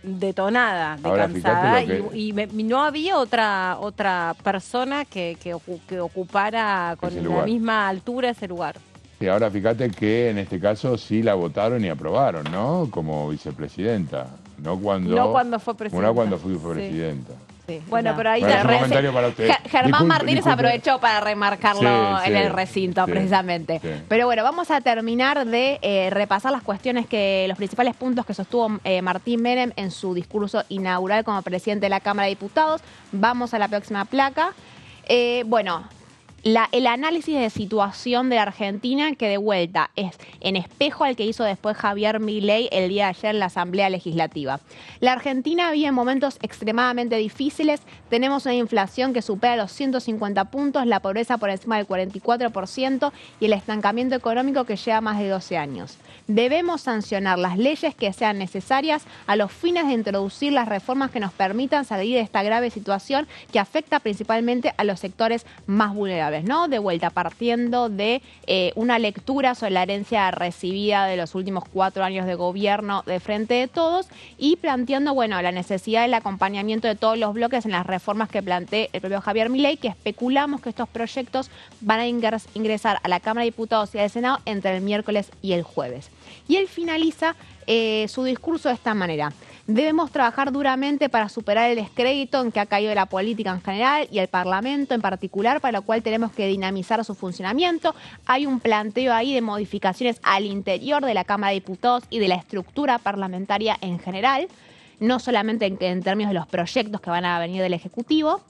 detonada, de ahora, cansada. Y no había otra persona que ocupara con la misma altura ese lugar. Y ahora fíjate que en este caso sí la votaron y aprobaron, ¿no? Como vicepresidenta. No cuando fue presidenta. No cuando fue presidenta. Sí, bueno, pero ahí Germán Martínez aprovechó para remarcarlo en el recinto, precisamente. Sí. Pero bueno, vamos a terminar de repasar las cuestiones los principales puntos que sostuvo Martín Menem en su discurso inaugural como presidente de la Cámara de Diputados. Vamos a la próxima placa. Bueno, el análisis de situación de la Argentina, que de vuelta es en espejo al que hizo después Javier Milei el día de ayer en la Asamblea Legislativa. La Argentina vive en momentos extremadamente difíciles, tenemos una inflación que supera los 150 puntos, la pobreza por encima del 44% y el estancamiento económico que lleva más de 12 años. Debemos sancionar las leyes que sean necesarias a los fines de introducir las reformas que nos permitan salir de esta grave situación que afecta principalmente a los sectores más vulnerables, ¿no? De vuelta, partiendo de una lectura sobre la herencia recibida de los últimos 4 años de gobierno de Frente de Todos y planteando, bueno, la necesidad del acompañamiento de todos los bloques en las reformas que plantea el propio Javier Milei, que especulamos que estos proyectos van a ingresar a la Cámara de Diputados y al Senado entre el miércoles y el jueves. Y él finaliza su discurso de esta manera. Debemos trabajar duramente para superar el descrédito en que ha caído la política en general y el Parlamento en particular, para lo cual tenemos que dinamizar su funcionamiento. Hay un planteo ahí de modificaciones al interior de la Cámara de Diputados y de la estructura parlamentaria en general, no solamente en términos de los proyectos que van a venir del Ejecutivo.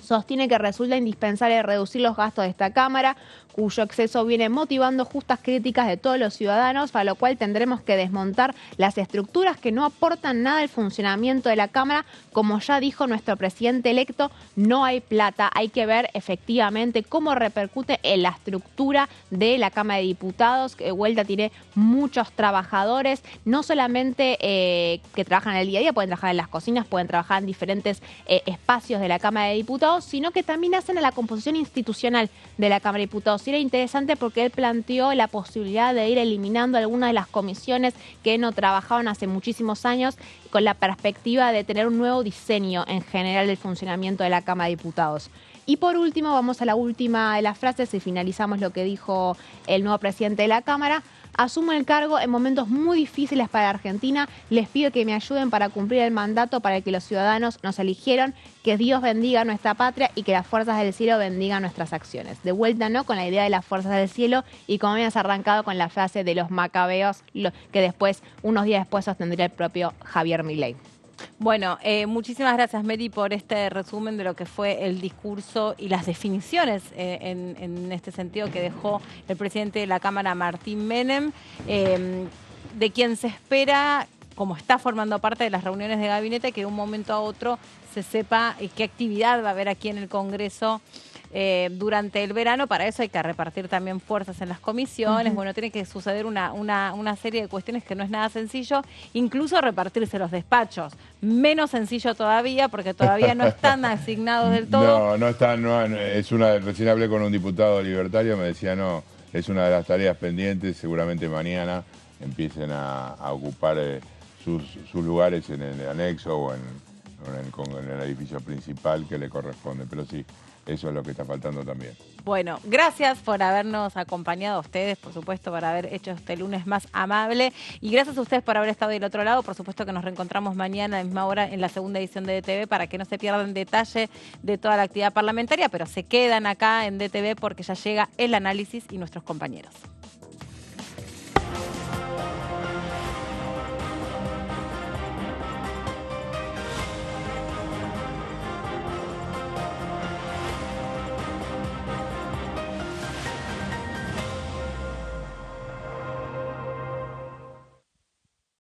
Sostiene que resulta indispensable reducir los gastos de esta Cámara, cuyo exceso viene motivando justas críticas de todos los ciudadanos, para lo cual tendremos que desmontar las estructuras que no aportan nada al funcionamiento de la Cámara. Como ya dijo nuestro presidente electo, no hay plata, hay que ver efectivamente cómo repercute en la estructura de la Cámara de Diputados, que de vuelta tiene muchos trabajadores, no solamente que trabajan en el día a día, pueden trabajar en las cocinas, pueden trabajar en diferentes espacios de la Cámara de Diputados, sino que también hacen a la composición institucional de la Cámara de Diputados. Y era interesante porque él planteó la posibilidad de ir eliminando algunas de las comisiones que no trabajaban hace muchísimos años, con la perspectiva de tener un nuevo diseño en general del funcionamiento de la Cámara de Diputados. Y por último, vamos a la última de las frases y finalizamos lo que dijo el nuevo presidente de la Cámara. Asumo el cargo en momentos muy difíciles para Argentina. Les pido que me ayuden para cumplir el mandato para el que los ciudadanos nos eligieron. Que Dios bendiga nuestra patria y que las fuerzas del cielo bendigan nuestras acciones. De vuelta, ¿no?, con la idea de las fuerzas del cielo y como habías arrancado con la frase de los macabeos, que después, unos días después, sostendría el propio Javier Milei. Bueno, muchísimas gracias, Mary, por este resumen de lo que fue el discurso y las definiciones en este sentido que dejó el presidente de la Cámara, Martín Menem, de quien se espera, como está formando parte de las reuniones de gabinete, que de un momento a otro se sepa qué actividad va a haber aquí en el Congreso durante el verano. Para eso hay que repartir también fuerzas en las comisiones. Bueno, tiene que suceder una serie de cuestiones que no es nada sencillo, incluso repartirse los despachos. Menos sencillo todavía, porque todavía no están asignados del todo. No están, recién hablé con un diputado libertario, me decía, no, es una de las tareas pendientes, seguramente mañana empiecen a ocupar sus lugares en el anexo o en el edificio principal que le corresponde, pero sí, eso es lo que está faltando también. Bueno, gracias por habernos acompañado a ustedes, por supuesto, por haber hecho este lunes más amable, y gracias a ustedes por haber estado del otro lado. Por supuesto que nos reencontramos mañana a la misma hora en la segunda edición de DTV para que no se pierdan detalle de toda la actividad parlamentaria, pero se quedan acá en DTV porque ya llega el análisis y nuestros compañeros.